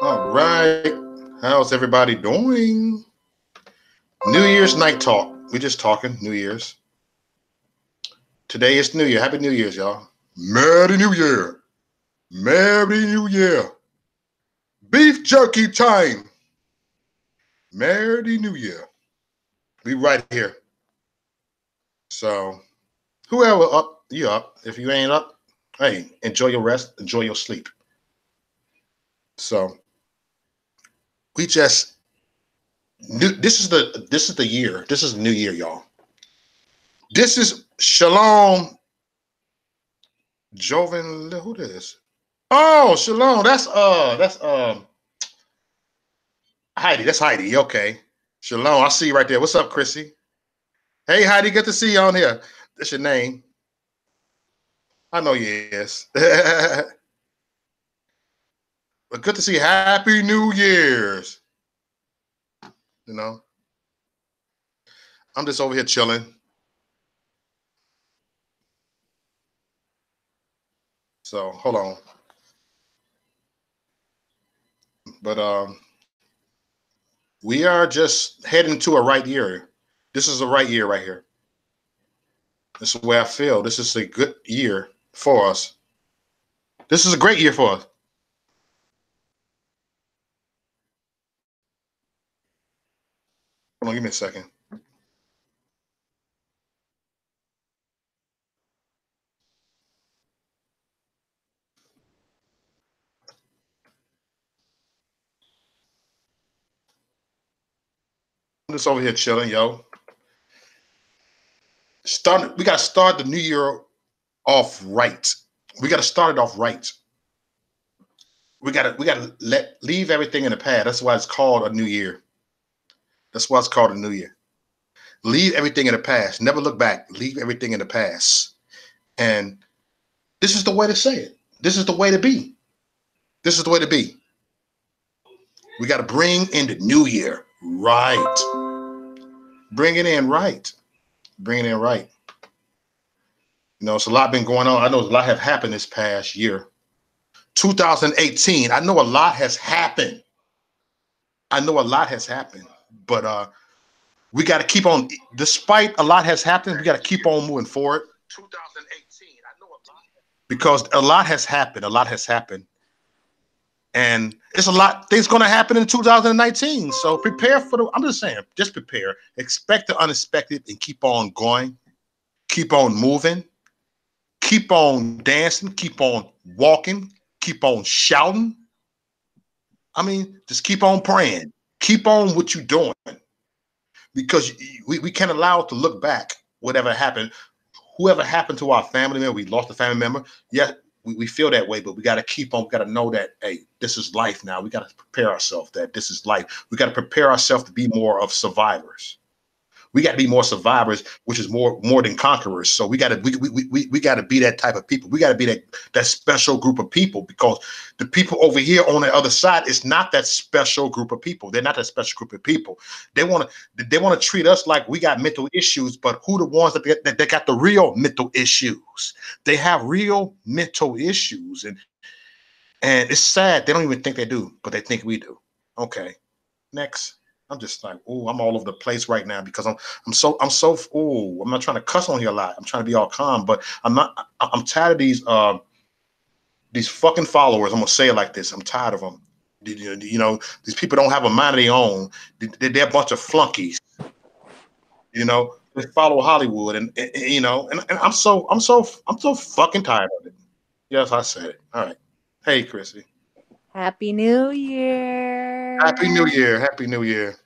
All right. How's everybody doing? New Year's night talk. We just talking New Year's. Today is New Year. Happy New Year's, y'all. Merry New Year. Merry New Year. Beef jerky time. Merry New Year. We right here. So, whoever up, you up. If you ain't up, hey, enjoy your rest. Enjoy your sleep. So, we just this is the year. This is the new year, y'all. This is Shalom Joven. Who this? Oh, Shalom. That's Heidi. That's Heidi. Okay. Shalom. I see you right there. What's up, Chrissy? Hey Heidi, good to see you on here. That's your name. I know yes. But good to see you. Happy New Year's. You know, I'm just over here chilling. So hold on. But we are just heading to a right year. This is a right year right here. This is the way I feel. This is a good year for us. This is a great year for us. Hold on, give me a second. I'm just over here chilling, yo. We gotta start the new year off right. We gotta start it off right. We gotta leave everything in the past. That's why it's called a new year. That's why it's called a new year. Leave everything in the past. Never look back. Leave everything in the past. And this is the way to say it. This is the way to be. This is the way to be. We got to bring in the new year right. Bring it in right. Bring it in right. It's a lot been going on. I know a lot have happened this past year. 2018. I know a lot has happened. I know a lot has happened. But we got to keep on. Despite a lot has happened, we got to keep on moving forward. 2018. I know a lot. Because a lot has happened. A lot has happened. And it's a lot things going to happen in 2019. So prepare for I'm just saying, just prepare. Expect the unexpected and keep on going. Keep on moving. Keep on dancing. Keep on walking. Keep on shouting. I mean, just keep on praying. Keep on what you're doing. Because we can't allow it to look back, whatever happened. Whoever happened to our family member, we lost a family member. Yeah, we feel that way, but we got to keep on. We got to know that, hey, this is life now. We got to prepare ourselves that this is life. We got to prepare ourselves to be more of survivors. We got to be more survivors, which is more than conquerors. So we got to we got to be that type of people. We got to be that special group of people, because the people over here on the other side is not that special group of people. They're not that special group of people. They want to treat us like we got mental issues, but who the ones that got the real mental issues? They have real mental issues, and it's sad. They don't even think they do, but they think we do. Okay, next. I'm just like, oh, I'm all over the place right now because I'm not trying to cuss on here a lot. I'm trying to be all calm, but I'm tired of these fucking followers. I'm gonna say it like this. I'm tired of them. These people don't have a mind of their own. They're a bunch of flunkies. They follow Hollywood, and I'm so fucking tired of it. Yes, I said it. All right. Hey, Chrissy. Happy New Year. Happy New Year. Happy New Year.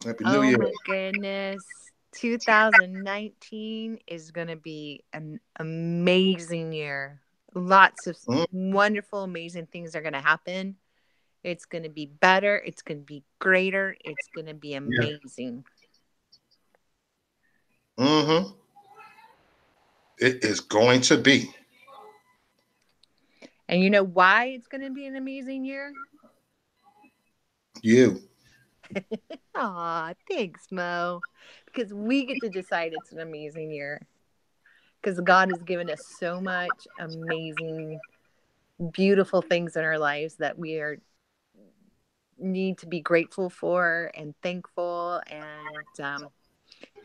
Happy New Oh Year. my goodness. 2019 is going to be an amazing year. Lots of Mm, wonderful, amazing things are going to happen. It's going to be better. It's going to be greater. It's going to be yeah. amazing. Mm-hmm. It is going to be And you know why it's going to be an amazing year? you. Aw, thanks, Mo. Because we get to decide it's an amazing year. Because God has given us so much amazing beautiful things in our lives that we are need to be grateful for and thankful. And,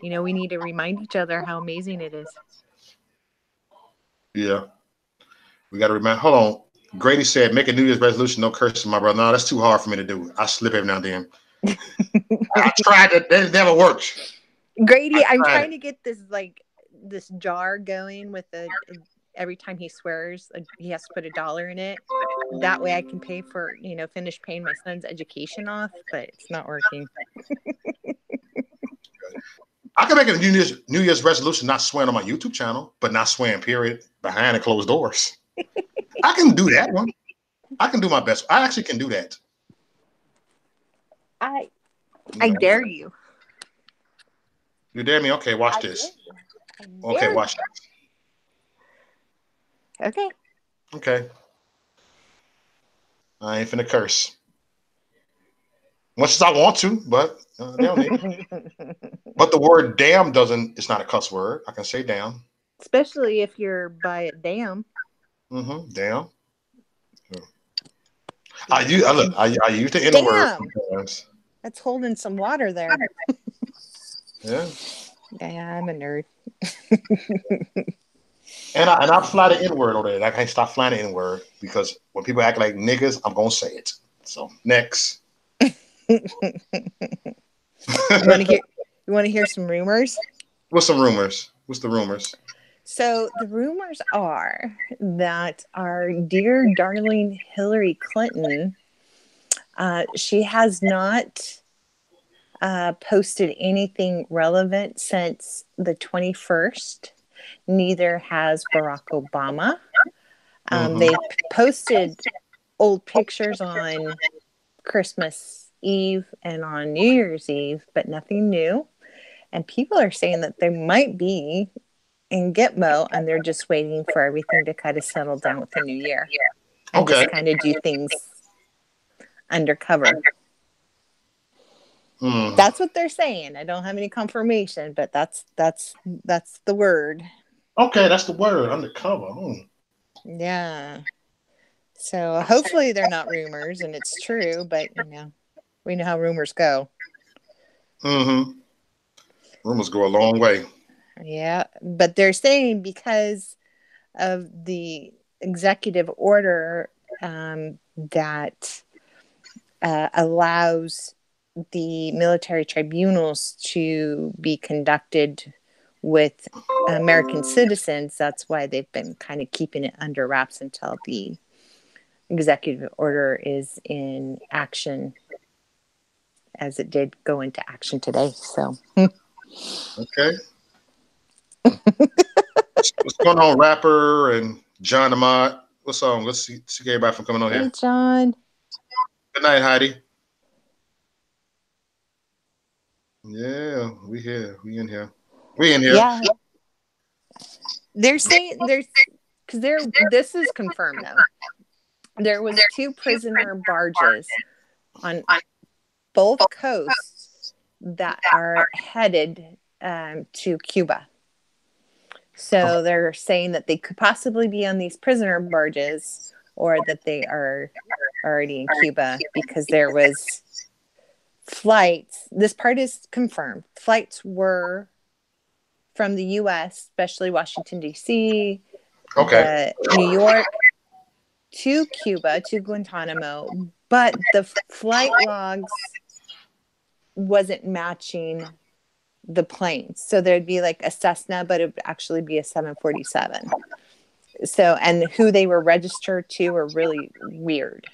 we need to remind each other how amazing it is. Yeah. We got to remember. Hold on. Grady said, make a New Year's resolution, no cursing, my brother. No, that's too hard for me to do. I slip every now and then. I tried it. It never works. Grady, I'm trying to get this jar going with every time he swears, he has to put $1 in it. That way I can finish paying my son's education off, but it's not working. I can make a New Year's resolution, not swearing on my YouTube channel, but not swearing, period, behind the closed doors. I can do that one. I can do my best. I actually can do that. I dare you. You dare me? Okay, watch this. Okay, watch this. Okay. Okay. I ain't finna curse. Much as I want to, but they don't need it. But the word damn it's not a cuss word. I can say damn. Especially if you're by a dam. Mm-hmm. Damn. Yeah. I use the N word sometimes. That's holding some water there. Yeah. Yeah, I'm a nerd. And I fly the N word over there. I can't stop flying the N word because when people act like niggas, I'm gonna say it. So next. You want to hear some rumors? What's some rumors? What's the rumors? So the rumors are that our dear darling Hillary Clinton, she has not posted anything relevant since the 21st. Neither has Barack Obama. They posted old pictures on Christmas Eve and on New Year's Eve, but nothing new. And people are saying that they might be in Gitmo and they're just waiting for everything to kind of settle down with the new year. And just kind of do things undercover. That's what they're saying. I don't have any confirmation, but that's the word. Okay, that's the word, undercover. Yeah. So hopefully they're not rumors and it's true, but we know how rumors go. Rumors go a long way. Yeah, but they're saying because of the executive order that allows the military tribunals to be conducted with American citizens, that's why they've been kind of keeping it under wraps until the executive order is in action, as it did go into action today. So, okay. What's going on, rapper and John Ahmad? What's on? Let's see everybody from coming on here. Hey, John. Good night, Heidi. Yeah, we here. We in here. Yeah. They're saying this is confirmed though. There was 2 prisoner barges on both coasts that are headed to Cuba. So they're saying that they could possibly be on these prisoner barges or that they are already in Cuba because there was flights. This part is confirmed. Flights were from the U.S., especially Washington, D.C., New York, to Cuba, to Guantanamo, but the flight logs wasn't matching the planes. So there'd be like a Cessna, but it would actually be a 747. So, and who they were registered to were really weird.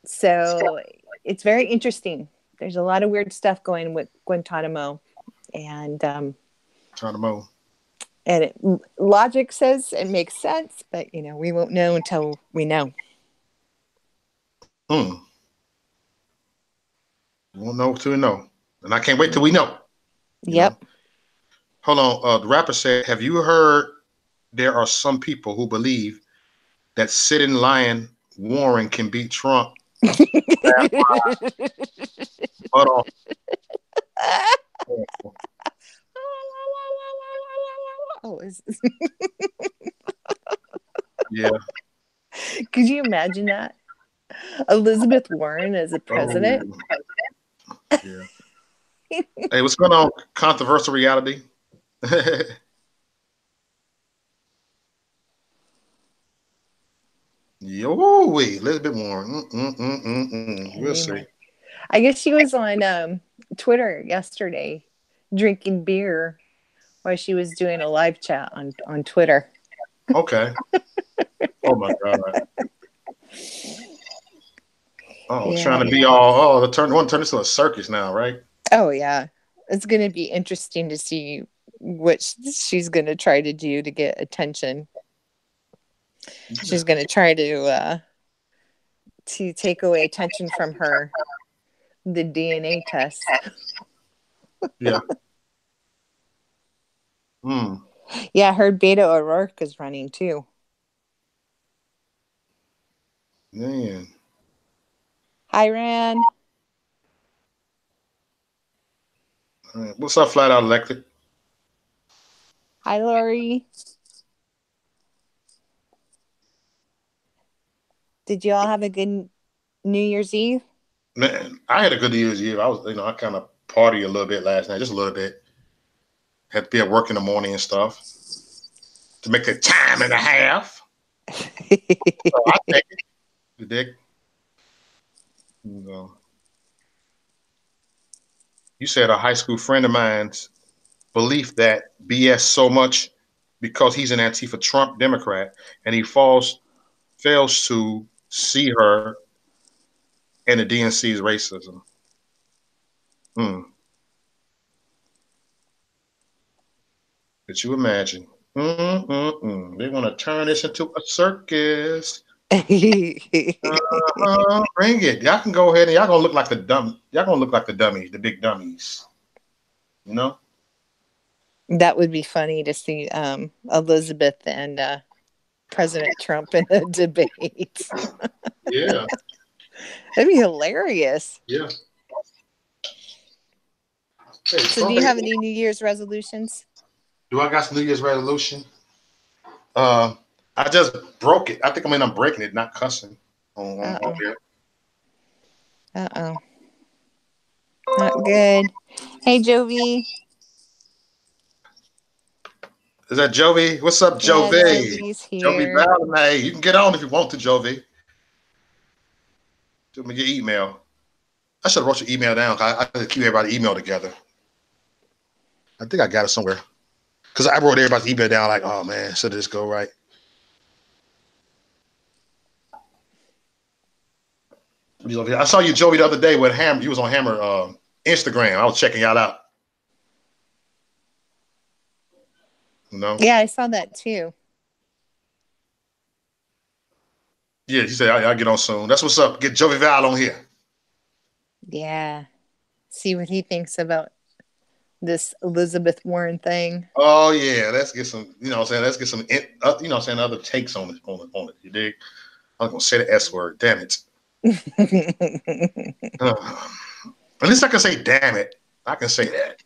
So it's very interesting. There's a lot of weird stuff going with Guantanamo. And Guantanamo. And logic says it makes sense, but we won't know until we know. We won't know till we know, and I can't wait till we know. Yep. Hold on. The rapper said, "Have you heard? There are some people who believe that sitting lion Warren can beat Trump." Hold on. Yeah. Could you imagine that? Elizabeth Warren as a president. Oh, yeah. Hey, what's going on? Controversial reality. Yo, wait, a little bit more. We'll see. I guess she was on Twitter yesterday drinking beer while she was doing a live chat on Twitter. Okay. Oh my God. Oh, Yeah. trying to be all want to turn this into a circus now, right? Oh yeah. It's going to be interesting to see what she's going to try to do to get attention. She's going to try to take away attention from the DNA test. Yeah. Hmm. Yeah, I heard Beto O'Rourke is running too. Man. Hi, Ran. What's up, Flat Out Electric? Hi, Lori. Did you all have a good New Year's Eve? Man, I had a good New Year's Eve. I kind of party a little bit last night, just a little bit. Had to be at work in the morning and stuff to make a time and a half. So I take it. You dig? You said a high school friend of mine's belief that BS so much because he's an Antifa Trump Democrat and he fails to see her and the DNC's racism. Could you imagine? They want to turn this into a circus. Bring it. Y'all can go ahead and y'all gonna look like the dummies, the big dummies. You know? That would be funny to see Elizabeth and President Trump in a debate. Yeah. That'd be hilarious. Yeah. Hey, so do you have any New Year's resolutions? Do I got some New Year's resolution? I just broke it. I think I'm breaking it, not cussing. Uh-oh. Not good. Hey, Jovi. Is that Jovi? What's up, Jovi? Yeah, Jovi's here. Jovi Brown. Hey, you can get on if you want to, Jovi. Give me your email. I should have wrote your email down. I keep everybody's email together. I think I got it somewhere. Because I wrote everybody's email down like, oh, man, should this go right? I saw you, Joey, the other day with Hammer. You was on Hammer Instagram. I was checking y'all out. You know? Yeah, I saw that too. Yeah, he said, I'll get on soon. That's what's up. Get Jovi Val on here. Yeah. See what he thinks about this Elizabeth Warren thing. Oh, yeah. Let's get some, let's get some, other takes on it. You dig? I was going to say the S word. Damn it. At least I can say damn it. I can say that.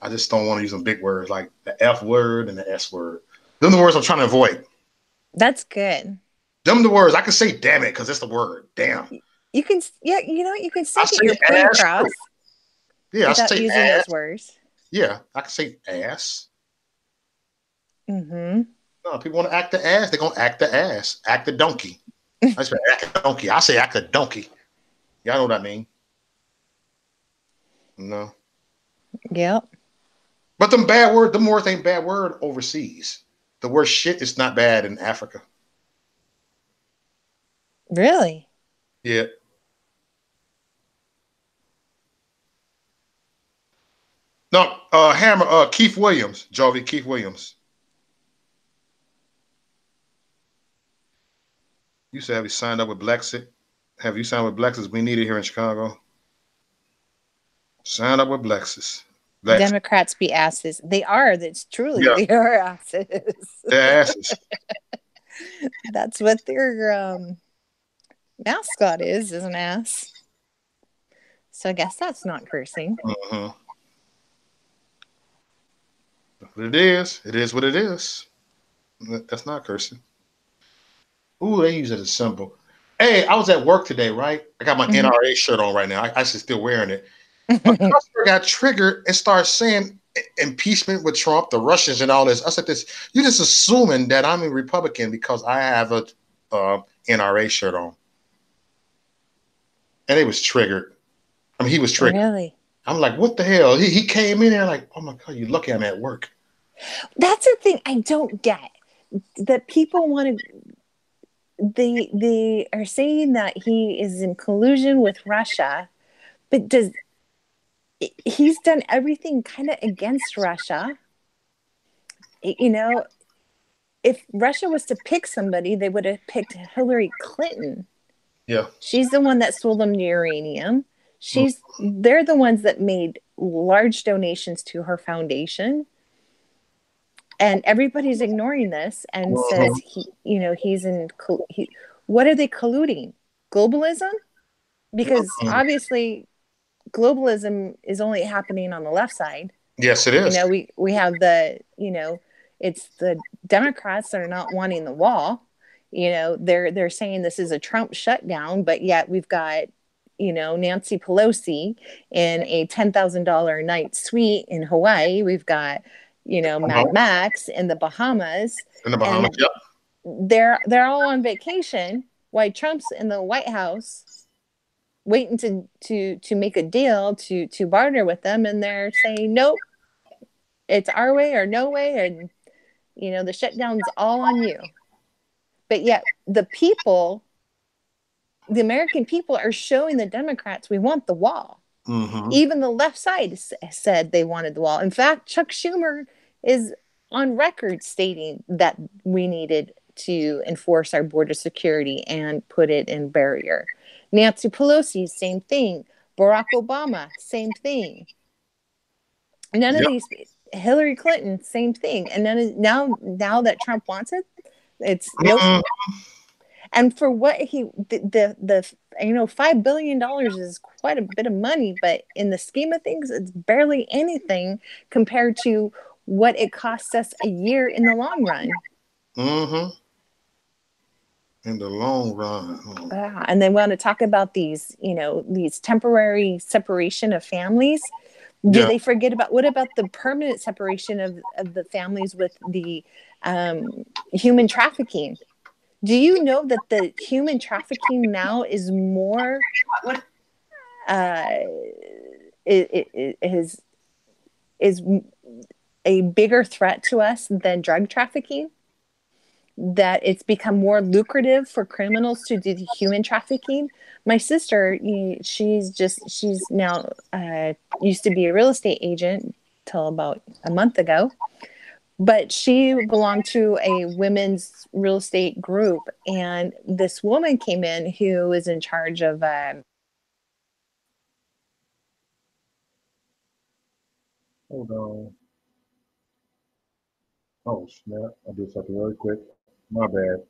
I just don't want to use some big words like the F word and the S word. Them the words I'm trying to avoid. That's good. Them the words. I can say damn it because it's the word. Damn. You can, you can still get your point across. Yeah, without using those words. Yeah, I can say ass. Mm-hmm. No, people want to act the ass. They're going to act the ass. Act the donkey. I say act the donkey. I say act the donkey. Y'all know what I mean. No. Yep. But them words ain't bad word overseas. The word shit is not bad in Africa. Really? Yeah. No, Hammer, Keith Williams. Jovi, Keith Williams. You said, have you signed up with Blexit? Have you signed with Blexit? We need it here in Chicago. Sign up with Blexit. Democrats be asses. They are. That's truly, yeah. They are asses. They're asses. That's what their mascot is an ass. So I guess that's not cursing. Uh-huh. But it is what it is. That's not cursing. Ooh, they use it as a symbol. Hey, I was at work today, right? I got my Mhm. NRA shirt on right now. I should still wearing it. A customer got triggered and started saying impeachment with Trump, the Russians, and all this. I said, "This you're just assuming that I'm a Republican because I have a NRA shirt on," and it was triggered. I mean, he was triggered. Really? I'm like, "What the hell?" He came in there like, "Oh my god, you lucky I'm at work." That's the thing I don't get. That people want to they are saying that he is in collusion with Russia, but does he's done everything kind of against Russia. You know, if Russia was to pick somebody, they would have picked Hillary Clinton. Yeah. She's the one that sold them the uranium. They're the ones that made large donations to her foundation. And everybody's ignoring this and says Mhm. he's in what are they colluding? Globalism? Because Mhm. obviously globalism is only happening on the left side. Yes, it is. We have it's the Democrats that are not wanting the wall. They're saying this is a Trump shutdown, but yet we've got Nancy Pelosi in a $10,000 a night suite in Hawaii. We've got Uh-huh. Mad Max in the Bahamas, In the Bahamas. and Yep. they're all on vacation while Trump's in the White House waiting to make a deal to barter with them, and they're saying nope, it's our way or no way, and the shutdown's all on you. But yet the American people are showing the Democrats we want the wall. Mm-hmm. Even the left side said they wanted the wall. In fact, Chuck Schumer is on record stating that we needed to enforce our border security and put it in barrier. Nancy Pelosi, same thing. Barack Obama, same thing. None of Yep. these. Hillary Clinton, same thing. And now that Trump wants it, it's nope. Mm-hmm. And for what the $5 billion is quite a bit of money, but in the scheme of things, it's barely anything compared to what it costs us a year in the long run. Mm-hmm. In the long run. Oh. And they want to talk about these temporary separation of families. Do Yeah. they forget about what about the permanent separation of the families with the human trafficking? Do you know that the human trafficking now is more is a bigger threat to us than drug trafficking? That it's become more lucrative for criminals to do human trafficking. My sister, she's now used to be a real estate agent till about a month ago, but she belonged to a women's real estate group, and this woman came in who was in charge of Hold on. Oh snap! I did something really quick. My bad.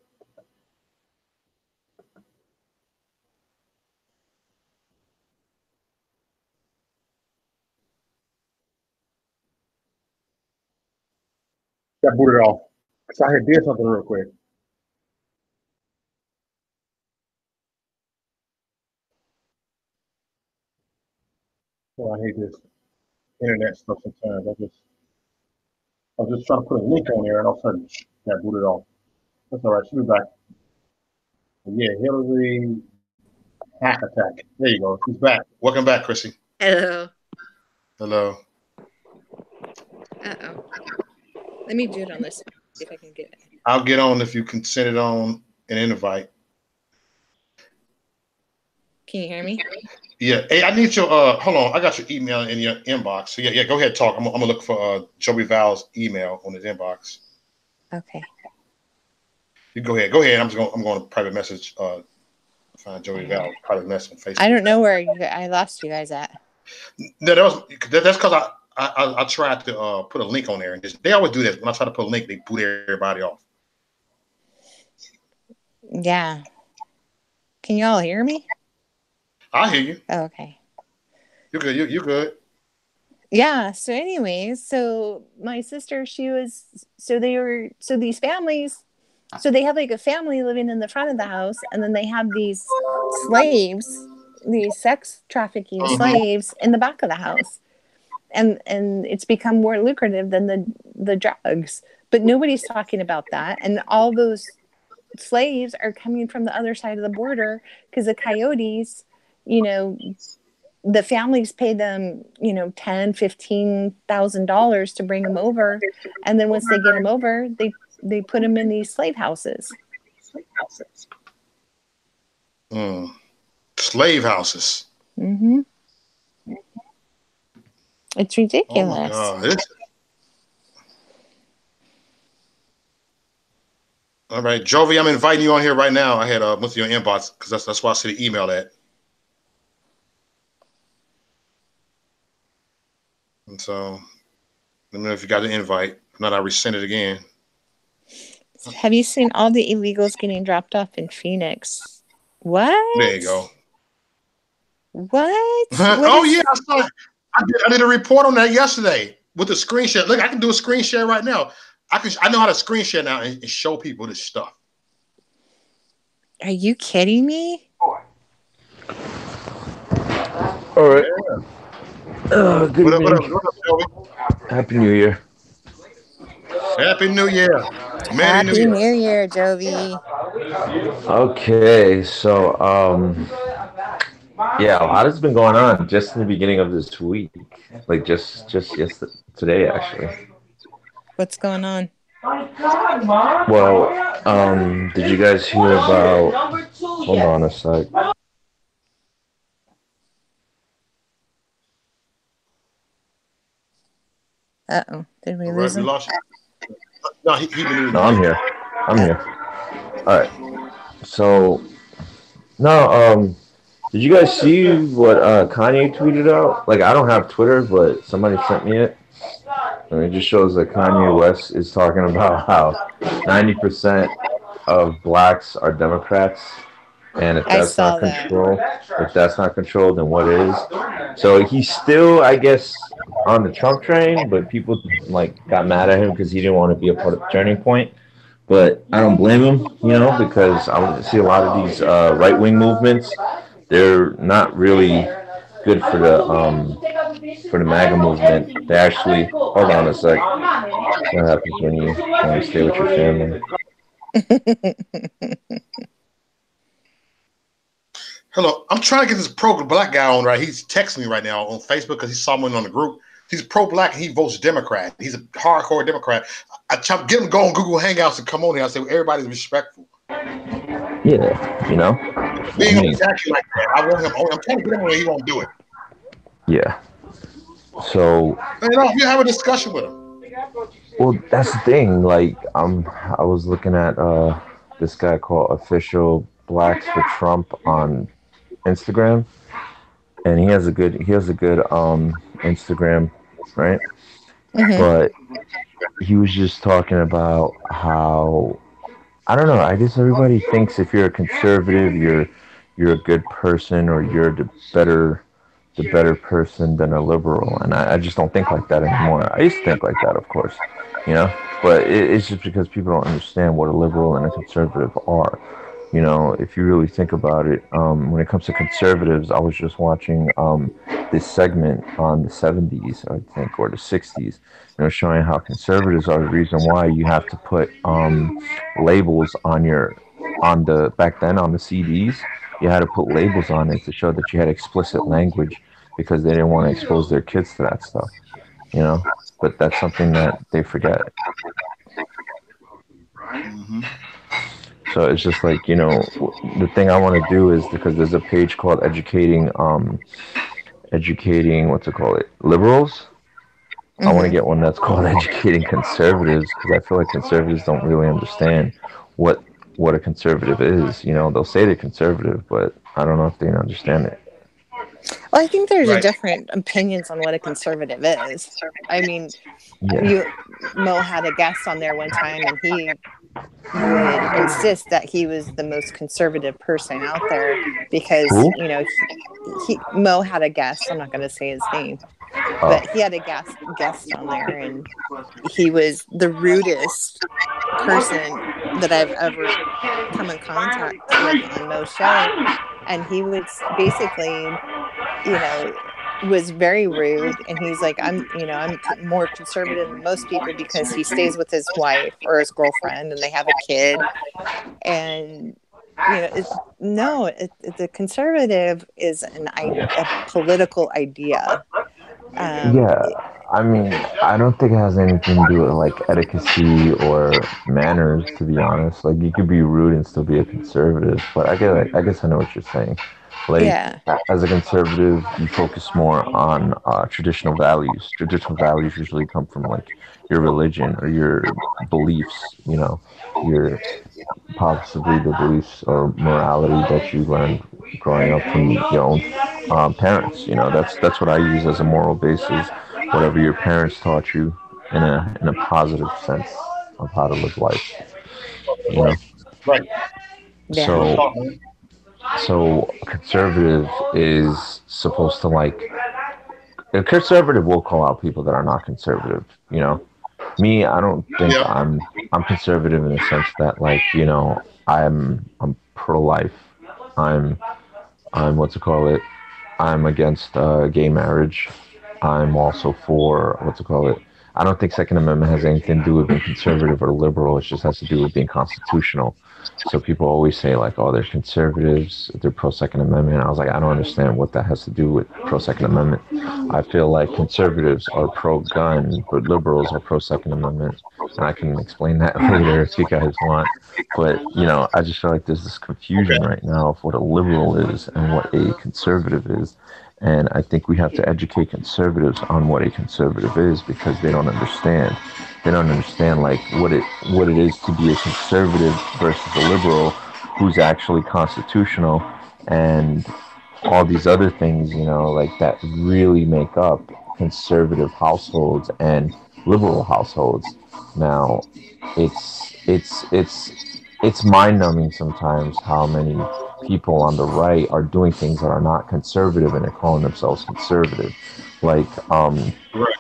Got booted off. So I had did something real quick. Oh, I hate this internet stuff sometimes. I was just trying to put a link on there and all of a sudden got booted off. That's all right. She'll be back. But yeah, Hillary hack attack. There you go. She's back. Welcome back, Chrissy. hello. Hello. Uh-oh. Let me do it on this. See if I can get it. I'll get on if you can send it on an invite. Can you hear me? Yeah. Hey, I need your hold on. I got your email in your inbox. So yeah, go ahead, talk. I'm gonna look for Joey Val's email on his inbox. Okay. You go ahead. Go ahead. I'm going to private message find Joey Val private message on Facebook. I don't know where I lost you guys at. No, that's because I tried to put a link on there and they always do that. When I try to put a link, they boot everybody off. Yeah. Can you all hear me? I hear you. Oh, okay. You're good. You good. Yeah. So anyways, so my sister, so these families So they have like a family living in the front of the house, and then they have these slaves, these sex trafficking slaves in the back of the house. And it's become more lucrative than the drugs. But nobody's talking about that. And all those slaves are coming from the other side of the border because the coyotes, the families pay them, $10,000-$15,000 to bring them over, and then once they get them over, they put them in these slave houses. Slave houses. Mm-hmm. It's ridiculous. Oh my God. All right, Jovi, I'm inviting you on here right now. I had went to your inbox because that's why I see the email at. And so, let me know if you got the invite. If not, I resend it again. Have you seen all the illegals getting dropped off in Phoenix? What? There you go. What? Oh yeah, I saw it. I did a report on that yesterday with the screen share. Look, I can do a screen share right now. I know how to screen share now and show people this stuff. Are you kidding me? All right. Yeah. Good evening. What up, Joey? Happy New Year. Happy New Year. Happy New Year, Jovi. Okay, so yeah, a lot has been going on just in the beginning of this week. Like just yesterday, today actually. What's going on? Well, did you guys hear about? Hold on a sec. Uh-oh. Did we lose him? No, No, I'm here. All right. So, no, did you guys see what Kanye tweeted out? Like, I don't have Twitter, but somebody sent me it. And it just shows that Kanye West is talking about how 90% of blacks are Democrats. And if that's not controlled, then what is? So he's still, I guess, on the Trump train, but people got mad at him because he didn't want to be a part of the turning point. But I don't blame him, because I see a lot of these right-wing movements. They're not really good for the MAGA movement. They actually, hold on a sec. What happens when you want to stay with your family? Hello, I'm trying to get this pro-black guy on right. He's texting me right now on Facebook because he saw me on the group. He's pro-black and he votes Democrat. He's a hardcore Democrat. I get him to go on Google Hangouts and come on here. I say everybody's respectful. Yeah, We ain't gonna attack you like that. I want him. I'm trying to get him where he won't do it. Yeah. So. You have a discussion with him. Well, that's the thing. I was looking at this guy called Official Blacks for Trump on Instagram, and he has a good Instagram, right? Mm-hmm. But he was just talking about how, I don't know, I guess everybody thinks if you're a conservative, you're a good person, or you're the better person than a liberal, and I just don't think like that anymore. I used to think like that, of course, but it's just because people don't understand what a liberal and a conservative are. If you really think about it, when it comes to conservatives, I was just watching this segment on the 70s, I think, or the 60s, showing how conservatives are the reason why you have to put labels back then on the CDs. You had to put labels on it to show that you had explicit language because they didn't want to expose their kids to that stuff, but that's something that they forget. Mm-hmm. So it's just the thing I want to do is, because there's a page called educating liberals. Mm-hmm. I want to get one that's called educating conservatives, because I feel like conservatives don't really understand what a conservative is. They'll say they're conservative, but I don't know if they understand it. Well, I think there's different opinions on what a conservative is. I mean, Mo had a guest on there one time, and he would insist that he was the most conservative person out there because, Mo had a guest. I'm not going to say his name, but he had a guest on there, and he was the rudest person that I've ever come in contact with on Mo's show, and he was basically, you know, was very rude, and he's like, I'm more conservative than most people because he stays with his wife or his girlfriend and they have a kid. And no, the conservative is a political idea. Yeah, It, I mean, I don't think it has anything to do with like etiquette or manners. To be honest, like you could be rude and still be a conservative. But I guess I know what you're saying. Like yeah, as a conservative, you focus more on traditional values. Traditional values usually come from like your religion or your beliefs. You know, your possibly the beliefs or morality that you learned growing up from your own parents. You know, that's what I use as a moral basis. Whatever your parents taught you in a positive sense of how to live life. You know, Right. Right. yeah. Real so talk, man. conservative is supposed to like a conservative will call out people that are not conservative. You know, me, I don't think Yeah. I'm conservative in the sense that like I'm pro life. I'm I'm what's it call it? I'm against gay marriage. I'm also for what's it call it? I don't think Second Amendment has anything to do with being conservative or liberal. It just has to do with being constitutional. So people always say like, oh, they're conservatives, they're pro Second Amendment. I was like, I don't understand what that has to do with pro Second Amendment. I feel like conservatives are pro gun, but liberals are pro Second Amendment, and I can explain that later if you guys want. But I just feel like there's this confusion Okay. right now of what a liberal is and what a conservative is. And I think we have to educate conservatives on what a conservative is because they don't understand. They don't understand like what it is to be a conservative versus a liberal who's actually constitutional and all these other things, like that really make up conservative households and liberal households. Now, it's mind numbing sometimes how many people on the right are doing things that are not conservative and they're calling themselves conservative. Like Right.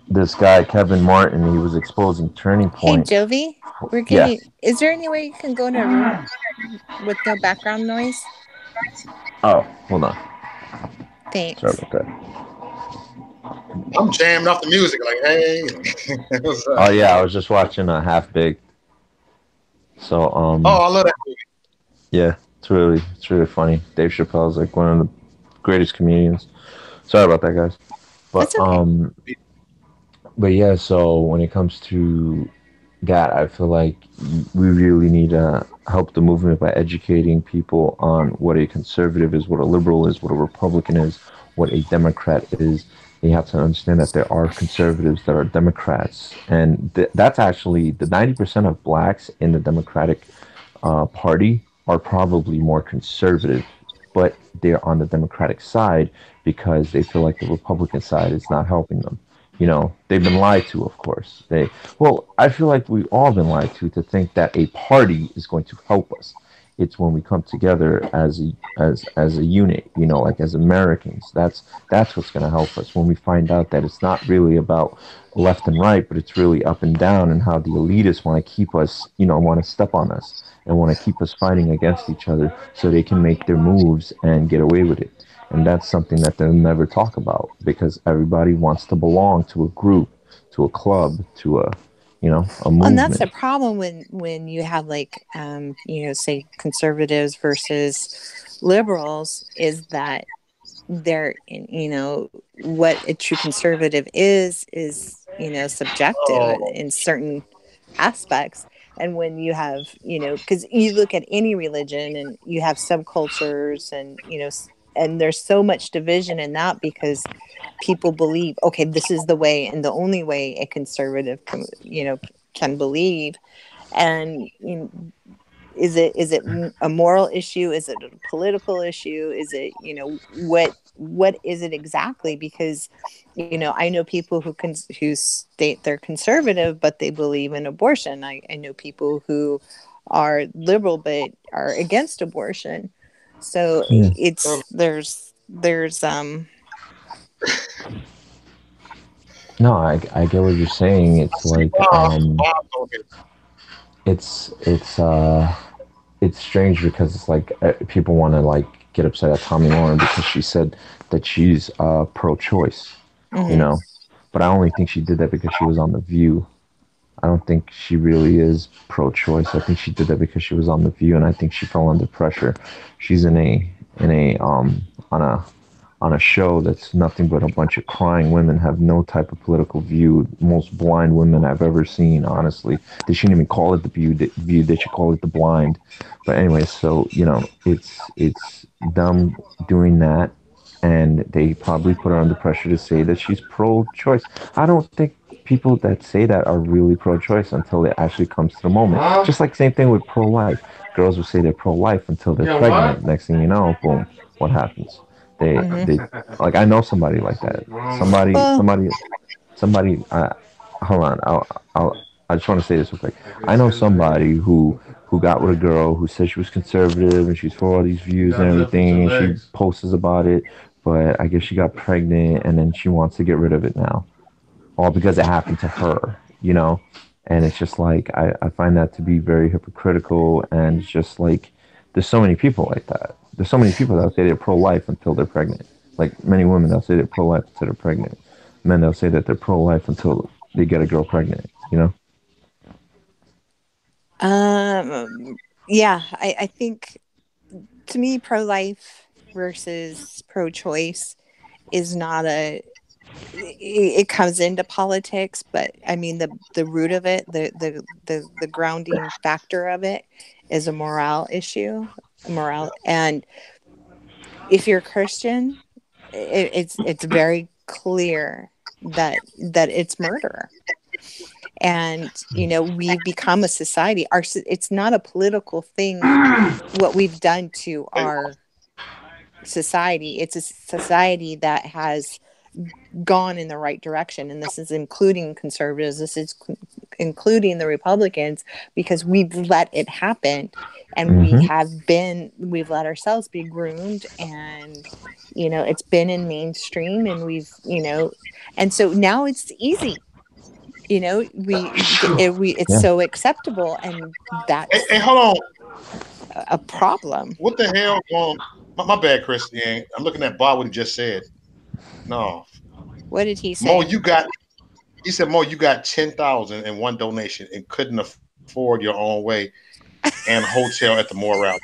this guy Kevin Martin, he was exposing Turning Hey, Point. Jovi, we're Yeah. getting. Is there any way you can go in a room with no background noise? Oh, hold on. Sorry Thanks. about that. I'm jamming off the music, like, hey, what's up? Oh yeah, I was just watching a Half Baked. So Oh, I love that movie. yeah, it's really funny. Dave Chappelle's like one of the greatest comedians. Sorry about that, guys. But That's okay. yeah, so when it comes to that, I feel like we really need to help the movement by educating people on what a conservative is, what a liberal is, what a Republican is, what a Democrat is. They have to understand that there are conservatives that are Democrats, and that's actually the 90% of blacks in the Democratic Party are probably more conservative, but they're on the Democratic side because they feel like the Republican side is not helping them. They've been lied to, of course. Well, I feel like we've all been lied to think that a party is going to help us. It's when we come together as a unit, like as Americans. That's what's going to help us when we find out that it's not really about left and right, but it's really up and down, and how the elitists want to keep us, want to step on us and want to keep us fighting against each other so they can make their moves and get away with it. And that's something that they'll never talk about because everybody wants to belong to a group, to a club, to a Well, and that's movement. the problem when you have like say conservatives versus liberals is that they're what a true conservative is subjective Oh, in certain aspects. And when you have because you look at any religion and you have subcultures and and there's so much division in that because people believe, okay, this is the way and the only way a conservative can believe. And is it a moral issue? Is it a political issue? Is it what is it exactly? Because I know people who state they're conservative but they believe in abortion. I know people who are liberal but are against abortion. So Yeah. it's there's No, I get what you're saying. It's like Bob told me. it's strange because it's like people want to like get upset at Tommy Lauren because she said that she's pro-choice, you Mm-hmm. know, but I only think she did that because she was on The View. I don't think she really is pro-choice. I think she did that because she was on The View, and I think she fell under pressure. She's in a on a on a show that's nothing but a bunch of crying women, have no type of political view. Most blind women I've ever seen, honestly. They shouldn't even call it the view. They should call it the blind. But anyway, so it's them doing that, and they probably put her under pressure to say that she's pro-choice. I don't think people that say that are really pro-choice until it actually comes to the moment. Just like same thing with pro-life. Girls will say they're pro-life until they're pregnant. Next thing you know, boom, what happens? Mm-hmm. They like I know somebody like that. Well, Somebody. Hold on. I just want to say this real quick. I know somebody who got with a girl who said she was conservative and she's for all these views and everything, and she posts about it. But I guess she got pregnant and then she wants to get rid of it now, all because it happened to her. And it's just like I find that to be very hypocritical, and it's just like there's so many people like that. There's so many people that say they're pro-life until they're pregnant. Like many women, they'll say they're pro-life until they're pregnant. Men, they'll say that they're pro-life until they get a girl pregnant. yeah, I think to me, pro-life versus pro-choice is not a. It comes into politics, but I mean the root of it, the grounding factor of it, is a morale issue, morale. And if you're Christian, it's very clear that it's murder. And we've become a society. It's not a political thing what we've done to our society. It's a society that has gone in the right direction, and this is including conservatives, this is including the Republicans, because we've let it happen, and Mm-hmm. we've let ourselves be groomed, and it's been in mainstream, and and so now it's easy. It's Yeah. so acceptable, and Hey, that's hold on. a problem. What the hell going? My bad, Christian. I'm looking at Bob what he just said. No, What did he Mo, say? you got. He said, Mo, you got 10,000 in one donation and couldn't afford your own way and hotel at the Moore Rally.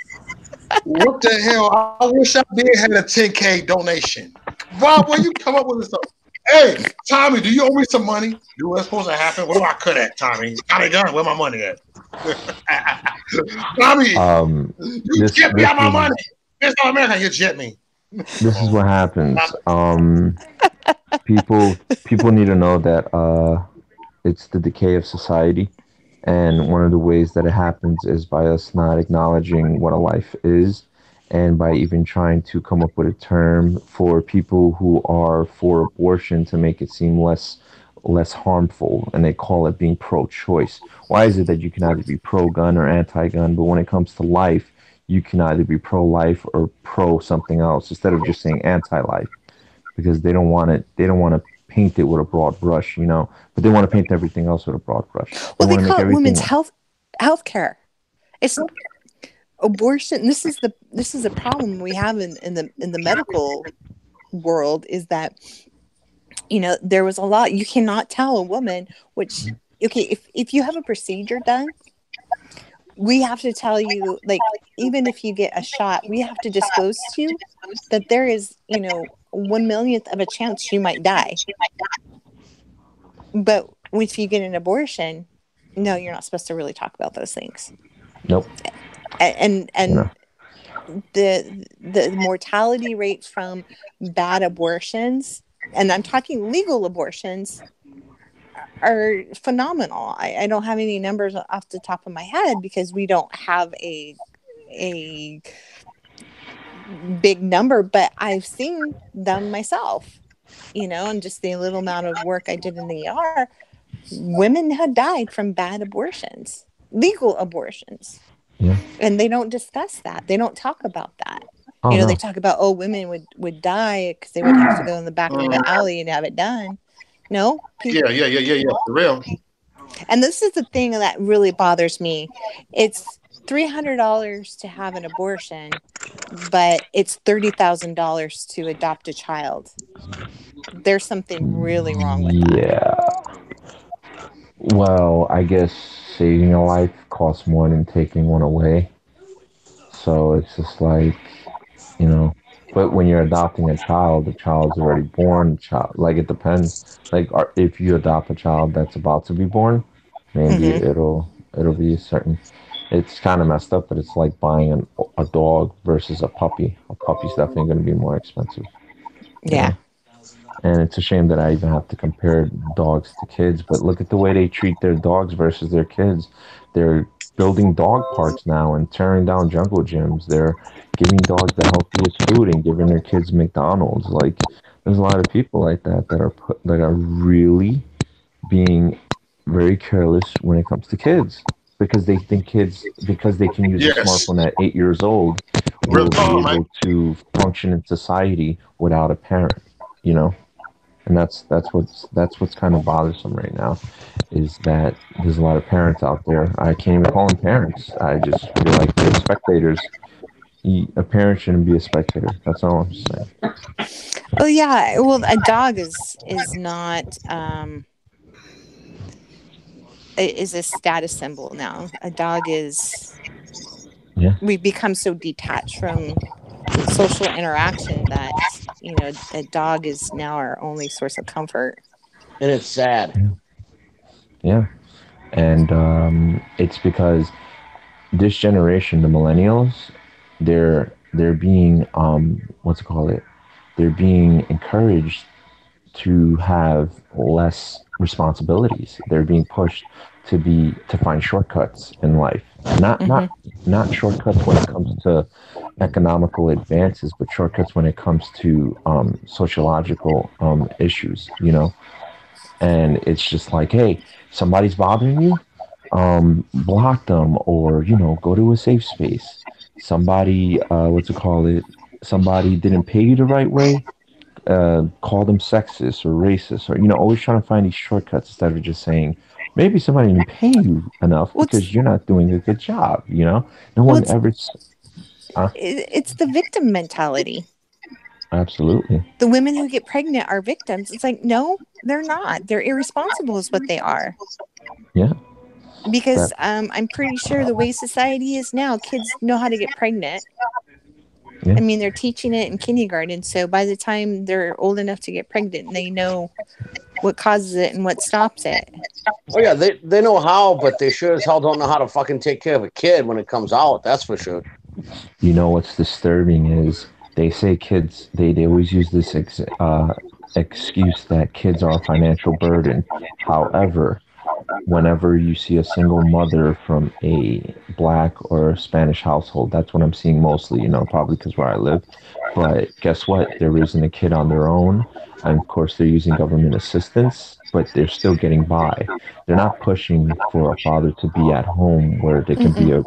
What the hell? I wish I did had a 10K donation. Bob, where you come up with this stuff? Hey, Tommy, do you owe me some money? Do what's supposed to happen? What do I cut at, Tommy? Tommy Gunn, where my money at? Tommy, Um. you This get me this out my is money. It's not America, you jet me. Come this is on. what Stop happens. it. People need to know that it's the decay of society. And one of the ways that it happens is by us not acknowledging what a life is, and by even trying to come up with a term for people who are for abortion to make it seem less harmful, and they call it being pro-choice. Why is it that you can either be pro-gun or anti-gun, but when it comes to life, you can either be pro-life or pro something else instead of just saying anti-life? Because they don't want to paint it with a broad brush, but they want to paint everything else with a broad brush. They Well, they want to make call it everything women's health care. It's abortion. This is a problem we have in the medical world, is that there was a lot. You cannot tell a woman which. Okay, if you have a procedure done, we have to tell you, like, even if you get a shot, we have to disclose to you that there is 1 millionth of a chance you might die. But if you get an abortion, no, you're not supposed to really talk about those things. nope. And You the mortality rate from bad abortions, and I'm talking legal abortions, are phenomenal. I don't have any numbers off the top of my head because we don't have a big number, but I've seen them myself, and just the little amount of work I did in the ER. Women had died from bad abortions, legal abortions. yeah. And they don't discuss that. They don't talk about that. Oh They no. talk about, oh, women would die because they would have to go in the back of the Mm, alley and have it done. No, yeah, yeah, yeah, yeah, yeah. For real. And this is the thing that really bothers me. It's $300 to have an abortion, but it's $30,000 to adopt a child. There's something really wrong with that. Yeah. Well, I guess saving a life costs more than taking one away. So it's just like, you know, but when you're adopting a child, the child's already born. Child, like it depends. Like if you adopt a child that's about to be born, maybe Hmm. it'll be a certain. It's kind of messed up, but it's like buying a dog versus a puppy. A puppy's definitely going to be more expensive, you Yeah. know. And it's a shame that I even have to compare dogs to kids. But look at the way they treat their dogs versus their kids. They're building dog parks now and tearing down jungle gyms. They're giving dogs the healthiest food and giving their kids McDonald's. Like there's a lot of people like that that are really being very careless when it comes to kids because they think kids because they can use a Yes. smartphone at 8 years old Real will be talk, man. able to function in society without a parent. You know, and that's what's kind of bothersome right now is that there's a lot of parents out there. I can't even call them parents. I just feel like they're spectators. A parent shouldn't be a spectator. That's all I'm saying. Oh yeah. Well, a dog is not is a status symbol now. A dog is Yeah. we've become so detached from social interaction that a dog is now our only source of comfort. And it's sad. Yeah. Yeah. And it's because this generation, the millennials, they're being what's it called it? They're being encouraged to have less responsibilities. They're being pushed to find shortcuts in life. Not Hmm. not not shortcuts when it comes to economical advances, but shortcuts when it comes to sociological issues. You know, and it's just like, hey, somebody's bothering you, block them, or go to a safe space. Somebody, what's it called it? Somebody didn't pay you the right way, call them sexist or racist, or always trying to find these shortcuts instead of just saying maybe somebody didn't pay you enough Well, because you're not doing a good job. No well, one it's ever. Uh, it's the victim mentality. Absolutely. The women who get pregnant are victims. It's like, no, they're not. They're irresponsible, is what they are. Yeah. Because That. I'm pretty sure the way society is now, kids know how to get pregnant. I Yeah. mean, they're teaching it in kindergarten. So by the time they're old enough to get pregnant, they know what causes it and what stops it. Oh yeah, they know how, but they sure as hell don't know how to fucking take care of a kid when it comes out. That's for sure. What's disturbing is they say kids. They always use this excuse that kids are a financial burden. However, whenever you see a single mother from a black or Spanish household, that's what I'm seeing mostly, probably because where I live. But guess what? They're raising a kid on their own. And of course, they're using government assistance, but they're still getting by. They're not pushing for a father to be at home where there can be Mm-mm.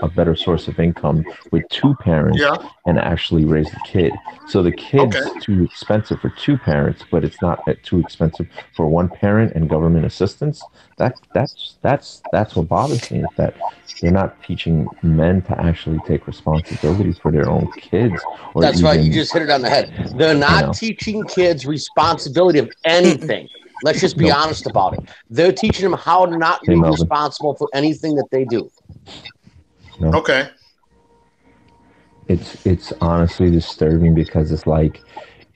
a better source of income with two parents Yeah. and actually raise the kid. So the Okay. kid's too expensive for two parents, but it's not too expensive for one parent and government assistance. That's what bothers me is that they're not teaching men to actually take responsibility for their own kids or That's right. You even just hit it on the head. They're you not know teaching kids responsibility of Mm-mm. anything. Let's just be nope. honest about it. They're teaching them how to not Hey be Melvin. responsible for anything that they do. No. Okay. It's honestly disturbing because it's like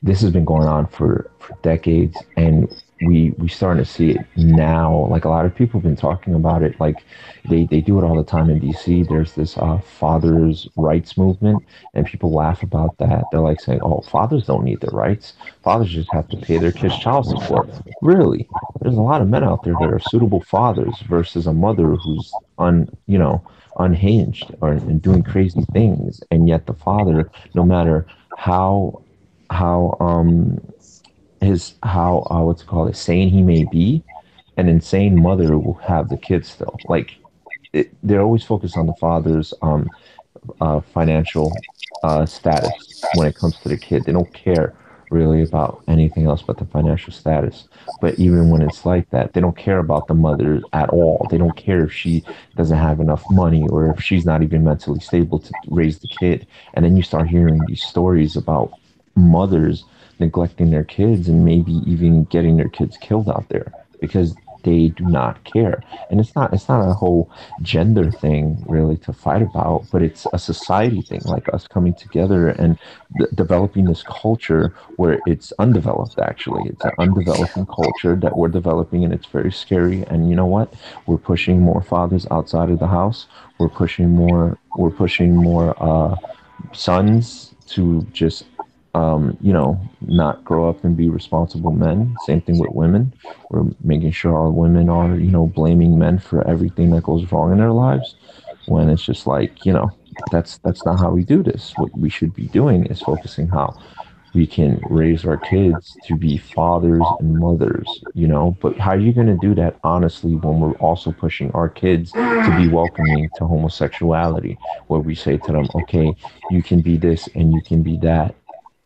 this has been going on for decades, and we starting to see it now. Like a lot of people have been talking about it. Like they do it all the time in DC. There's this fathers rights movement, and people laugh about that. They're like saying, oh, fathers don't need the rights, fathers just have to pay their kids child support. Really, there's a lot of men out there that are suitable fathers versus a mother who's unhinged or and doing crazy things, and yet the father, no matter how his how what's it called, sane he may be, an insane mother will have the kid still. Like they're always focused on the father's financial status when it comes to the kid. They don't care really about anything else but the financial status. But even when it's like that, they don't care about the mother at all. They don't care if she doesn't have enough money or if she's not even mentally stable to raise the kid. And then you start hearing these stories about mothers neglecting their kids and maybe even getting their kids killed out there because they do not care. And it's not a whole gender thing really to fight about, but it's a society thing, like us coming together and developing this culture where it's undeveloped. Actually, it's an undeveloping culture that we're developing, and it's very scary. And you know what, we're pushing more fathers outside of the house. We're pushing more sons to just not grow up and be responsible men. Same thing with women. We're making sure our women are, blaming men for everything that goes wrong in their lives. When it's just like, that's not how we do this. What we should be doing is focusing how we can raise our kids to be fathers and mothers. But how are you going to do that honestly when we're also pushing our kids to be welcoming to homosexuality, where we say to them, okay, you can be this and you can be that.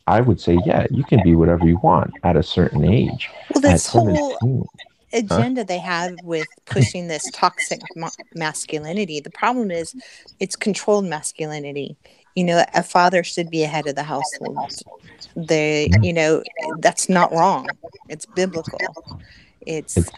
I would say, yeah, you can be whatever you want at a certain age. Well, At this whole 17, huh? agenda they have with pushing this toxic masculinity, the problem is it's controlled masculinity. A father should be ahead of the household. They, Yeah. that's not wrong. It's biblical. It's, It's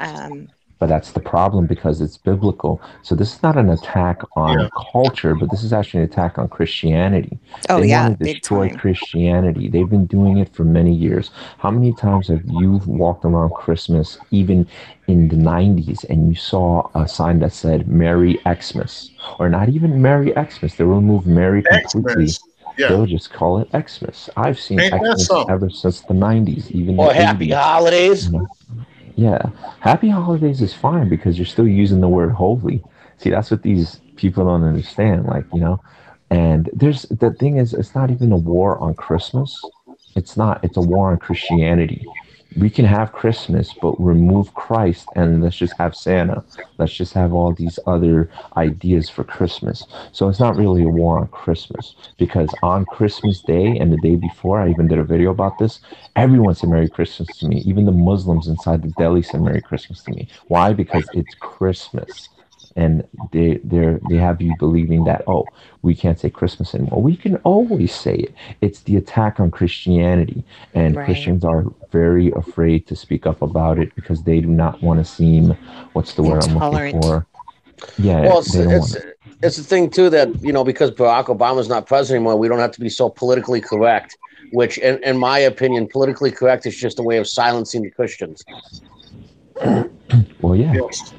But that's the problem because it's biblical. So this is not an attack on Yeah. culture, but this is actually an attack on Christianity. oh They want yeah, to big destroy time. Christianity. They've been doing it for many years. How many times have you walked around Christmas, even in the 90s, and you saw a sign that said Merry Xmas? Or not even Merry Xmas. They will remove Merry completely. Xmas. Yeah. They'll just call it Xmas. I've seen Ain't that Xmas something? ever since the 90s, even Or the happy 80s. holidays. Yeah. Happy holidays is fine because you're still using the word holy. See, that's what these people don't understand. And the thing is, it's not even a war on Christmas. It's not, it's a war on Christianity. We can have Christmas, but remove Christ and let's just have Santa. Let's just have all these other ideas for Christmas. So it's not really a war on Christmas because on Christmas Day and the day before, I even did a video about this. Everyone said Merry Christmas to me. Even the Muslims inside the deli said Merry Christmas to me. Why? Because it's Christmas. And they have you believing that, oh, we can't say Christmas anymore. We can always say it. It's the attack on Christianity. And Right. Christians are very afraid to speak up about it because they do not want to seem, what's the word I'm looking Intolerant. for? Yeah, Well, they don't want to. it's the thing too that because Barack Obama's not president anymore, we don't have to be so politically correct. Which, in my opinion, politically correct is just a way of silencing the Christians. Well, yeah. Yes.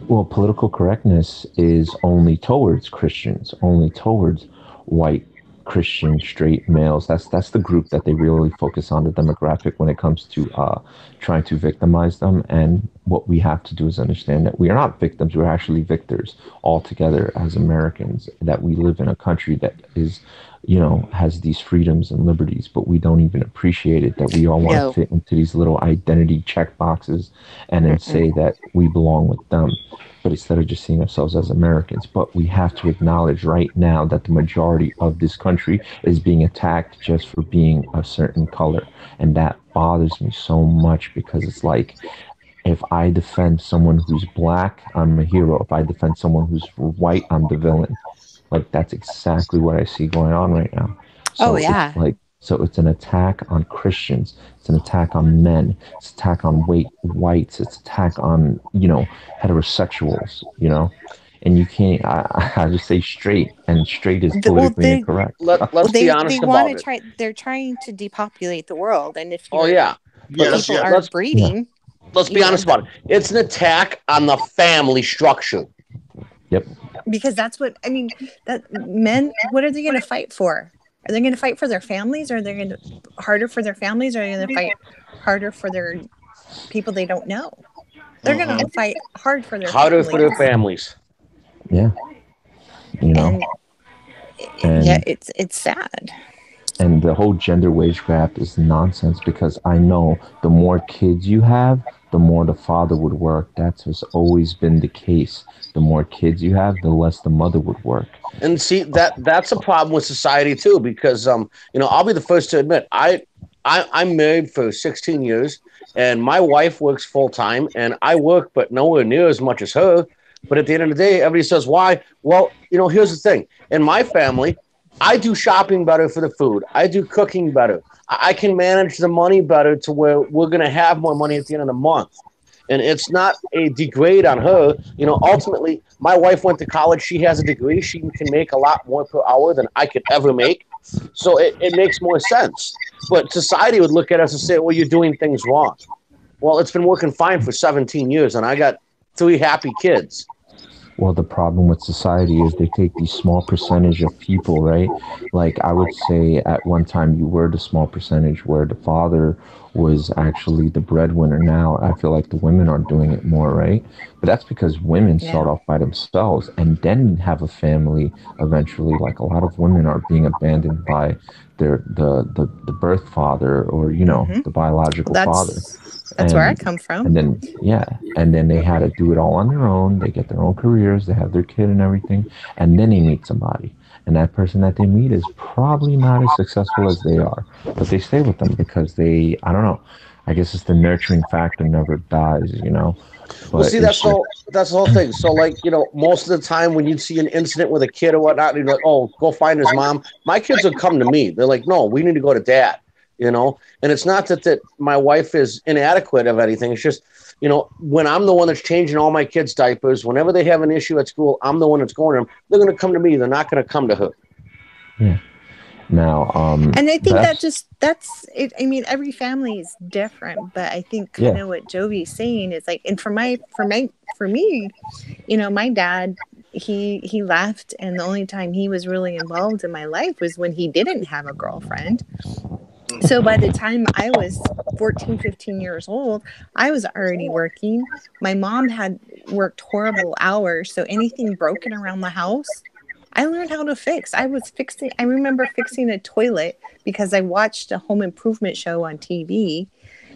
Well, political correctness is only towards Christians, only towards white Christian straight males. That's the group that they really focus on, the demographic, when it comes to trying to victimize them. And what we have to do is understand that we are not victims; we're actually victors altogether as Americans. That we live in a country that is, has these freedoms and liberties, but we don't even appreciate it. That we all want to No. fit into these little identity check boxes and then Mm-mm. say that we belong with them, but instead of just seeing ourselves as Americans. But we have to acknowledge right now that the majority of this country is being attacked just for being a certain color. And that bothers me so much because it's like, if I defend someone who's black, I'm a hero. If I defend someone who's white, I'm the villain. Like that's exactly what I see going on right now. Oh So it's yeah. like, so it's an attack on Christians. It's an attack on men. It's an attack on whites. It's an attack on, heterosexuals. And you can't, I just say straight, and straight is Well, politically incorrect. Let's be they honest want to about it. try. They're trying to depopulate the world, and if Oh your yeah, but Yes. people Yes. aren't Yeah. breeding, let's be honest about it. It's an attack on the family structure. Yep. because that's what I mean. That men, what are they going to fight for? Are they going to fight for their families? Or are they going to harder for their families? Or are they going to fight harder for their people they don't know? They're going to fight hard for their Harder for their families, families. Yeah. You know, and yeah, and it's sad. and the whole gender wage gap is nonsense because I know the more kids you have, the more the father would work. That's has always been the case. The more kids you have, the less the mother would work. And see that's a problem with society too, because I'll be the first to admit I'm married for 16 years, and my wife works full time, and I work, but nowhere near as much as her. But at the end of the day, everybody says, why? Well, here's the thing. In my family, I do shopping better for the food. I do cooking better. I can manage the money better to where we're going to have more money at the end of the month. And it's not a degrade on her. Ultimately, my wife went to college. She has a degree. She can make a lot more per hour than I could ever make. So it makes more sense. But society would look at us and say, well, you're doing things wrong. Well, it's been working fine for 17 years, and I got 3 happy kids. Well, the problem with society is they take these small percentage of people, right? Like I would say at one time you were the small percentage where the father was actually the breadwinner. Now I feel like the women are doing it more, right? But that's because women start off by themselves and then have a family eventually. Like a lot of women are being abandoned by the birth father or the biological father. That's where I come from. And then they had to do it all on their own. They get their own careers, they have their kid and everything, and then they meet somebody. And that person that they meet is probably not as successful as they are, but they stay with them because I don't know. I guess it's the nurturing factor never dies. But well, see, that's the whole thing. So, like, most of the time when you see an incident with a kid or whatnot, you're like, oh, go find his mom. My kids will come to me. They're like, no, we need to go to dad. And it's not that my wife is inadequate of anything. It's just, when I'm the one that's changing all my kids' diapers, whenever they have an issue at school, I'm the one that's going to them. They're going to come to me. They're not going to come to her. Yeah. Now, and I think that's it. I mean, every family is different, but I think kind of what Jovi's saying is like, and for me, my dad, he left, and the only time he was really involved in my life was when he didn't have a girlfriend. So by the time I was 14, 15 years old, I was already working. My mom had worked horrible hours. So anything broken around the house, I learned how to fix. I remember fixing a toilet because I watched a home improvement show on TV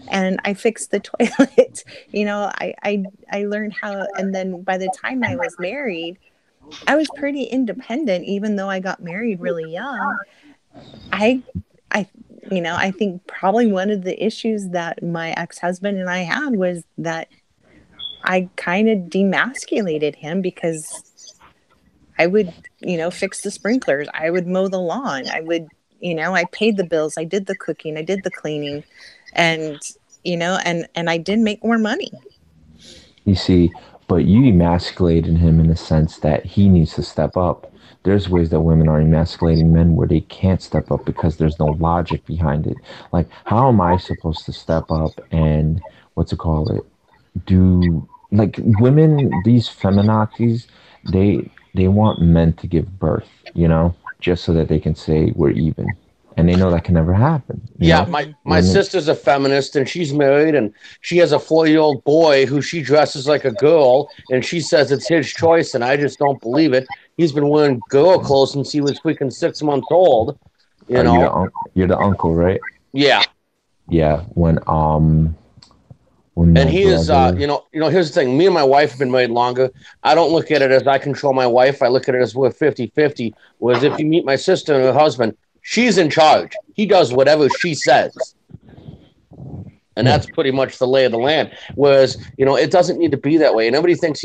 and I fixed the toilet. I learned how, and then by the time I was married, I was pretty independent, even though I got married really young. I think probably one of the issues that my ex-husband and I had was that I kind of demasculated him because I would, fix the sprinklers. I would mow the lawn. I would, I paid the bills. I did the cooking. I did the cleaning. And, and I did make more money. You see, but you emasculated him in the sense that he needs to step up. There's ways that women are emasculating men where they can't step up because there's no logic behind it. Like, how am I supposed to step up and do like women, these feminazis, they want men to give birth, just so that they can say we're even. And they know that can never happen. My sister's a feminist, and she's married, and she has a 4-year-old boy who she dresses like a girl, and she says it's his choice, and I just don't believe it. He's been wearing girl clothes since he was freaking 6 months old. You're the uncle, right? Yeah. Yeah. When and he is, here's the thing. Me and my wife have been married longer. I don't look at it as I control my wife. I look at it as we're 50-50. Whereas if you meet my sister and her husband, she's in charge. He does whatever she says. And that's pretty much the lay of the land. Whereas, it doesn't need to be that way. And everybody thinks,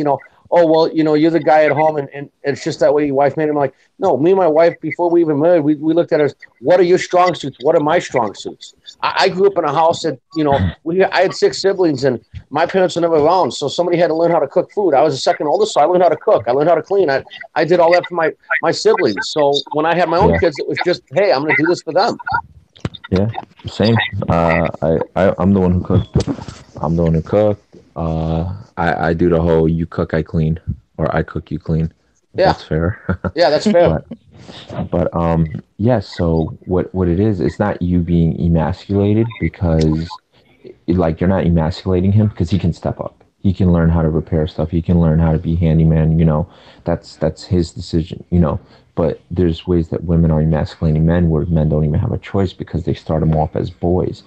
oh, well, you're the guy at home and it's just that way your wife made him. Like, no, me and my wife, before we even married, we looked at it as, what are your strong suits? What are my strong suits? I grew up in a house that, I had 6 siblings and my parents were never around. So somebody had to learn how to cook food. I was the second oldest, so I learned how to cook. I learned how to clean. I did all that for my siblings. So when I had my own kids, it was just, hey, I'm going to do this for them. Yeah, same. I'm the one who cooked. I do the whole you cook, I clean, or I cook, you clean. Yeah. That's fair. Yeah, that's fair. But so what it is, it's not you being emasculated because you're not emasculating him because he can step up. He can learn how to repair stuff. He can learn how to be handyman. That's his decision. But there's ways that women are emasculating men where men don't even have a choice because they start them off as boys.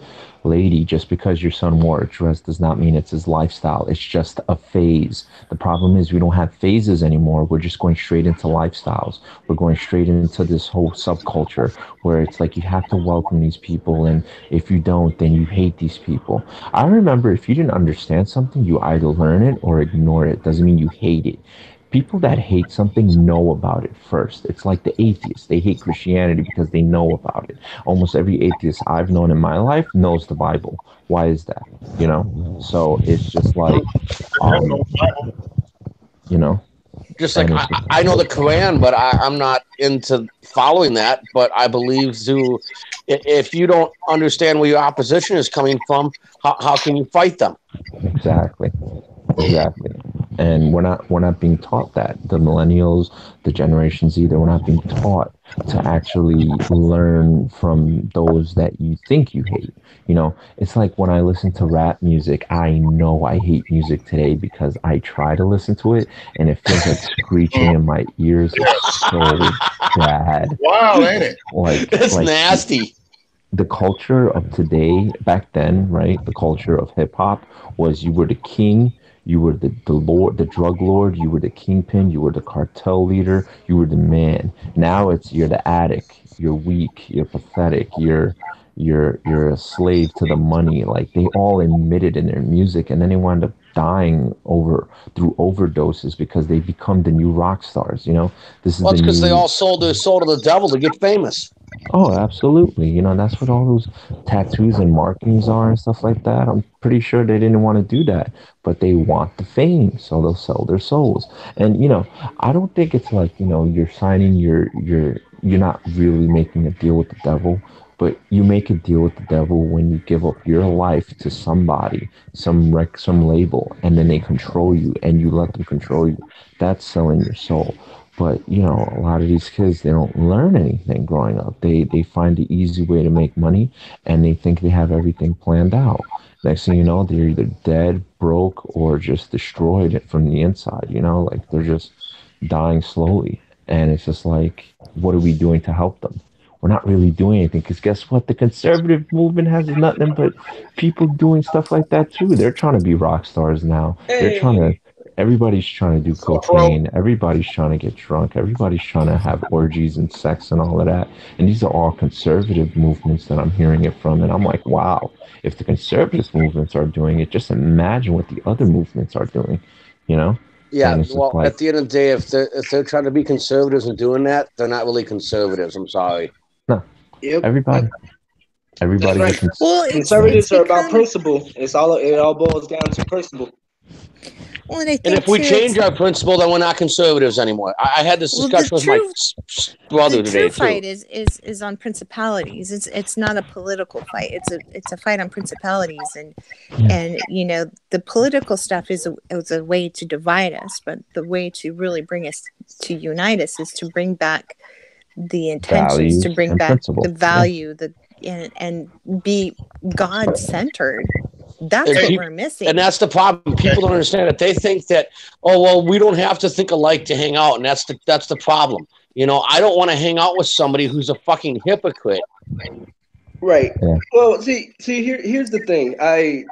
Lady, just because your son wore a dress does not mean it's his lifestyle. It's just a phase. The problem is we don't have phases anymore. We're just going straight into lifestyles. We're going straight into this whole subculture where it's like you have to welcome these people, and if you don't, then you hate these people. I remember if you didn't understand something, you either learn it or ignore it. Doesn't mean you hate it. People that hate something know about it first. It's like the atheists. They hate Christianity because they know about it. Almost every atheist I've known in my life knows the Bible. Why is that? You know? So it's just like, um, you know, Just like and it's just, I know the Quran, but I'm not into following that. But I believe to if you don't understand where your opposition is coming from, how can you fight them? exactly. Exactly. And we're not being taught that. The millennials, the Generation Z, we're not being taught to actually learn from those that you think you hate. It's like when I listen to rap music, I know I hate music today because I try to listen to it and it feels like screeching in my ears. It's so bad. Wow, ain't it? That's Like nasty. the culture of today, back then, right? The culture of hip hop was you were the king, you were the lord, the drug lord, you were the kingpin, you were the cartel leader, you were the man. Now it's you're the addict, you're weak, you're pathetic, you're a slave to the money. Like they all admit it in their music, and then they wind up dying over through overdoses because they become the new rock stars. This is Well, the it's because they new. all sold their soul to the devil to get famous. Oh, absolutely. That's what all those tattoos and markings are and stuff like that. I'm pretty sure they didn't want to do that, but they want the fame, so they'll sell their souls. And I don't think it's like, you're signing you're not really making a deal with the devil, but you make a deal with the devil when you give up your life to somebody, some label, and then they control you and you let them control you. That's selling your soul. But a lot of these kids, they don't learn anything growing up. They find the easy way to make money, and they think they have everything planned out. Next thing you know, they're either dead, broke, or just destroyed from the inside. Like they're just dying slowly. And it's just like, what are we doing to help them? We're not really doing anything because guess what? The conservative movement has nothing but people doing stuff like that too. They're trying to be rock stars now. They're trying to Hey, Everybody's trying to do So, pro. cocaine. Everybody's trying to get drunk. Everybody's trying to have orgies and sex and all of that. And these are all conservative movements that I'm hearing it from. And I'm like, wow, if the conservative movements are doing it, just imagine what the other movements are doing, you know? Yeah, And it's just well, like, at the end of the day, if they're trying to be conservatives and doing that, they're not really conservatives. I'm sorry. no, yep, everybody, that's everybody's a right. Well, it's Conservatives are about become principle. It all boils down to principle. well, and I And think if we too, change it's our principle, then we're not conservatives anymore. I had this well the discussion with my true the brother true today too. fight is on principalities. It's not a political fight. It's a fight on principalities, yeah, and the political stuff is a way to divide us, but the way to really bring us to unite us is to bring back the intentions, to values bring and back the principles. Yeah, value, and be God centered. That's And what Hey, we're and missing. that's the problem. People don't understand it. They think that, oh well, we don't have to think alike to hang out, and that's the problem. I don't want to hang out with somebody who's a fucking hypocrite. Right. yeah, Well, see, here's the thing. I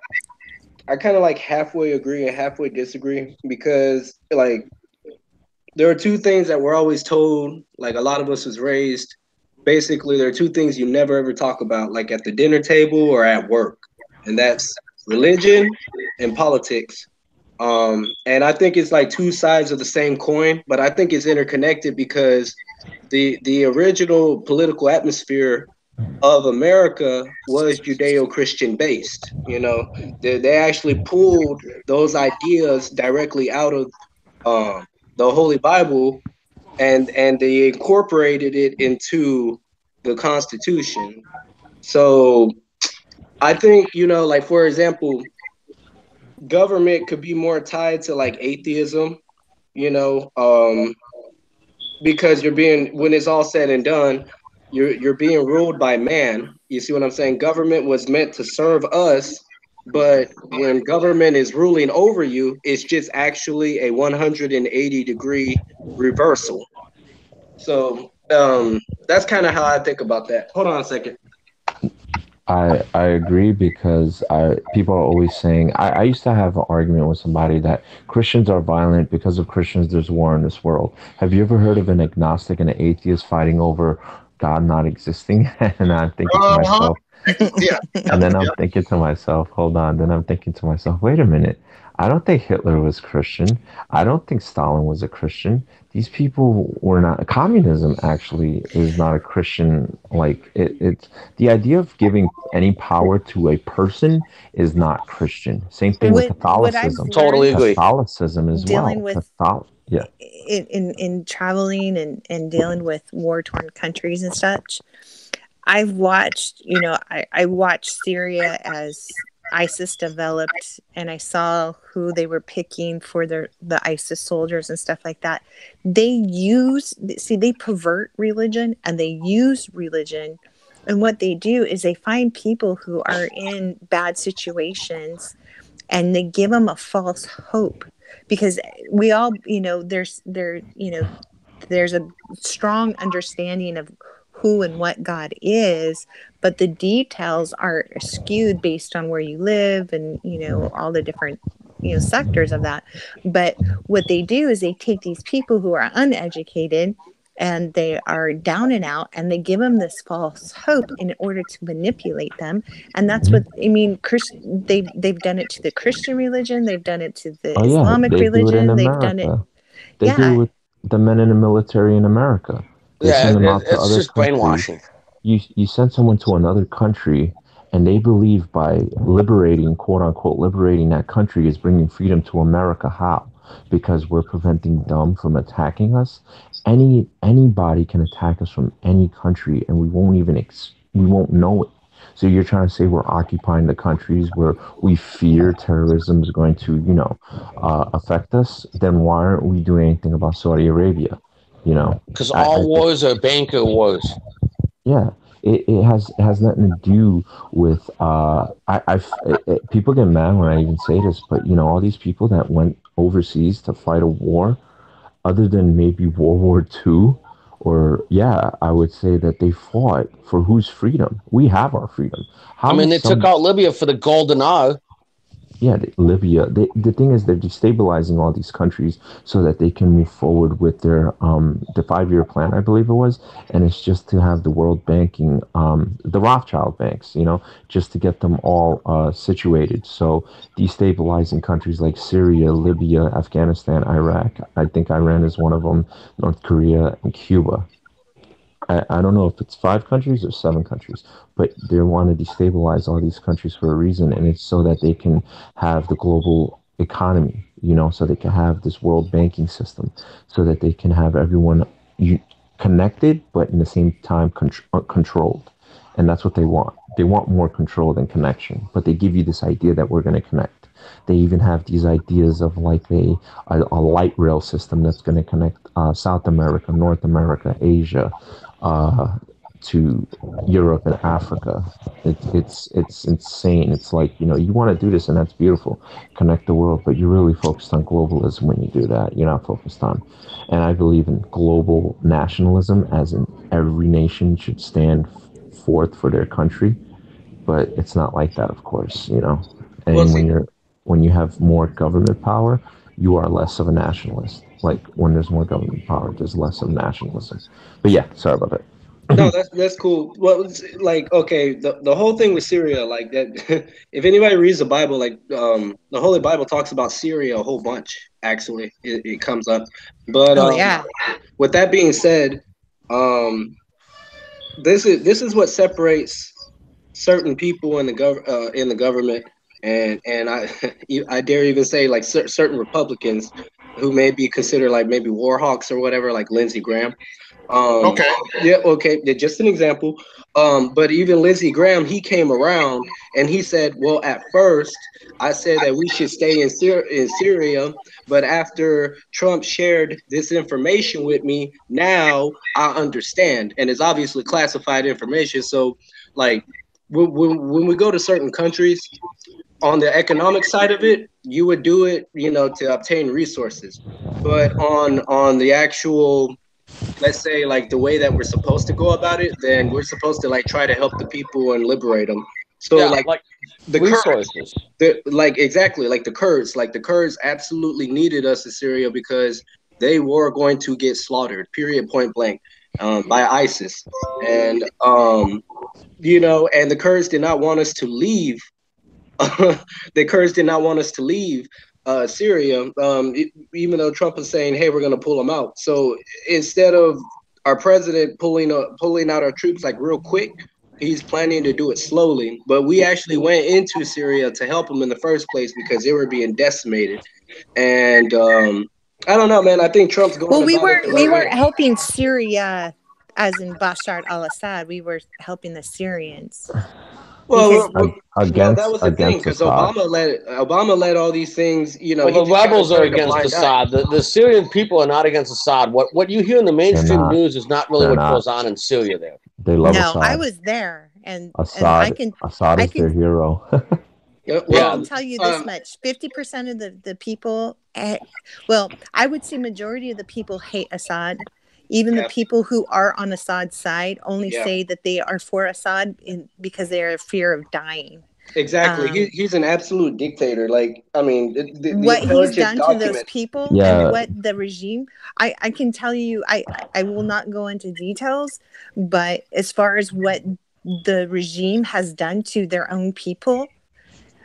kind of like halfway agree and halfway disagree because like there are two things that we're always told. Like a lot of us was raised. Basically, there are two things you never ever talk about, like at the dinner table or at work, and that's religion and politics. And I think it's like two sides of the same coin, but I think it's interconnected because the original political atmosphere of America was Judeo-Christian based. They actually pulled those ideas directly out of the Holy Bible and they incorporated it into the Constitution. So I think like for example, government could be more tied to like atheism. You know, because you're being when it's all said and done, you're being ruled by man. You see what I'm saying? Government was meant to serve us, but when government is ruling over you, it's just actually a 180-degree reversal. So that's kind of how I think about that. Hold on a second. I agree because people are always saying I used to have an argument with somebody that Christians are violent because of Christians there's war in this world. Have you ever heard of an agnostic and an atheist fighting over God not existing? And I'm thinking to Uh-huh. myself, Yeah. and Yep. then I'm Yep. thinking to myself, hold on. Then I'm thinking to myself, wait a minute. I don't think Hitler was Christian. I don't think Stalin was a Christian. These people were not. Communism actually is not a Christian. Like it's the idea of giving any power to a person is not Christian. Same thing with What I've Catholicism. Totally learned agree. Catholicism as dealing well. with Yeah. in traveling and dealing with war torn countries and such, I've watched, I watched Syria as ISIS developed, and I saw who they were picking for the ISIS soldiers and stuff like that. They pervert religion and they use religion. And what they do is they find people who are in bad situations and they give them a false hope, because we all, there's a strong understanding of who and what God is, but the details are skewed based on where you live and, all the different, sectors of that. But what they do is they take these people who are uneducated and they are down and out, and they give them this false hope in order to manipulate them. And that's what I mean. They've done it to the Christian religion, they've done it to the Oh yeah, Islamic they do it in religion, they've done it. America. They do it Yeah. with the men in the military in America. They Yeah, send them out to it's other just countries. brainwashing. You send someone to another country, and they believe by liberating, quote unquote, liberating that country is bringing freedom to America. How? Because we're preventing them from attacking us. Anybody can attack us from any country, and we won't know it. So you're trying to say we're occupying the countries where we fear terrorism is going to, affect us? Then why aren't we doing anything about Saudi Arabia? You know, Because I all think wars are banker wars. yeah, it has nothing to do with people get mad when I even say this, but all these people that went overseas to fight a war, other than maybe World War II, or yeah, I would say that they fought for whose freedom? We have our freedom. I How mean, is they took some out Libya for the golden hour. Yeah, Libya. The thing is, they're destabilizing all these countries so that they can move forward with their the 5-year plan, I believe it was, and it's just to have the world banking, the Rothschild banks, just to get them all situated. So destabilizing countries like Syria, Libya, Afghanistan, Iraq. I think Iran is one of them. North Korea and Cuba. I don't know if it's 5 countries or 7 countries, but they want to destabilize all these countries for a reason, and it's so that they can have the global economy, so they can have this world banking system, so that they can have everyone connected, but in the same time controlled. And that's what they want. They want more control than connection, but they give you this idea that we're going to connect. They even have these ideas of like a light rail system that's going to connect South America, North America, Asia, uh, to Europe and Africa. It's insane. It's like you want to do this and that's beautiful, connect the world, but you're really focused on globalism when you do that. You're not focused on, and I believe in global nationalism, as in every nation should stand forth for their country, but it's not like that, of course. Well, And see, when you have more government power, you are less of a nationalist. Like when there's more government power, there's less of nationalism. But yeah, sorry about that. no, that's cool. Well, it's like okay, the whole thing with Syria, like that. If anybody reads the Bible, like the Holy Bible talks about Syria a whole bunch. Actually, it comes up. But Oh yeah. with that being said, um, this is what separates certain people in the government, and I I dare even say like certain Republicans who may be considered like maybe war hawks or whatever, like Lindsey Graham. Um, Okay. yeah, okay, just an example. But even Lindsey Graham, he came around and he said, "Well, at first, I said that we should stay in Syria, but after Trump shared this information with me, now I understand, and it's obviously classified information. So, like, when we go to certain countries, on the economic side of it, you would do it, to obtain resources, but on the actual let's say like the way that we're supposed to go about it, then we're supposed to like try to help the people and liberate them. So Yeah, like like the Kurds, resources. like exactly like the Kurds absolutely needed us in Syria because they were going to get slaughtered, period, point blank, by ISIS, and and the Kurds did not want us to leave. The Kurds did not want us to leave Syria, even though Trump was saying, "Hey, we're going to pull them out." So instead of our president pulling out our troops like real quick, he's planning to do it slowly. But we actually went into Syria to help them in the first place because they were being decimated. And I don't know, man. I think Trump's going Well, we about it weren't the we right weren't way. helping Syria, as in Bashar al-Assad. We were helping the Syrians. Well, that against was the thing because Assad. Obama let all these things. Well, He the just kind of rebels are turned a against blind eye. Assad. The Syrian people are not against Assad. What you hear in the They're mainstream not. news is not really They're what not. goes on in Syria there. They love No, I Assad. was there, and Assad I is their can hero. Yeah, I Yeah, can tell you this much: 50% of the people, well, I would say majority of the people hate Assad. Even the yeah, people who are on Assad's side only yeah. say that they are for Assad because they are in fear of dying. Exactly. Um, He's an absolute dictator. Like, I mean, the what he's intelligence done to those document. people and Yeah, what the regime, I can tell you, I will not go into details, but as far as what the regime has done to their own people,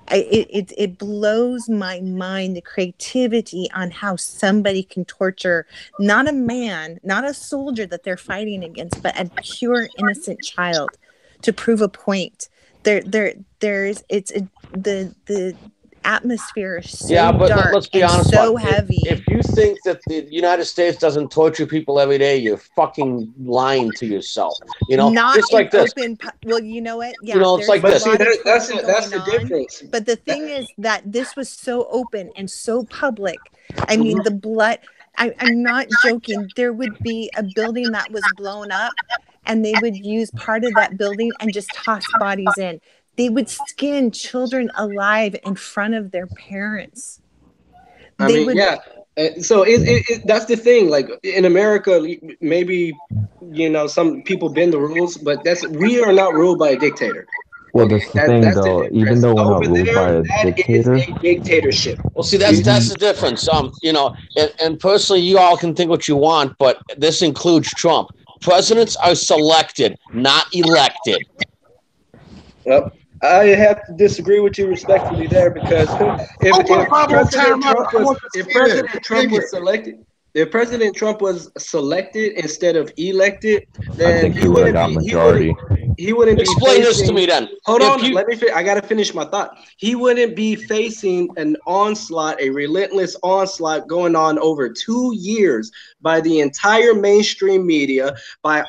it blows my mind, the creativity on how somebody can torture not a man, not a soldier that they're fighting against, but a pure innocent child to prove a point. The atmosphere is yeah, so but dark let's be and honest about so it. If heavy. you think that the United States doesn't torture people every day, you're fucking lying to yourself. Not Just in like this. well, you know what, yeah, It's there's like a But this. see, lot of that's torture that's going the on, difference. but the That, thing is that this was so open and so public. I mean, mhm. the blood, I'm not joking, there would be a building that was blown up and they would use part of that building and just toss bodies in. They would skin children alive in front of their parents. I They mean, would. yeah. So that's the thing. Like in America, maybe some people bend the rules, but we are not ruled by a dictator. well, Okay, that's the thing, that's the though. Even difference. though we're not Over ruled by there, a that is dictator, a dictatorship. Well, see, that's even the difference. And personally, you all can think what you want, but this includes Trump. Presidents are selected, not elected. Well, I have to disagree with you respectfully there because if Hold on, Bob, on time out. I want to If say this. President Trump was selected, if President Trump was selected instead of elected, I then think he would have got majority. he wouldn't be Explain this to facing. me then. Hold If on, you I gotta finish my thought. He wouldn't be facing an onslaught, a relentless onslaught going on over 2 years by the entire mainstream media, by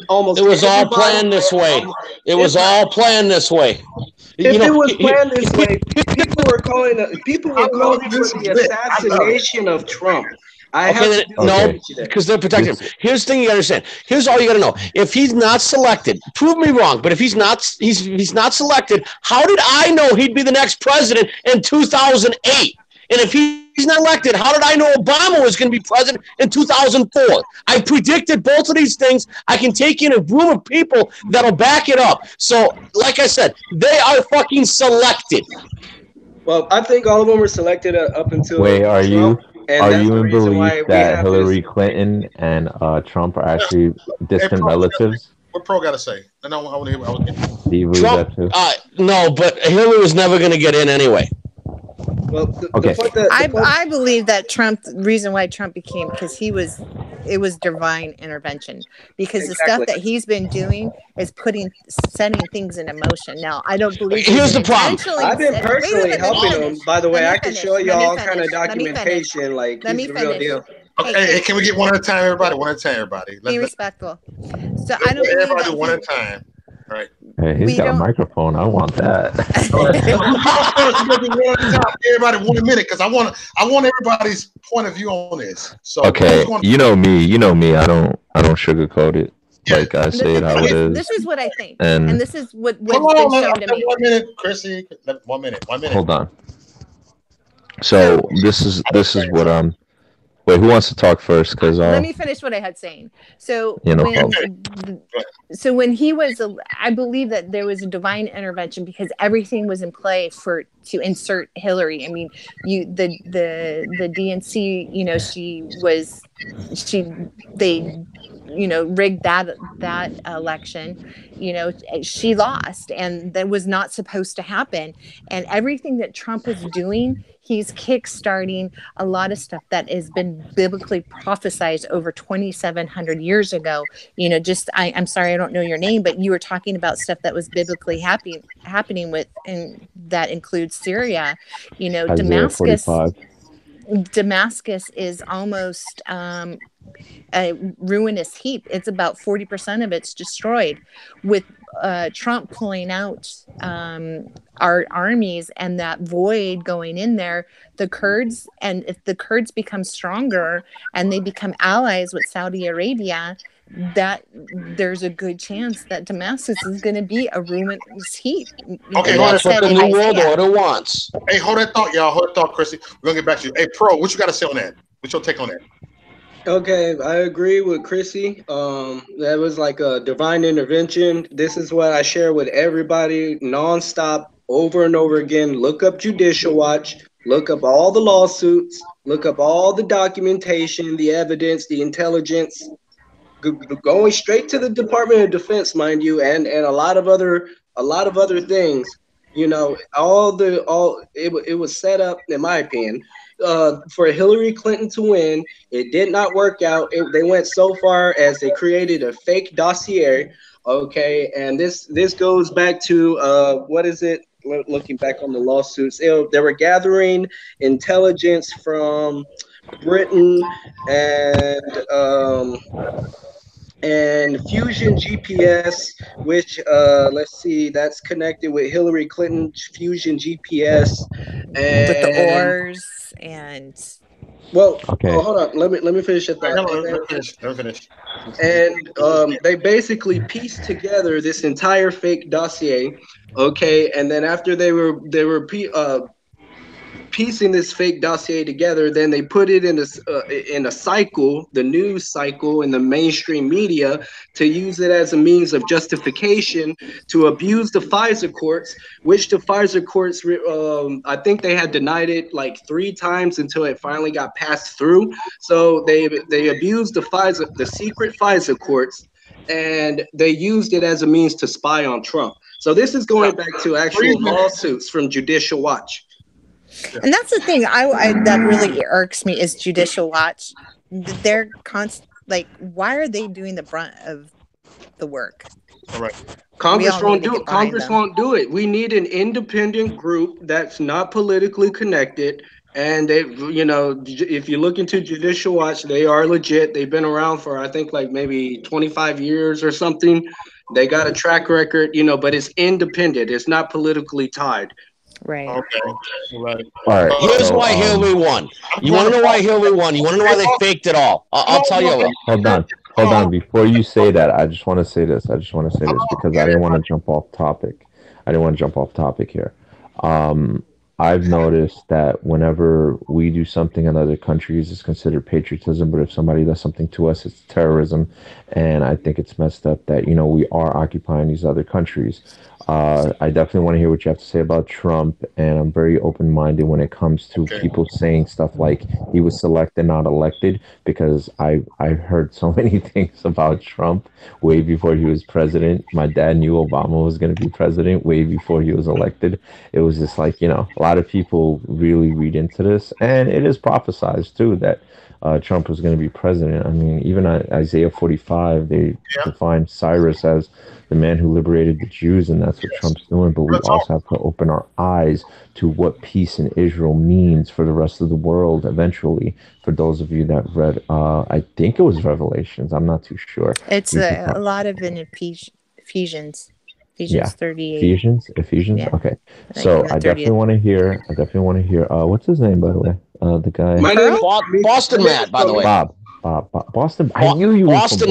almost It was all everybody. planned this way. It It's was not. all planned this way. If it was planned this way, people were I love calling for this the lit. I love it. assassination of Trump. I Okay, have then, to no, Okay. disagree with you there. because they're protecting This him. Here's the thing you gotta understand. Here's all you gotta know. If he's not selected, prove me wrong. But if he's not selected, how did I know he'd be the next president in 2008? And if he's not elected, how did I know Obama was going to be president in 2004? I predicted both of these things. I can take in a room of people that'll back it up. So, like I said, they are fucking selected. Well, I think all of them were selected up until Wait, Trump, and are that's you the in reason belief why we that have this. Hillary Clinton and Trump are actually Hey, distant Pro, relatives? what Pro got to say? I know. I want to hear. Do you believe Trump, that too? no, but Hillary was never going to get in anyway. Well, Okay. I believe that reason why Trump became, because it was divine intervention, because the stuff exactly. that he's been doing is setting things into motion. Now, I don't believe he's Here's been the problem. intentionally I've been wait a personally minute, let me helping finish. them. By the way, I can show you Let me all kind finish. of Let me finish. documentation. Like Let he's me the real finish. deal. Hey, can we get one at a time, everybody? One at a time, everybody. Be respectful. So I don't believe Everybody that do one at a time. All right. Hey, he's we got a don't. microphone. I want that. Everybody 1 minute because I want everybody's point of view on this. So Okay, you know me. I don't sugarcoat it. Yeah. Like I say it how it is. This is what I think, And and this is what's been Hold on, shown to me. 1 minute, Chrissy. 1 minute. 1 minute. hold on. So this is what Wait, who wants to talk first? Because let me finish what I had saying. So no when he was, I believe that there was a divine intervention because everything was in play to insert Hillary. I mean, the DNC, they rigged that election. She lost, and that was not supposed to happen. And everything that Trump was doing, he's kickstarting a lot of stuff that has been biblically prophesied over 2,700 years ago. I'm sorry, I don't know your name, but you were talking about stuff that was biblically happening with, and that includes Syria. Isaiah 45. Damascus is almost a ruinous heap. It's about 40% of it's destroyed. With Trump pulling out our armies and that void going in there, the Kurds, and if the Kurds become stronger and they become allies with Saudi Arabia, that there's a good chance that Damascus is going to be a ruinous heap. Okay, that's what the New World Order wants. Hey, hold that thought, y'all. Hold that thought, Chrissy. We're going to get back to you. Hey, Pro, what you got to say on that? What's your take on that? Okay, I agree with Chrissy. That was like a divine intervention. This is what I share with everybody nonstop, over and over again. Look up Judicial Watch. Look up all the lawsuits. Look up all the documentation, the evidence, the intelligence. Going straight to the Department of Defense, mind you, and a lot of other things. It was set up, in my opinion, for Hillary Clinton to win. It did not work out. They went so far as they created a fake dossier. Okay, and this goes back to what is it? Looking back on the lawsuits, they were gathering intelligence from Britain and Fusion GPS, which let's see, that's connected with Hillary Clinton Fusion GPS, and with the oars and. Well, okay. Hold on. Let me finish the thought. Let me finish. And they basically pieced together this entire fake dossier. Okay, and then after they were piecing this fake dossier together, then they put it in a cycle, the news cycle in the mainstream media, to use it as a means of justification to abuse the FISA courts, which the FISA courts, I think they had denied it like 3 times until it finally got passed through. So they abused the secret FISA courts, and they used it as a means to spy on Trump. So this is going back to actual lawsuits from Judicial Watch. And that's the thing I that really irks me is Judicial Watch. They're why are they doing the brunt of the work? All right. Congress won't do it. Congress won't do it. We need an independent group that's not politically connected. And they, if you look into Judicial Watch, they are legit. They've been around for, I think, like maybe 25 years or something. They got a track record, but it's independent. It's not politically tied. Right. Okay. Right. All right. Here's why Hillary won. You want to know why Hillary won? You want to know why they faked it all? I'll tell you. Hold on. Before you say that, I just want to say this. Because I didn't want to jump off topic here. I've noticed that whenever we do something in other countries, it's considered patriotism. But if somebody does something to us, it's terrorism. And I think it's messed up that, we are occupying these other countries. I definitely want to hear what you have to say about Trump. And I'm very open-minded when it comes to people saying stuff like he was selected, not elected, because I've heard so many things about Trump way before he was president. My dad knew Obama was going to be president way before he was elected. It was just like, a lot of people really read into this, and it is prophesized too that Trump was going to be president. I mean, even Isaiah 45, they define Cyrus as the man who liberated the Jews, and that's what Trump's doing. But we also have to open our eyes to what peace in Israel means for the rest of the world eventually. For those of you that read, I think it was Revelations. I'm not too sure. It's a lot of in Ephesians. Ephesians 38. Ephesians. Yeah. Okay. So I definitely want to hear. What's his name, by the way? The guy. My name is Boston Matt, by the way. Bob. Boston. I knew you were from Boston.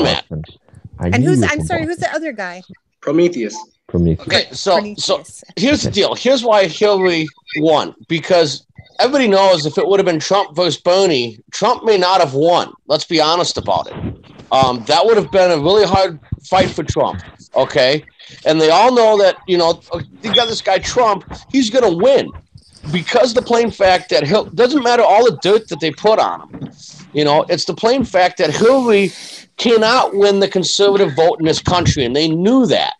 Who's the other guy? Prometheus. Okay, so here's the deal. Here's why Hillary won. Because everybody knows if it would have been Trump versus Bernie, Trump may not have won. Let's be honest about it. That would have been a really hard fight for Trump. Okay, and they all know that you got this guy Trump. He's going to win because the plain fact that doesn't matter all the dirt that they put on him. It's the plain fact that Hillary cannot win the conservative vote in this country, and they knew that.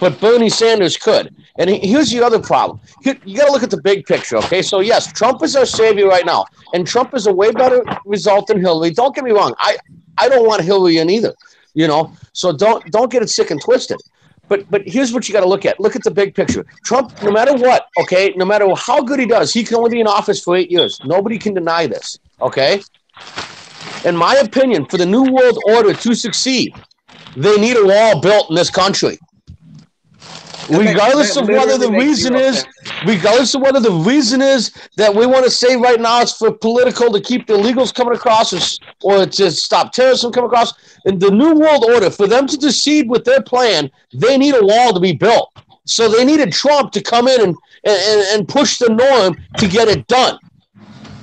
But Bernie Sanders could. And here's the other problem. You got to look at the big picture, okay? So, yes, Trump is our savior right now, and Trump is a way better result than Hillary. Don't get me wrong. I don't want Hillary in either, So don't get it sick and twisted. But here's what you got to look at. Look at the big picture. Trump, no matter what, okay, no matter how good he does, he can only be in office for 8 years. Nobody can deny this, okay? In my opinion, for the New World Order to succeed, they need a wall built in this country. Regardless of whether the reason is that we want to say right now it's for political to keep the illegals coming across or to stop terrorists from coming across, in the New World Order, for them to succeed with their plan, they need a wall to be built. So they needed Trump to come in and push the norm to get it done.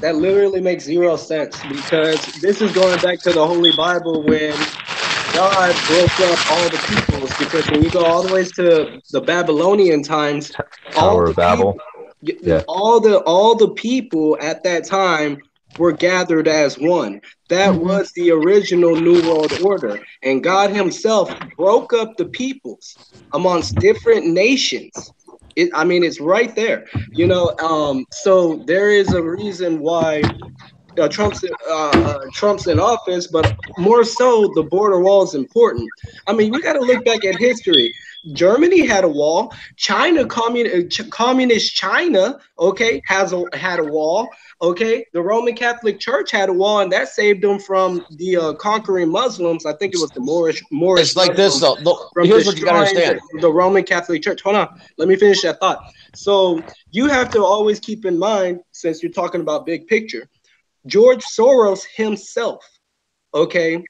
That literally makes zero sense, because this is going back to the Holy Bible when God broke up all the peoples. Because when you go all the way to the Babylonian times, Tower of Babel, all the people at that time were gathered as one. That was the original New World Order, and God Himself broke up the peoples amongst different nations. It's right there, So there is a reason why Trump's in office, but more so the border wall is important. We got to look back at history. Germany had a wall. China, communist China, okay, had a wall. Okay, the Roman Catholic Church had a wall, and that saved them from the conquering Muslims. I think it was the Moorish. It's like this, though. Here's what you got to understand: the Roman Catholic Church. Hold on, let me finish that thought. So you have to always keep in mind, since you're talking about big picture, George Soros himself, okay,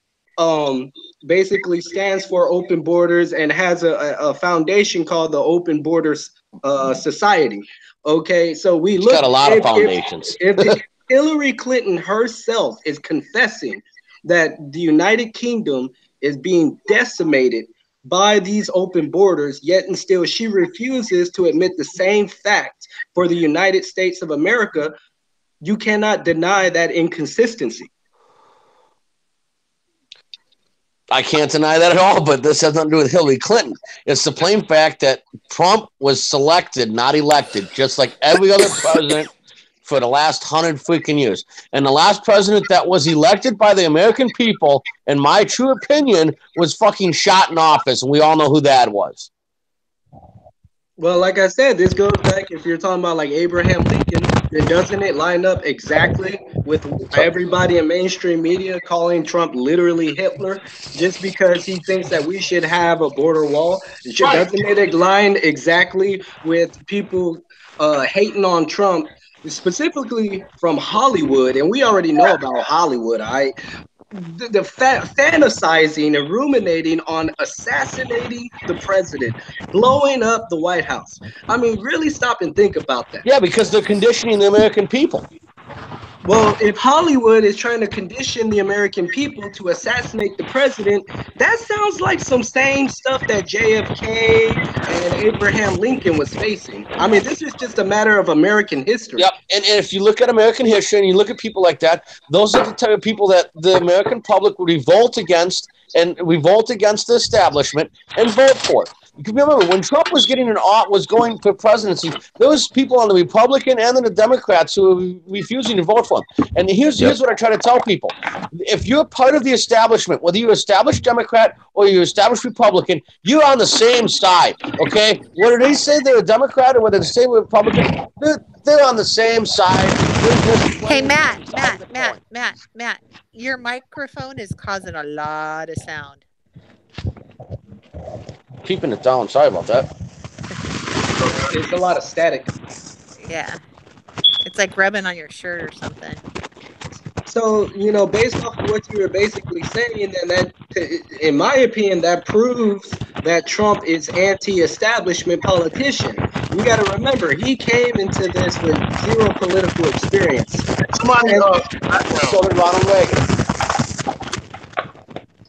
basically stands for open borders and has a foundation called the Open Borders Society. Okay, so we look got a lot of foundations. If Hillary Clinton herself is confessing that the United Kingdom is being decimated by these open borders, yet and still she refuses to admit the same fact for the United States of America, you cannot deny that inconsistency. I can't deny that at all, but this has nothing to do with Hillary Clinton. It's the plain fact that Trump was selected, not elected, just like every other president for the last 100 freaking years. And the last president that was elected by the American people, in my true opinion, was fucking shot in office, and we all know who that was. Well, like I said, this goes back, if you're talking about like Abraham Lincoln, then doesn't it line up exactly with everybody in mainstream media calling Trump literally Hitler just because he thinks that we should have a border wall? Doesn't it line exactly with people hating on Trump, specifically from Hollywood? And we already know about Hollywood, the fantasizing and ruminating on assassinating the president, blowing up the White House. Really stop and think about that. Yeah, because they're conditioning the American people. Well, if Hollywood is trying to condition the American people to assassinate the president, that sounds like some same stuff that JFK and Abraham Lincoln was facing. This is just a matter of American history. Yep, and if you look at American history and you look at people like that, those are the type of people that the American public would revolt against the establishment and vote for. You can remember when Trump was going for presidency, there was people on the Republican and then the Democrats who were refusing to vote for him. And here's what I try to tell people. If you're part of the establishment, whether you're established Democrat or you're established Republican, you're on the same side, okay? Whether they say they're a Democrat or whether they say they're Republican, they're on the same side. Hey, Matt, your microphone is causing a lot of sound. Keeping it down. Sorry about that. There's a lot of static. Yeah. It's like rubbing on your shirt or something. So, based off of what you were basically saying, and that, in my opinion, that proves that Trump is anti-establishment politician. You got to remember, he came into this with zero political experience. Somebody, So did Ronald Reagan.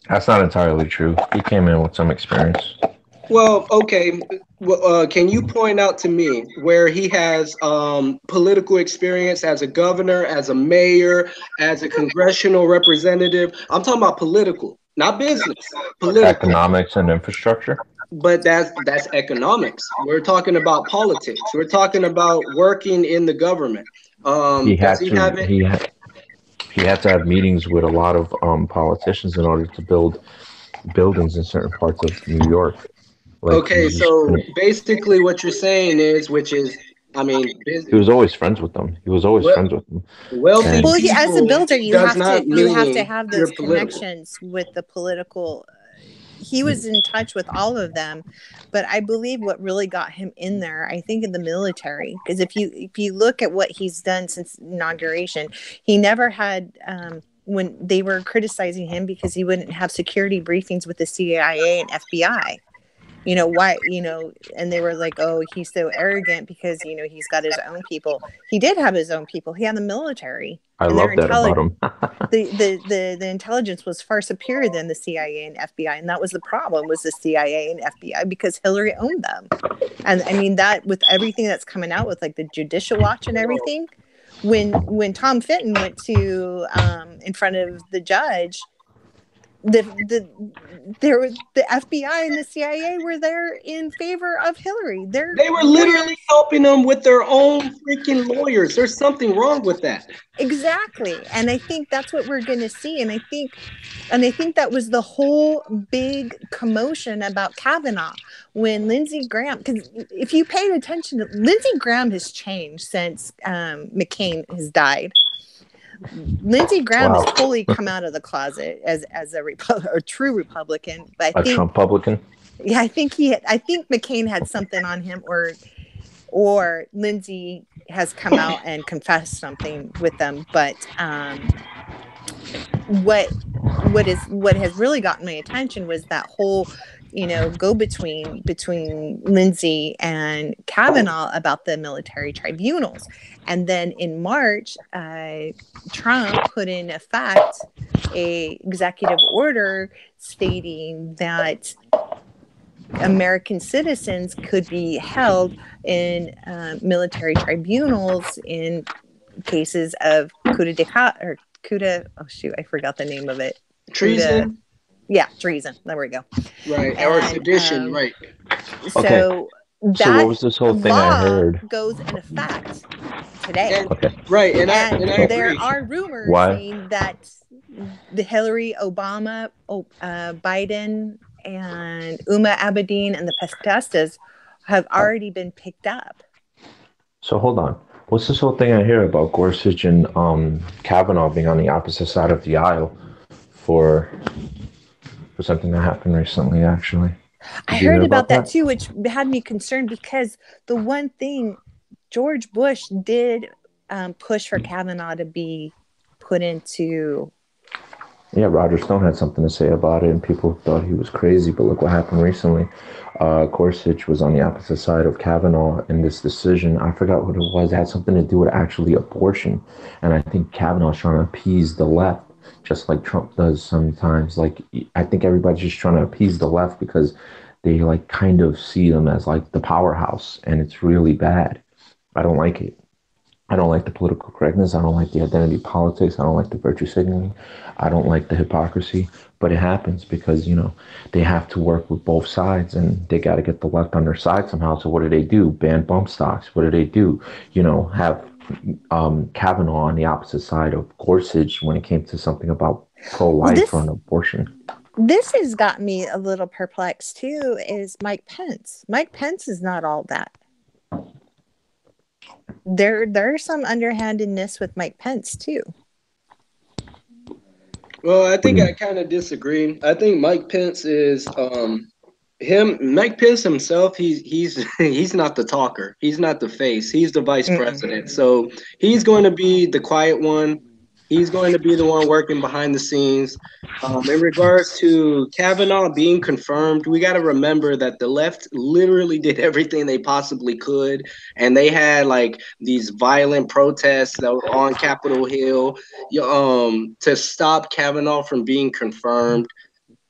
That's not entirely true. He came in with some experience. Well, okay. Well, can you point out to me where he has political experience as a governor, as a mayor, as a congressional representative? I'm talking about political, not business, political. Economics and infrastructure. But that's economics. We're talking about politics. We're talking about working in the government. He Does had he to. have it? He had to have meetings with a lot of politicians in order to build buildings in certain parts of New York. Like, Okay, so basically what you're saying is, which is, I mean, he was always friends with them. He was always we- friends with them. wealthy And- Well, as a people builder, you does have not to mean have you're those political. connections with the political. He was in touch with all of them, but I believe what really got him in there, I think, in the military, because if you look at what he's done since inauguration, he never had. When they were criticizing him because he wouldn't have security briefings with the CIA and FBI. You know why? And they were like, "Oh, he's so arrogant because he's got his own people." He did have his own people. He had the military. I And love that about him. the intelligence was far superior than the CIA and FBI, and that was the problem, was the CIA and FBI, because Hillary owned them. And I mean, that with everything that's coming out with like the Judicial Watch and everything, when Tom Fitton went to in front of the judge, the FBI and the CIA were there in favor of Hillary. They were literally helping them with their own freaking lawyers. There's something wrong with that. Exactly. And I think that's what we're going to see. And I think that was the whole big commotion about Kavanaugh when Lindsey Graham, because if you paid attention, Lindsey Graham has changed since McCain has died. Lindsey Graham has fully come out of the closet as a true Republican. But I think Trump-publican? Yeah, I think McCain had something on him, or Lindsey has come out and confessed something with them. But what has really gotten my attention was that whole go between Lindsey and Kavanaugh about the military tribunals. And then in March, Trump put in effect a executive order stating that American citizens could be held in military tribunals in cases of coup d'etat or oh shoot, I forgot the name of it. Treason. Treason. There we go. Right, or sedition. Right. So what was this whole thing I heard? Goes in effect today. Right, and I there agree. are rumors saying that the Hillary, Obama, Biden, and Uma Abedin and the Podestas have already been picked up. So hold on. What's this whole thing I hear about Gorsuch and Kavanaugh being on the opposite side of the aisle for something that happened recently, actually? I heard about that too, which had me concerned because the one thing George Bush did push for Kavanaugh to be put into. Yeah, Roger Stone had something to say about it, and people thought he was crazy, but look what happened recently. Gorsuch was on the opposite side of Kavanaugh in this decision. I forgot what it was. It had something to do with actually abortion, and I think Kavanaugh's trying to appease the left, just like Trump does sometimes. Like, I think everybody's just trying to appease the left because they like kind of see them as like the powerhouse, and it's really bad. I don't like it. I don't like the political correctness. I don't like the identity politics. I don't like the virtue signaling. I don't like the hypocrisy. But it happens because, they have to work with both sides and they got to get the left on their side somehow. So what do? Ban bump stocks. What do? Have Kavanaugh on the opposite side of Gorsuch when it came to something about pro-life or an abortion. This has got me a little perplexed too, is Mike Pence. Mike Pence is not all that. There's some underhandedness with Mike Pence too. Well, I think I kind of disagree. I think Mike Pence is Mike Pence himself. He's not the talker. He's not the face. He's the vice president. So he's going to be the quiet one. He's going to be the one working behind the scenes. In regards to Kavanaugh being confirmed, we got to remember that the left literally did everything they possibly could, and they had like these violent protests that were on Capitol Hill, to stop Kavanaugh from being confirmed,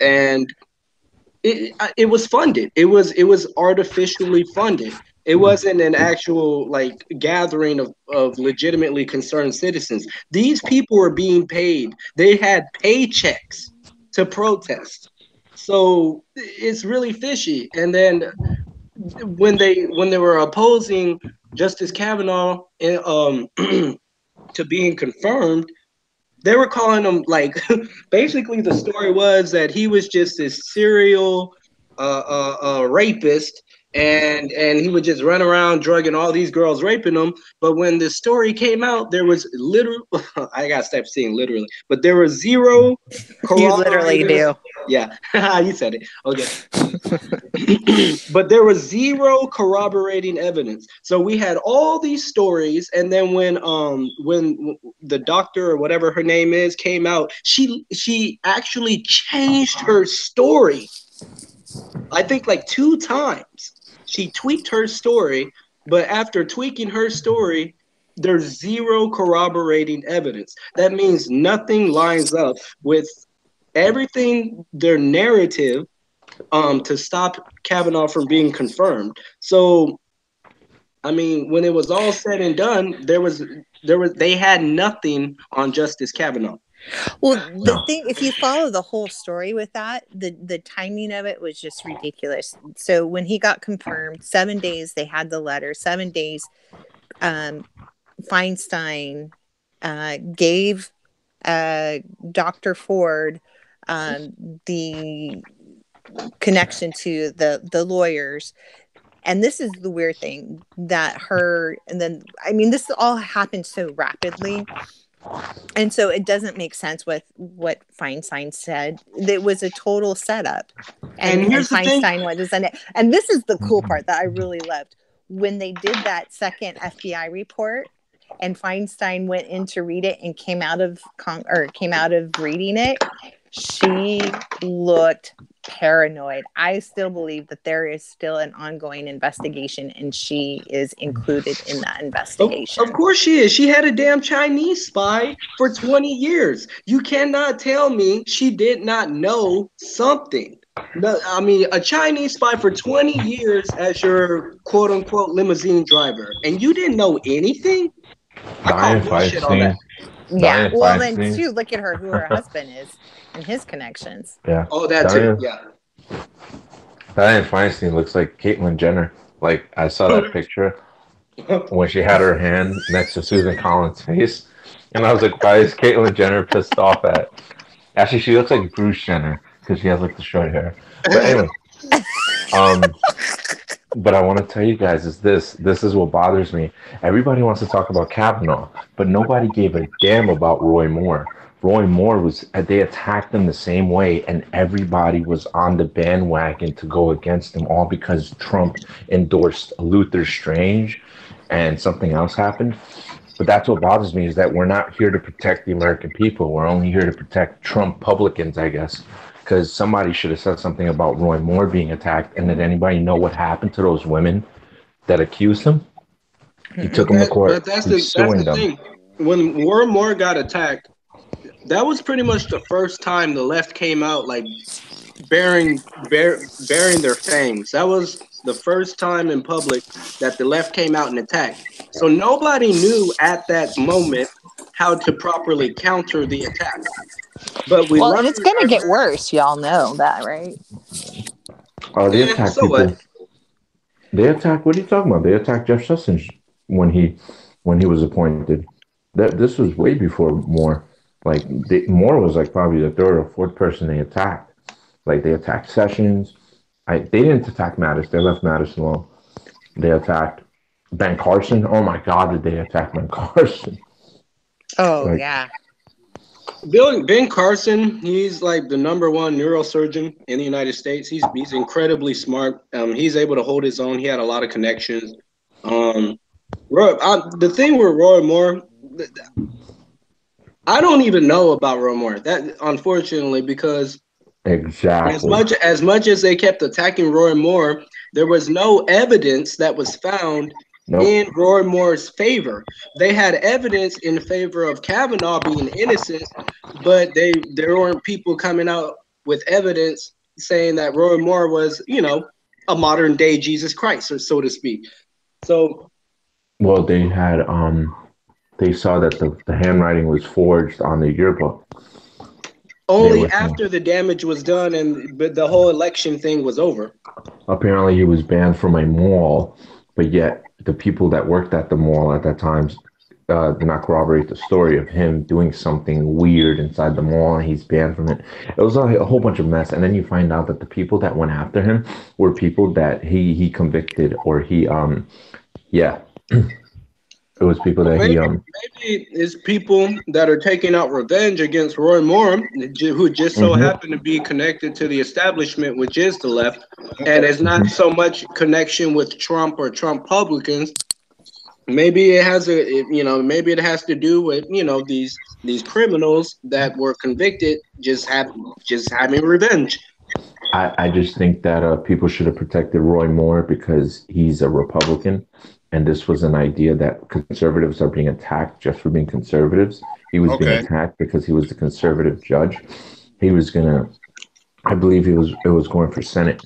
and it was funded. It was artificially funded. It wasn't an actual like gathering of legitimately concerned citizens. These people were being paid. They had paychecks to protest. So it's really fishy. And then when they were opposing Justice Kavanaugh to being confirmed, they were calling him like basically the story was that he was just this serial rapist, and he would just run around drugging all these girls, raping them. But when the story came out, there was literally I gotta stop saying literally, but there was zero You literally corroborating. do. Yeah, you said it. Okay. But there was zero corroborating evidence. So we had all these stories, and then when the doctor or whatever her name is came out, she actually changed her story. I think like 2 times. She tweaked her story, but after tweaking her story, there's zero corroborating evidence. That means nothing lines up with everything, their narrative, to stop Kavanaugh from being confirmed. So, I mean, when it was all said and done, they had nothing on Justice Kavanaugh. Well, the thing, if you follow the whole story with that, the timing of it was just ridiculous. So when he got confirmed, 7 days they had the letter. 7 days, Feinstein gave Dr. Ford the connection to the lawyers. And this is the weird thing and then, I mean, this all happened so rapidly. And so it doesn't make sense with what Feinstein said. It was a total setup. And here's the thing. Feinstein was in it. And this is the cool part that I really loved. When they did that second FBI report and Feinstein went in to read it and came out of reading it, she looked paranoid. I still believe that there is still an ongoing investigation, and she is included in that investigation. Of course she is. She had a damn Chinese spy for 20 years. You cannot tell me she did not know something. No, I mean, a Chinese spy for 20 years as your quote unquote limousine driver, and you didn't know anything? I call bullshit on that. Yeah, well then too, look at who her husband is and his connections. Yeah. Oh, that too. Yeah. Dianne Feinstein looks like Caitlyn Jenner. Like, I saw that picture when she had her hand next to Susan Collins' face, and I was like, why is Caitlyn Jenner pissed off at? Actually, she looks like Bruce Jenner because she has like the short hair. But anyway, but I want to tell you guys is this is what bothers me. Everybody wants to talk about Kavanaugh, but nobody gave a damn about Roy Moore. Roy Moore they attacked him the same way, and everybody was on the bandwagon to go against him, all because Trump endorsed Luther Strange and something else happened. But that's what bothers me, is that we're not here to protect the American people. We're only here to protect Trump publicans, I guess, because somebody should have said something about Roy Moore being attacked. And did anybody know what happened to those women that accused him? He took them to court. But that's the thing. When Roy Moore got attacked, that was pretty much the first time the left came out like bearing their fangs. That was the first time in public that the left came out and attacked. So nobody knew at that moment how to properly counter the attack. But it's going to get worse. Y'all know that, right? Oh, they attacked people. What? They attacked. What are you talking about? They attacked Jeff Sessions when he was appointed. This was way before Moore. Like, Moore was like probably the third or fourth person they attacked. Like, they attacked Sessions. They didn't attack Mattis. They left Mattis alone. They attacked Ben Carson. Oh my God, did they attack Ben Carson? Oh, yeah. Ben Carson, he's like the number one neurosurgeon in the United States. He's incredibly smart. He's able to hold his own. He had a lot of connections. The thing with Roy Moore, I don't even know about Roy Moore. That unfortunately, because Exactly. as much as they kept attacking Roy Moore, there was no evidence that was found Nope. in Roy Moore's favor. They had evidence in favor of Kavanaugh being innocent, but there weren't people coming out with evidence saying that Roy Moore was, a modern day Jesus Christ, or so to speak. So Well, they saw that the handwriting was forged on the yearbook. They only were saying after the damage was done and but the whole election thing was over. apparently he was banned from a mall, but yet the people that worked at the mall at that time did not corroborate the story of him doing something weird inside the mall and he's banned from it. It was a whole bunch of mess. And then you find out that the people that went after him were people that he convicted or yeah, it was people Well, that maybe maybe it's people that are taking out revenge against Roy Moore, who just so hmm happen to be connected to the establishment, which is the left, and Okay. it's not hmm so much connection with Trump or Trump Republicans. Maybe it has maybe it has to do with these criminals that were convicted just having revenge. I just think that people should have protected Roy Moore because he's a Republican, and this was an idea that conservatives are being attacked just for being conservatives. He was being Okay. attacked because he was the conservative judge. He was gonna, I believe it was going for Senate,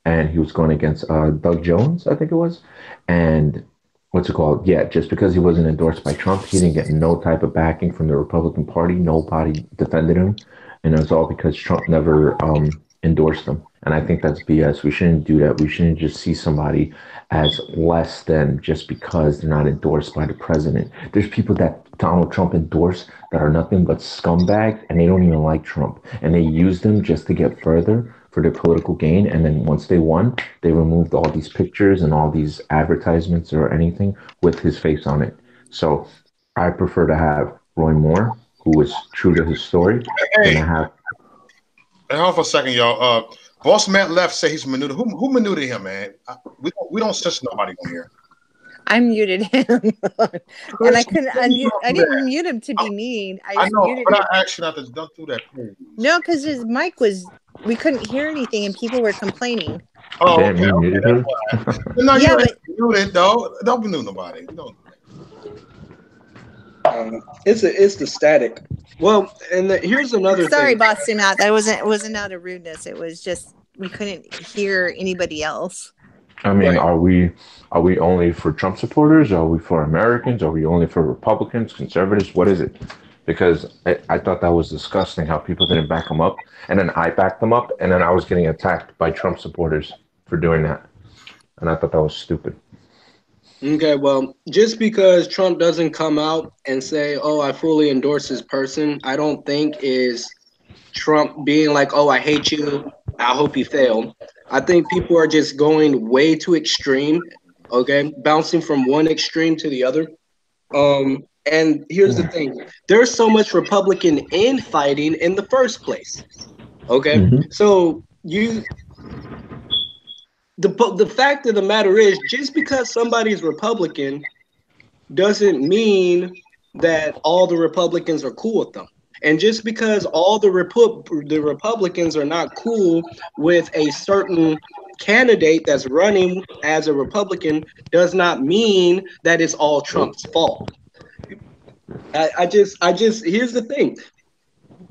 and he was going against Doug Jones, I think it was, and what's it called? Yeah, just because he wasn't endorsed by Trump, he didn't get no type of backing from the Republican Party. Nobody defended him, and it was all because Trump never endorsed him. And I think that's BS. We shouldn't do that. We shouldn't just see somebody as less than just because they're not endorsed by the president. There's people that Donald Trump endorsed that are nothing but scumbags, and they don't even like Trump, and they use them just to get further for their political gain. And then once they won, they removed all these pictures and all these advertisements or anything with his face on it. So I prefer to have Roy Moore, who was true to his story, than to Hey, have. hold on for a second, y'all. Boss Matt left. Say he's maneutered. Who maneutered him, man? We don't censor nobody on here. I muted him, and I Chris, couldn't you unmute. don't I do didn't that. mute him to be mean. I I just know, muted but him. I asked you not to don't do that, please. No, because his mic was. We couldn't hear anything, and people were complaining. Oh, Damn, okay, you okay, muted that's him. why. No, you Yeah, ain't but muted though. Don't maneuter nobody. You don't. It's the static. Well, and here's another sorry, thing. Boston. Out. That wasn't out of rudeness. It was just we couldn't hear anybody else. I mean, Right. are we only for Trump supporters? Are we for Americans? Are we only for Republicans, conservatives? What is it? Because I thought that was disgusting how people didn't back him up, and then I backed them up, and then I was getting attacked by Trump supporters for doing that, and I thought that was stupid. Okay, well, just because Trump doesn't come out and say, "Oh, I fully endorse this person," I don't think is Trump being like, "Oh, I hate you. I hope you fail." I think people are just going way too extreme, okay? Bouncing from one extreme to the other. And here's the thing. There's so much Republican infighting in the first place, okay? Mm-hmm. So you the fact of the matter is just because somebody's Republican doesn't mean that all the Republicans are cool with them. And just because all the Republicans are not cool with a certain candidate that's running as a Republican does not mean that it's all Trump's fault. I just here's the thing.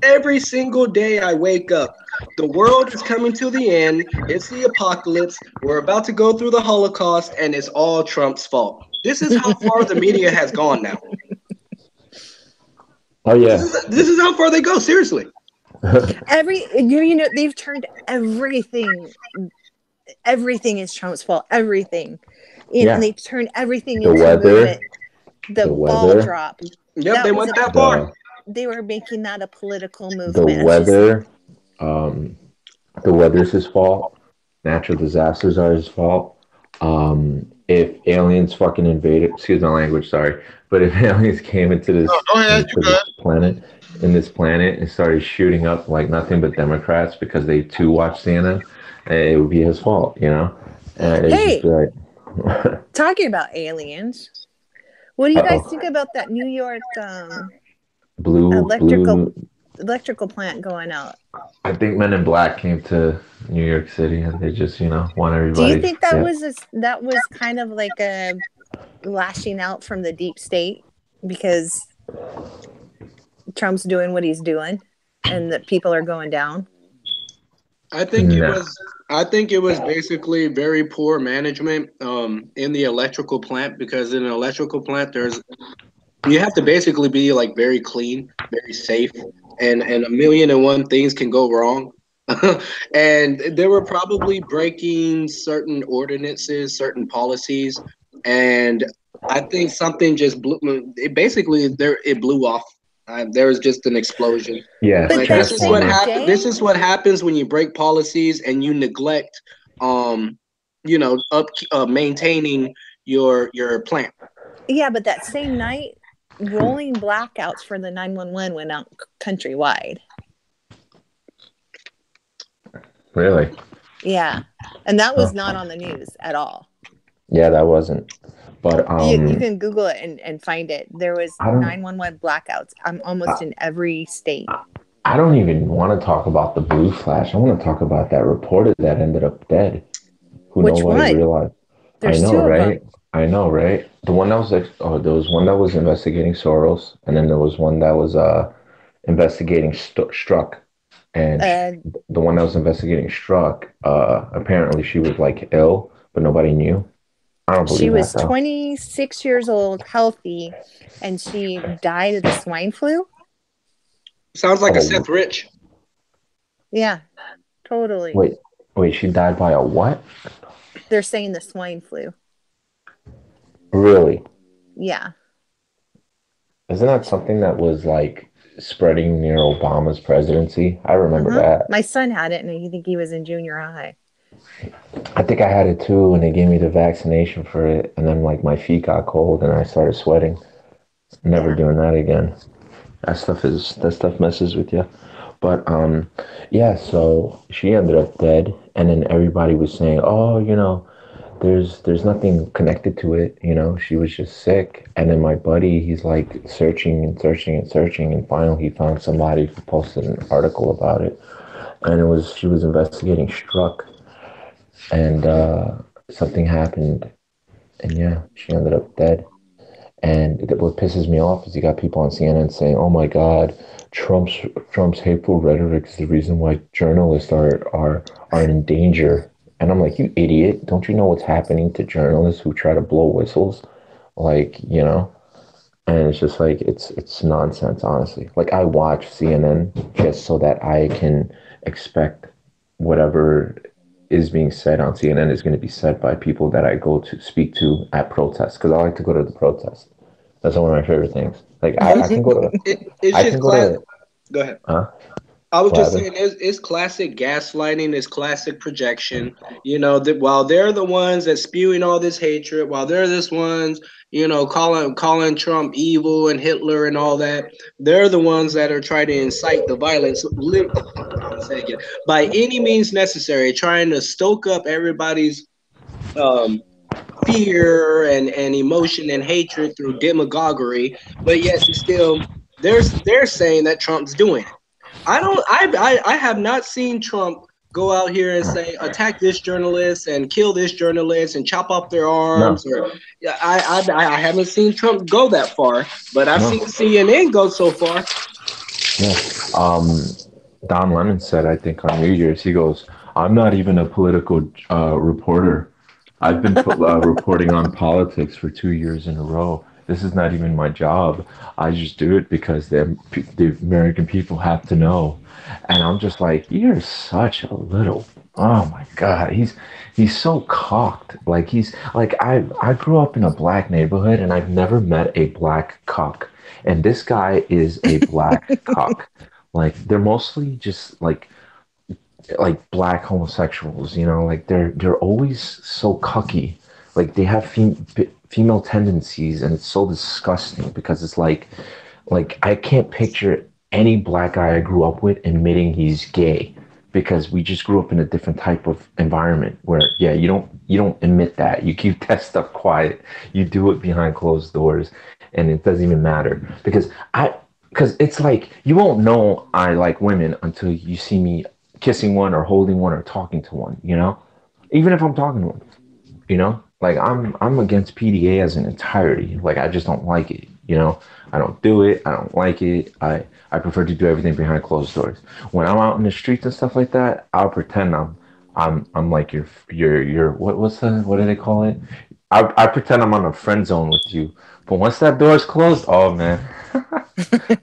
Every single day I wake up, the world is coming to the end. It's the apocalypse. We're about to go through the Holocaust, and it's all Trump's fault. This is how far the media has gone now. Oh This yeah. is this is how far they go. Seriously. They've turned everything. Everything is Trump's fault. Everything, and Yeah. they turned everything The into weather, movement. The the ball weather, drop. Yep, That they was went a. that far. the They were making that a political the movement. It's just weather. Um, the weather's his fault. Natural disasters are his fault. If aliens fucking invaded, excuse my language, sorry, but if aliens came into No, this go ahead. You into good? this planet and started shooting up like nothing but Democrats because they too watch CNN, it would be his fault, you know. And it'd just hey, be like, talking about aliens. What do you guys uh-oh. think about that New York? Blue. Electrical plant going out. I think Men in Black came to New York City and they just, want Do you everybody to think that forget. was kind of like a lashing out from the deep state because Trump's doing what he's doing and that people are going down? I think it No. was. I think it was basically very poor management in the electrical plant, because in an electrical plant, you have to basically be like very clean, very safe, and a million and one things can go wrong. And they were probably breaking certain ordinances, certain policies, and I think something just blew. It basically it blew off. There was just an explosion. Yeah, But Like that this is what same Transformer. happen. This day, is what happens when you break policies and you neglect, um, up maintaining your plant. yeah, but that same night, rolling blackouts for the 911 went out countrywide. Really? Yeah. And that was Huh. not on the news at all. Yeah, that wasn't. But You can Google it and find it. There was I don't 911 blackouts. I'm almost I, in every state. I don't even want to talk about the blue flash. I want to talk about that reporter that ended up dead, who Which nobody one? realized. I There's know, two of them. right? I know, right? The one that was like, oh, there was one that was investigating Soros, and then there was one that was investigating Struck, and Uh, the one that was investigating Struck, apparently she was like ill, but nobody knew. I don't she believe that was though. 26 years old, healthy, and she died of the swine flu. Sounds like a Oh, Seth Rich. Yeah, totally. wait, wait, she died by a what? They're saying the swine flu. Really? Yeah. Isn't that something that was like spreading near Obama's presidency? I remember Uh-huh. that. My son had it, and I think he was in junior high. I think I had it too, and they gave me the vaccination for it, and then like my feet got cold and I started sweating. Never Yeah. doing that again. That stuff messes with you. But yeah, so she ended up dead, and then everybody was saying, "Oh, there's nothing connected to it, she was just sick." And then my buddy, he's like searching and searching and searching, and finally he found somebody who posted an article about it, and she was investigating Struck, and something happened, and yeah, she ended up dead. And what pisses me off is you got people on CNN saying, "Oh my God, Trump's Trump's hateful rhetoric is the reason why journalists are in danger." And I'm like, "You idiot! Don't you know what's happening to journalists who try to blow whistles?" Like, and it's just like it's nonsense, honestly. Like I watch CNN just so that I can expect whatever is being said on CNN is going to be said by people that I go to speak to at protests, because I like to go to the protest. That's one of my favorite things. Like I It's can go to it's I just can go class. to Go ahead. huh? I was What just happened? saying, it's classic gaslighting, it's classic projection. That while they're the ones that spewing all this hatred, while they're this ones, calling Trump evil and Hitler and all that, they're the ones that are trying to incite the violence. I'm gonna say it again, by any means necessary, trying to stoke up everybody's um, fear and emotion and hatred through demagoguery. But yet, and still, they're saying that Trump's doing it. I don't. I have not seen Trump go out here and say attack this journalist and kill this journalist and chop off their No, arms. Or I haven't seen Trump go that far, but I've no. seen CNN go so far. Yeah. Don Lemon said, I think on New Year's, he goes, "I'm not even a political reporter. I've been reporting on politics for 2 years in a row. This is not even my job. I just do it because the American people have to know." And I'm just like, "You're such a little." Oh my God, he's so cocked. Like he's like I grew up in a black neighborhood and I've never met a black cock. And this guy is a black cock. Like they're mostly just like black homosexuals, like they're always so cucky. Like they have female tendencies, and it's so disgusting because it's like I can't picture any black guy I grew up with admitting he's gay, because we just grew up in a different type of environment where yeah, you don't admit that. You keep that stuff quiet. You do it behind closed doors, and it doesn't even matter because because it's like you won't know I like women until you see me kissing one or holding one or talking to one, you know? Even if I'm talking to one, you know? Like I'm against PDA as an entirety. Like I just don't like it, you know? I don't do it. I don't like it. I prefer to do everything behind closed doors. When I'm out in the streets and stuff like that, I'll pretend I'm like your what do they call it? I pretend I'm on a friend zone with you. But once that door is closed, oh man,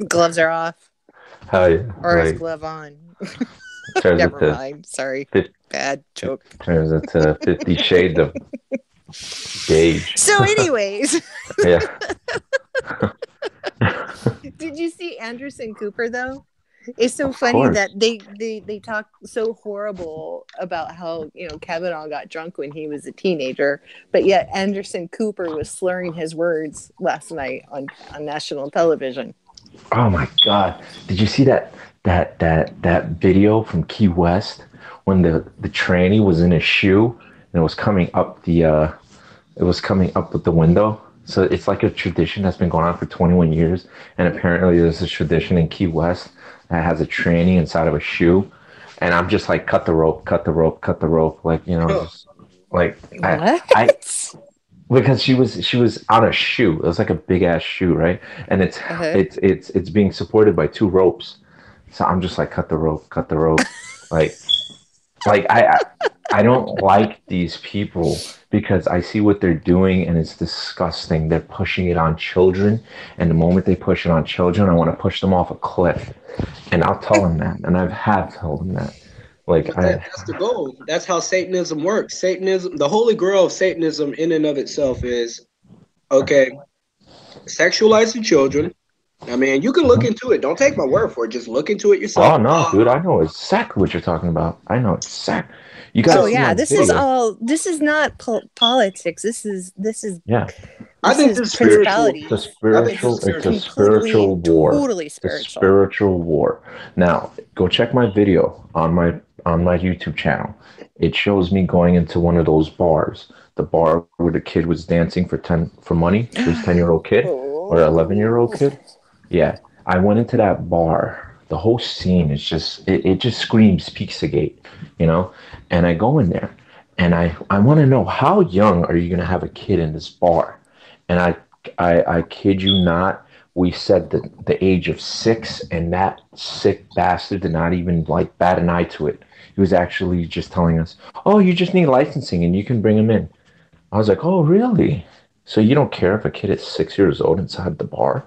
Gloves are off, hell yeah. or is Like glove on? turns Never into mind. Sorry, fif- bad joke. turns into 50 Shades of Beige. So, anyways, Yeah. did you see Anderson Cooper though? It's so Of funny that course. they talk so horrible about how Kavanaugh got drunk when he was a teenager, but yet Anderson Cooper was slurring his words last night on national television. Oh my God. Did you see that video from Key West when the tranny was in his shoe and it was coming up with the window? So it's like a tradition that's been going on for 21 years. And apparently there's a tradition in Key West that has a tranny inside of a shoe. And I'm just like, cut the rope, cut the rope, cut the rope. Like, just like I What? because she was on a shoe. It was like a big ass shoe, right? And it's Uh-huh. it's it's it's being supported by two ropes. So I'm just like, cut the rope, cut the rope. Like I don't like these people because I see what they're doing and it's disgusting. They're pushing it on children, and the moment they push it on children, I want to push them off a cliff. And I'll tell them that, and have told them that. Like But that's the goal. That's how Satanism works. Satanism, the holy grail of Satanism in and of itself is okay, sexualizing children. I mean, you can look into it. Don't take my word for it. Just look into it yourself. oh no, dude, I know exactly what you're talking about. I know exactly. You got to Oh So see yeah, my this is video. all. This is not politics. Yeah. I This think is this is spiritual. It's a principalities. I think this It's is spiritual. It's a spiritual. completely, spiritual war. totally It's a spiritual. spiritual war. Now, go check my video on my YouTube channel. It shows me going into one of those bars, the bar where the kid was dancing for money. This 10-year-old kid or 11-year-old Oh. kid. Yeah, I went into that bar. The whole scene is just it just screams Pizzagate, you know. And I go in there, and I want to know how young are you gonna have a kid in this bar? And I kid you not, we said the age of 6, and that sick bastard did not even like bat an eye to it. He was actually just telling us, "Oh, you just need licensing, and you can bring him in." I was like, "Oh, really? So you don't care if a kid is 6 years old inside the bar?"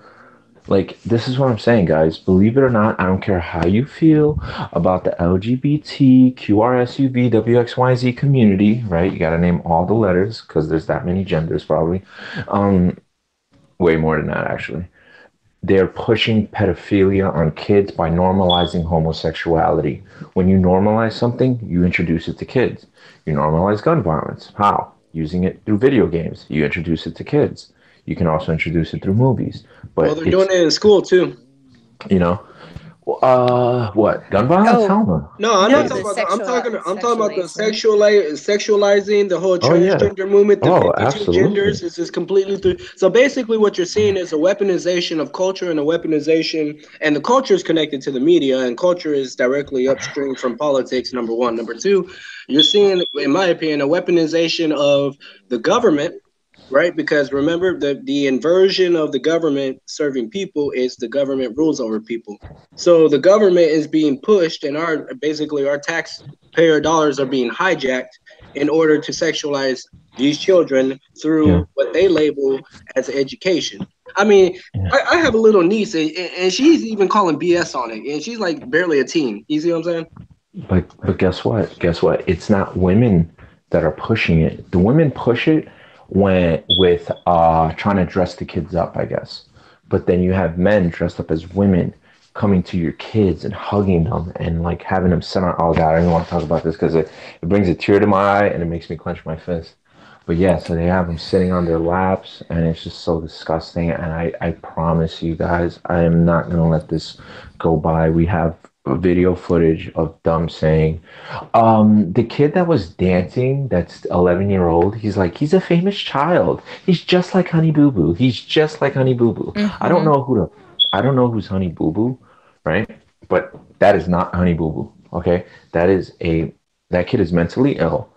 Like, this is what I'm saying, guys. Believe it or not, I don't care how you feel about the LGBT, QRSUV, WXYZ community, right? You got to name all the letters because there's that many genders, probably. Um, Way more than that, actually. They're pushing pedophilia on kids by normalizing homosexuality. When you normalize something, you introduce it to kids. You normalize gun violence. How? Using it through video games. You introduce it to kids. You can also introduce it through movies. Well, But they're doing it's, it in school too. you know, what? Gun violence? Oh Hell no. No, I'm not no, talking the about that. I'm talking about the sexualizing. sexualizing the whole Oh, yeah. transgender movement, the Oh, 52 genders. absolutely. This is completely through. So basically, what you're seeing is a weaponization of culture and a weaponization, and the culture is connected to the media, and culture is directly upstream from politics. Number one, number two, you're seeing, in my opinion, a weaponization of the government. Right, because remember the inversion of the government serving people is the government rules over people. So the government is being pushed, and our taxpayer dollars are being hijacked in order to sexualize these children Yeah. through what they label as education. I mean, Yeah. I have a little niece, and she's even calling BS on it, and she's like barely a teen. You see what I'm saying? But guess what? Guess what? It's not women that are pushing it. The women push it when with trying to dress the kids up, I guess. But then you have men dressed up as women coming to your kids and hugging them and like having them sit on. Oh God, I don't even want to talk about this because it brings a tear to my eye and it makes me clench my fist. But yeah, so they have them sitting on their laps, and it's just so disgusting. And I promise you guys, I am not gonna let this go by. We have video footage of them saying, the kid that was dancing, that's 11-year-old, he's like, he's a famous child. He's just like Honey Boo Boo. He's just like Honey Boo Boo. I don't Mm-hmm. know who to. I don't know who's Honey Boo Boo, right? But that is not Honey Boo Boo. Okay, that kid is mentally ill.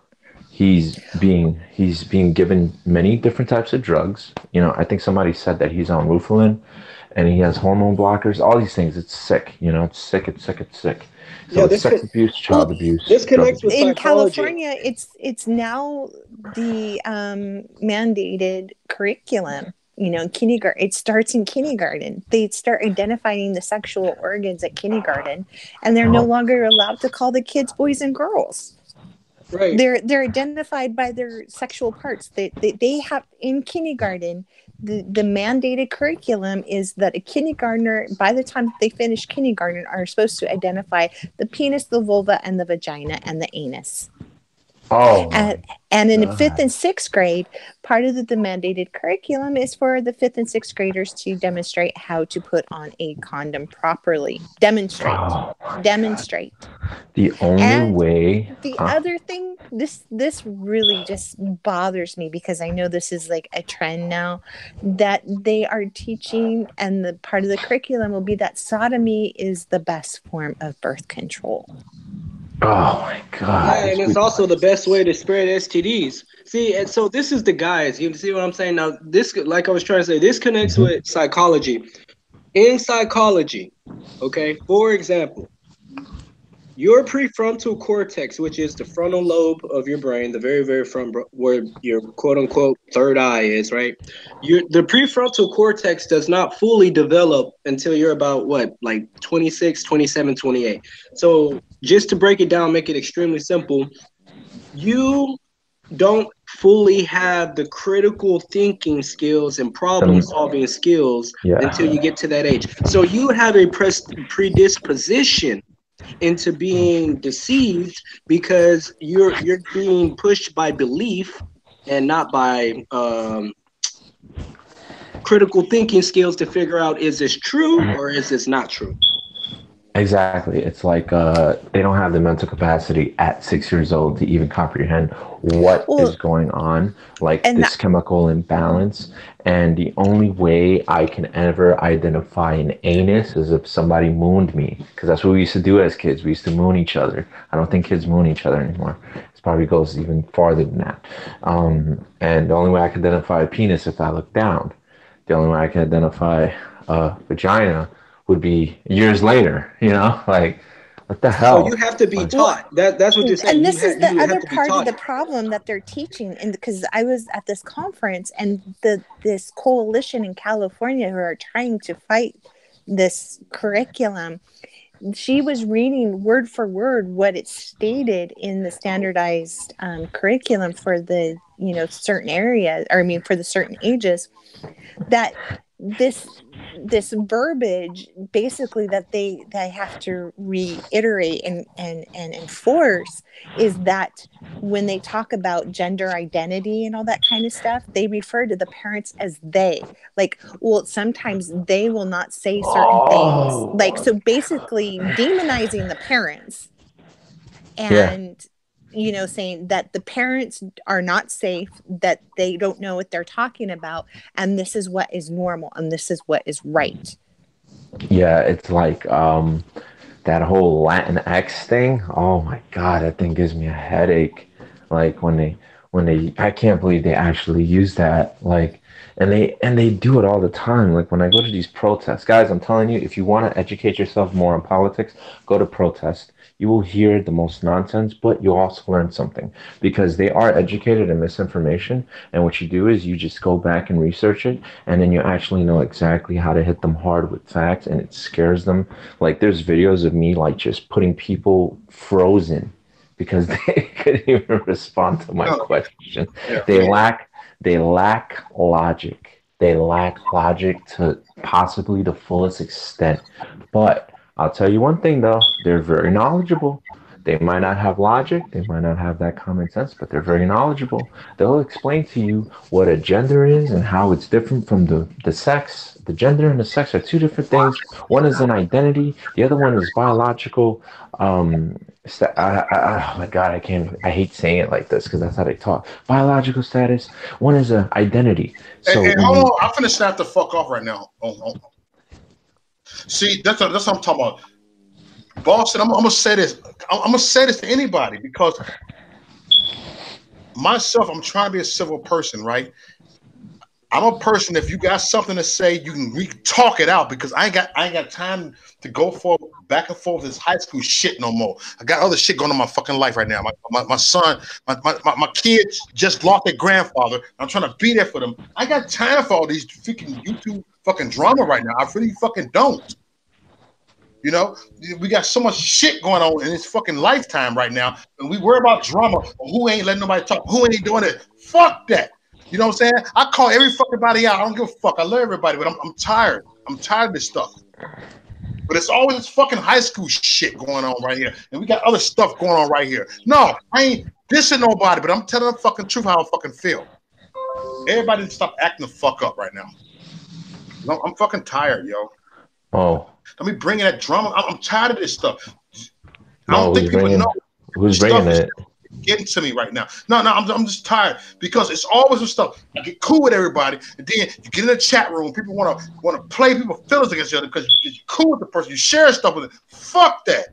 He's being given many different types of drugs. I think somebody said that he's on Rufalin, and he has hormone blockers. All these things. It's sick. It's sick. It's sick. It's sick. So Yeah, it's sex abuse, Well, child abuse, this drug connects with abuse. in psychology. California, it's now the mandated curriculum. Kindergarten. It starts in kindergarten. They start identifying the sexual organs at kindergarten, and they're no Oh, longer allowed to call the kids boys and girls. Right. They're identified by their sexual parts. They have in kindergarten. The mandated curriculum is that a kindergartner, by the time they finish kindergarten, are supposed to identify the penis, the vulva, and the vagina and the anus. oh my And in fifth God. and sixth grade, part of the mandated curriculum is for the fifth and sixth graders to demonstrate how to put on a condom properly. Demonstrate. Oh my God. Demonstrate. The only And way, the huh? other thing, this really just bothers me because I know this is like a trend now that they are teaching, and the part of the curriculum will be that sodomy is the best form of birth control. Oh my God. Yeah, It's and it's also the ridiculous. best way to spread STDs. See, and so this is the guys. You see what I'm saying? Now, this, like I was trying to say, this connects Mhm. with psychology. In psychology, okay, for example, your prefrontal cortex, which is the frontal lobe of your brain, the very, very front, where your quote unquote third eye is, right? The prefrontal cortex does not fully develop until you're about what, like 26, 27, 28. So just to break it down, make it extremely simple, you don't fully have the critical thinking skills and problem Um, solving skills until yeah. you get to that age. So you have a predisposition into being deceived because you're being pushed by belief and not by critical thinking skills to figure out, is this true or is this not true? Exactly. It's like they don't have the mental capacity at 6 years old to even comprehend what is Well, going on, like and this chemical imbalance. And the only way I can ever identify an anus is if somebody mooned me, because that's what we used to do as kids. We used to moon each other. I don't think kids moon each other anymore. It probably goes even farther than that. And the only way I can identify a penis if I look down. The only way I can identify a vagina would be years later, like what the So you hell? have to be Like, well, taught. That's what you're saying. and You this is the you have other to be part of taught. the problem that they're teaching, and because I was at this conference, and this coalition in California who are trying to fight this curriculum, she was reading word for word what it stated in the standardized curriculum for the certain areas, or I mean for the certain ages, that this verbiage basically that they have to reiterate and enforce is that when they talk about gender identity and all that kind of stuff, they refer to the parents as they. Like, well, sometimes they will not say certain things, like, oh, so basically demonizing the parents, yeah, and saying that the parents are not safe, that they don't know what they're talking about, and this is what is normal and this is what is right. yeah. It's like that whole Latin X thing. Oh my God, that thing gives me a headache. Like when they, I can't believe they actually use that. Like, and they do it all the time. Like when I go to these protests, guys, I'm telling you, if you want to educate yourself more on politics, go to protest. You will hear the most nonsense, but you'll also learn something because they are educated in misinformation. And what you do is you just go back and research it, and then you actually know exactly how to hit them hard with facts, and it scares them. Like there's videos of me like just putting people frozen because they couldn't even respond to my Oh, question. yeah. They lack they lack logic. They lack logic to possibly the fullest extent. But I'll tell you one thing though, they're very knowledgeable. They might not have logic, they might not have that common sense, but they're very knowledgeable. They'll explain to you what a gender is and how it's different from the sex. The gender and the sex are two different things. One is an identity, the other one is biological. Oh my God, I can't. I hate saying it like this because that's how they talk. Biological status. One is an identity. Hey, So hey, when hold you, on. I'm finna snap the fuck off right now. Oh, See, that's what I'm talking about. Boston, I'm gonna say this. I'm gonna say this to anybody because myself, I'm trying to be a civil person, right? I'm a person. If you got something to say, we can talk it out because I ain't got time to go for back and forth this high school shit no more. I got other shit going on in my fucking life right now. My son, my kids just lost their grandfather. I'm trying to be there for them. I got time for all these freaking YouTube fucking drama right now. I really fucking don't. You know, we got so much shit going on in this fucking lifetime right now, and we worry about drama. Who ain't letting nobody talk? Who ain't doing it? Fuck that. You know what I'm saying? I call every fucking body out. I don't give a fuck. I love everybody, but I'm tired. I'm tired of this stuff. But it's always this fucking high school shit going on right here, and we got other stuff going on right here. No, I ain't dissing nobody, but I'm telling the fucking truth how I fucking feel. Everybody stop acting the fuck up right now. I'm fucking tired, yo. Oh. Let me bring in that drama. I'm tired of this stuff. I No, don't think people know. Who's bringing it? Getting to me right now. No, I'm just tired because it's always some stuff. I get cool with everybody, and then you get in the chat room. People want to play people's feelings against each other because you're cool with the person. You share stuff with it. Fuck that.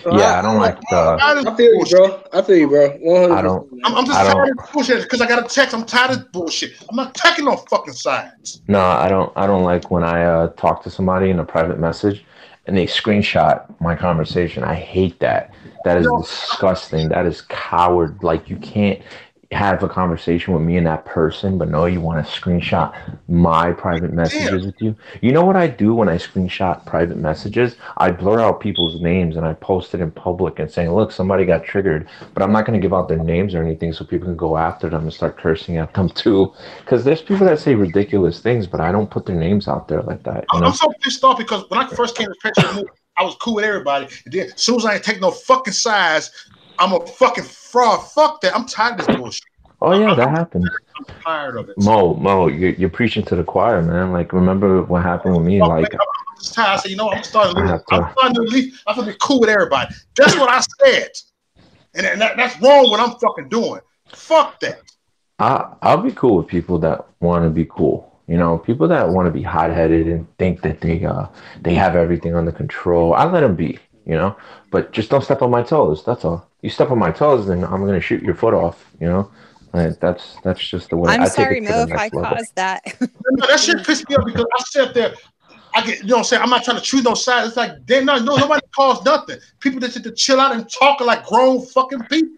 Yeah, I don't like the. I feel you, bro. 100%. I don't. I'm just tired of bullshit because I got a text. I'm tired of bullshit. I'm not taking no fucking sides. No, I don't like when I talk to somebody in a private message and they screenshot my conversation. I hate that. That is disgusting. That is coward. Like, you can't have a conversation with me and that person, but no, you want to screenshot my private messages with you. You know what I do when I screenshot private messages? I blur out people's names and I post it in public and saying, look, somebody got triggered, but I'm not going to give out their names or anything so people can go after them and start cursing at them too. Because there's people that say ridiculous things, but I don't put their names out there like that. I'm so pissed off because when I first came to Picture, I was cool with everybody. And then as soon as I ain't take no fucking sides, I'm a fucking fraud. Fuck that. I'm tired of this bullshit. Oh yeah, that happens. I'm tired of it. Mo, you're preaching to the choir, man. Like, remember what happened with me? Like, I'm just tired. I said, I'm starting to leave. I'm gonna be cool with everybody. That's what I said, and that's wrong. What I'm fucking doing. Fuck that. I'll be cool with people that want to be cool. You know, people that want to be hot-headed and think that they have everything under control. I let them be, you know, but just don't step on my toes. That's all. You step on my toes, then I'm gonna shoot your foot off. You know, that's just the way. I'm I sorry, take it Mo, if I caused that. No, that shit pissed me off because I sat there. I get, you know what I'm saying? I'm not trying to choose no sides. It's like, nobody caused nothing. People that just to chill out and talk like grown fucking people.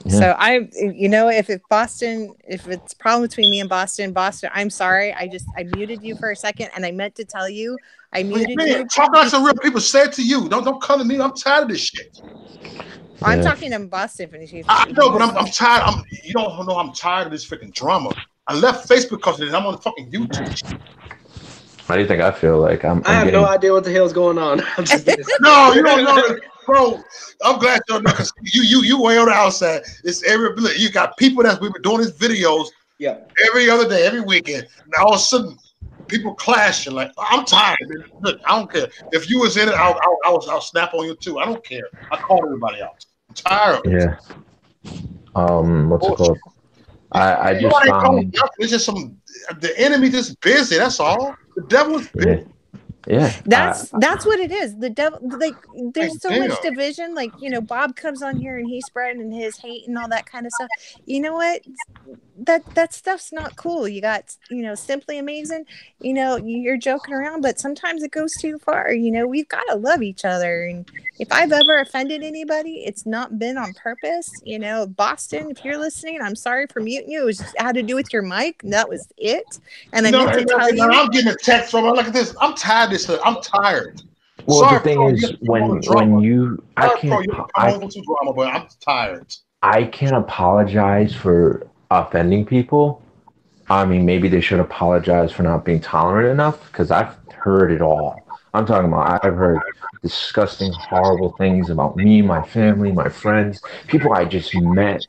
Yeah. So if it's a problem between me and Boston, I'm sorry. I muted you for a second, and I meant to tell you I muted you. Talk like some real people. Say it to you. Don't come to me. I'm tired of this shit. I'm talking to Boston. I know, but I'm tired. You don't know I'm tired of this freaking drama. I left Facebook because of it. I'm on fucking YouTube. How do you think I feel? Like I have no idea what the hell's going on. No, you don't know, bro. I'm glad you don't know because you way on the outside. It's you got people that we've been doing these videos every other day, every weekend. Now all of a sudden, people clashing. Like, I'm tired. Man. Look, I don't care. If you was in it, I'll snap on you too. I don't care. I call everybody out. I'm tired of it. Yeah. What's it called? I just found it's just the enemy just busy. That's all. The devil's busy. Yeah. That's what it is. The devil, like, there's so much division. Like, Bob comes on here and he's spreading his hate and all that kind of stuff. You know what? That stuff's not cool. You got, Simply Amazing. You're joking around, but sometimes it goes too far. We've got to love each other. And if I've ever offended anybody, it's not been on purpose. Boston, if you're listening, I'm sorry for muting you. It had to do with your mic. That was it. And I meant to tell you. I'm getting a text from her. Look at this. I'm tired of this stuff. I'm tired. Well, sorry, the thing is, when you, I can't. Drama, but I'm tired. I can't apologize for offending people. I mean, maybe they should apologize for not being tolerant enough, because I've heard it all. I'm talking about, I've heard disgusting, horrible things about me, my family, my friends, people I just met.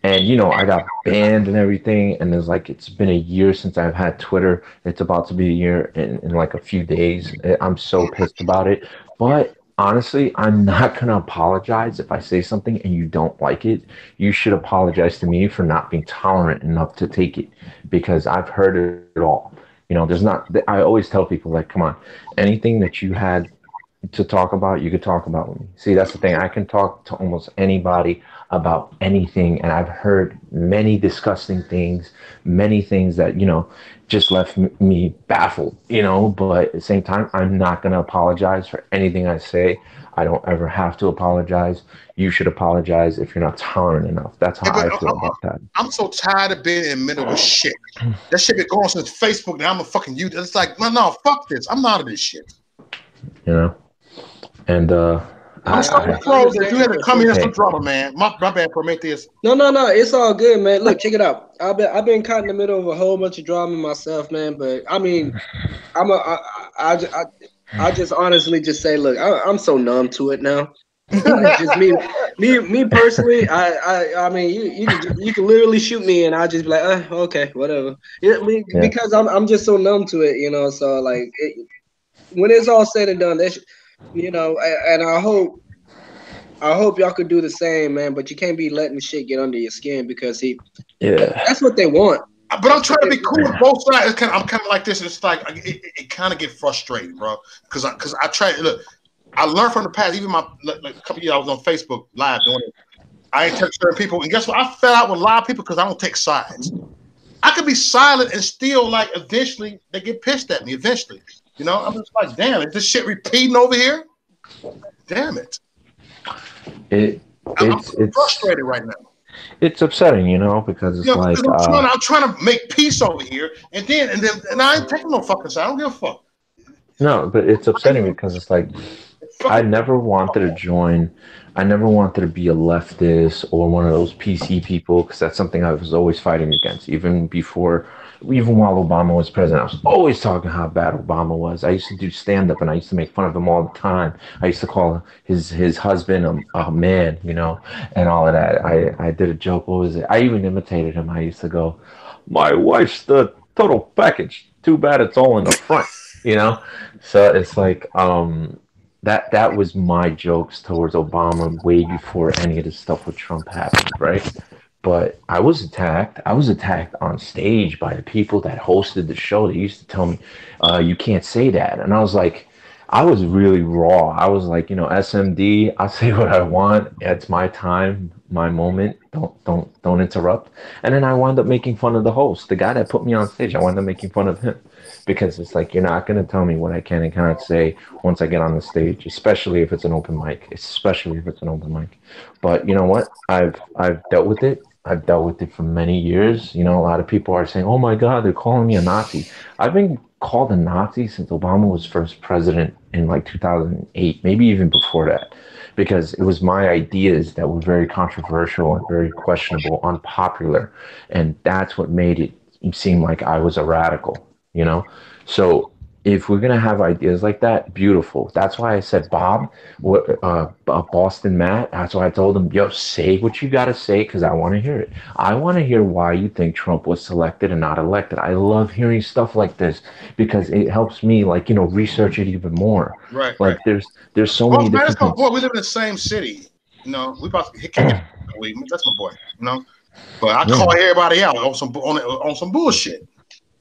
And, I got banned and everything. And it's been a year since I've had Twitter. It's about to be a year in like a few days. I'm so pissed about it. But honestly, I'm not going to apologize if I say something and you don't like it. You should apologize to me for not being tolerant enough to take it, because I've heard it all. You know, there's not. I always tell people like, come on, anything that you had to talk about, you could talk about with me. See, that's the thing. I can talk to almost anybody about anything, and I've heard many disgusting things, many things that just left me baffled. But at the same time, I'm not gonna apologize for anything I say. I don't ever have to apologize. You should apologize if you're not tolerant enough. That's how Yeah, but I feel about that. I'm so tired of being in the middle of shit. That shit been going since Facebook. Now I'm a fucking you. It's like, no, fuck this. I'm out of this shit. And I'm sorry, Froze, that you had to come here some drama, man. My bad, Prometheus. No, it's all good, man. Look, check it out. I've been caught in the middle of a whole bunch of drama myself, man. But I mean, I just honestly just say, look, I'm so numb to it now. Just me personally. I mean, you can literally shoot me, and I'll just be like, okay, whatever. Because I'm just so numb to it, So like, when it's all said and done, and I hope y'all could do the same, man. But you can't be letting shit get under your skin because that's what they want. But I'm trying to be cool with both sides. I'm kind of like this. It's like it kind of get frustrating, bro. Because I try. Look, I learned from the past. Even like a couple of years, I was on Facebook Live doing it. I ain't touch certain people, and guess what? I fell out with a lot of people because I don't take sides. I could be silent and still, like, eventually they get pissed at me. Eventually, I'm just like, damn, is this shit repeating over here? Damn it. I'm frustrated right now. It's upsetting, because it's like I'm trying to make peace over here, and I ain't taking no fucking side. I don't give a fuck. No, but it's upsetting because it's like I never wanted to join. I never wanted to be a leftist or one of those PC people because that's something I was always fighting against. Even while Obama was president, I was always talking how bad Obama was. I used to do stand-up and I used to make fun of him all the time. I used to call his husband a man, and all of that. I did a joke. What was it? I even imitated him. I used to go, "My wife's the total package. Too bad it's all in the front." So it's like that was my jokes towards Obama way before any of this stuff with Trump happened, right? But I was attacked. I was attacked on stage by the people that hosted the show. They used to tell me, "You can't say that," and I was like, I was really raw. I was like, SMD. I say what I want. It's my time, my moment. Don't interrupt. And then I wound up making fun of the host, the guy that put me on stage. I wound up making fun of him because it's like you're not gonna tell me what I can and cannot say once I get on the stage, especially if it's an open mic. But you know what? I've dealt with it. I've dealt with it for many years. A lot of people are saying, "Oh my God, they're calling me a Nazi." I've been called a Nazi since Obama was first president in like 2008, maybe even before that, because it was my ideas that were very controversial and very questionable, unpopular, and that's what made it seem like I was a radical. So if we're gonna have ideas like that, beautiful. That's why I said Boston Matt. That's why I told him, "Yo, say what you gotta say, because I want to hear it. I want to hear why you think Trump was selected and not elected." I love hearing stuff like this because it helps me, research it even more. Right. Like right. there's so many man, different. That's my boy. We live in the same city. We about to hit. That's my boy. But I call everybody out on some bullshit.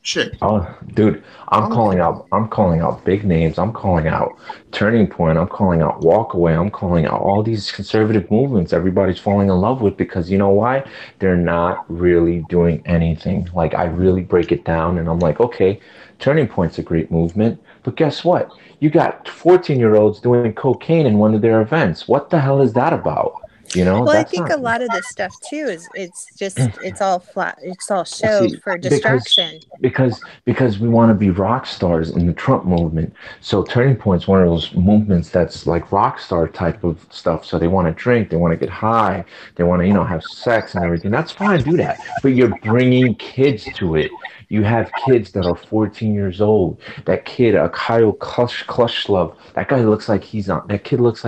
Shit. Oh, dude, I'm calling out big names. I'm calling out Turning Point. I'm calling out Walkaway. I'm calling out all these conservative movements everybody's falling in love with because you know why? They're not really doing anything. Like I really break it down and I'm like, okay, Turning Point's a great movement, but guess what? You got 14-year-olds doing cocaine in one of their events. What the hell is that about? Well, I think a lot of this stuff too is it's all flat. It's all show for distraction. Because we want to be rock stars in the Trump movement. So Turning Point's one of those movements that's like rock star type of stuff. So they want to drink, they want to get high, they want to have sex and everything. That's fine, do that. But you're bringing kids to it. You have kids that are 14 years old. That kid, Kyle Klushlev, that kid looks like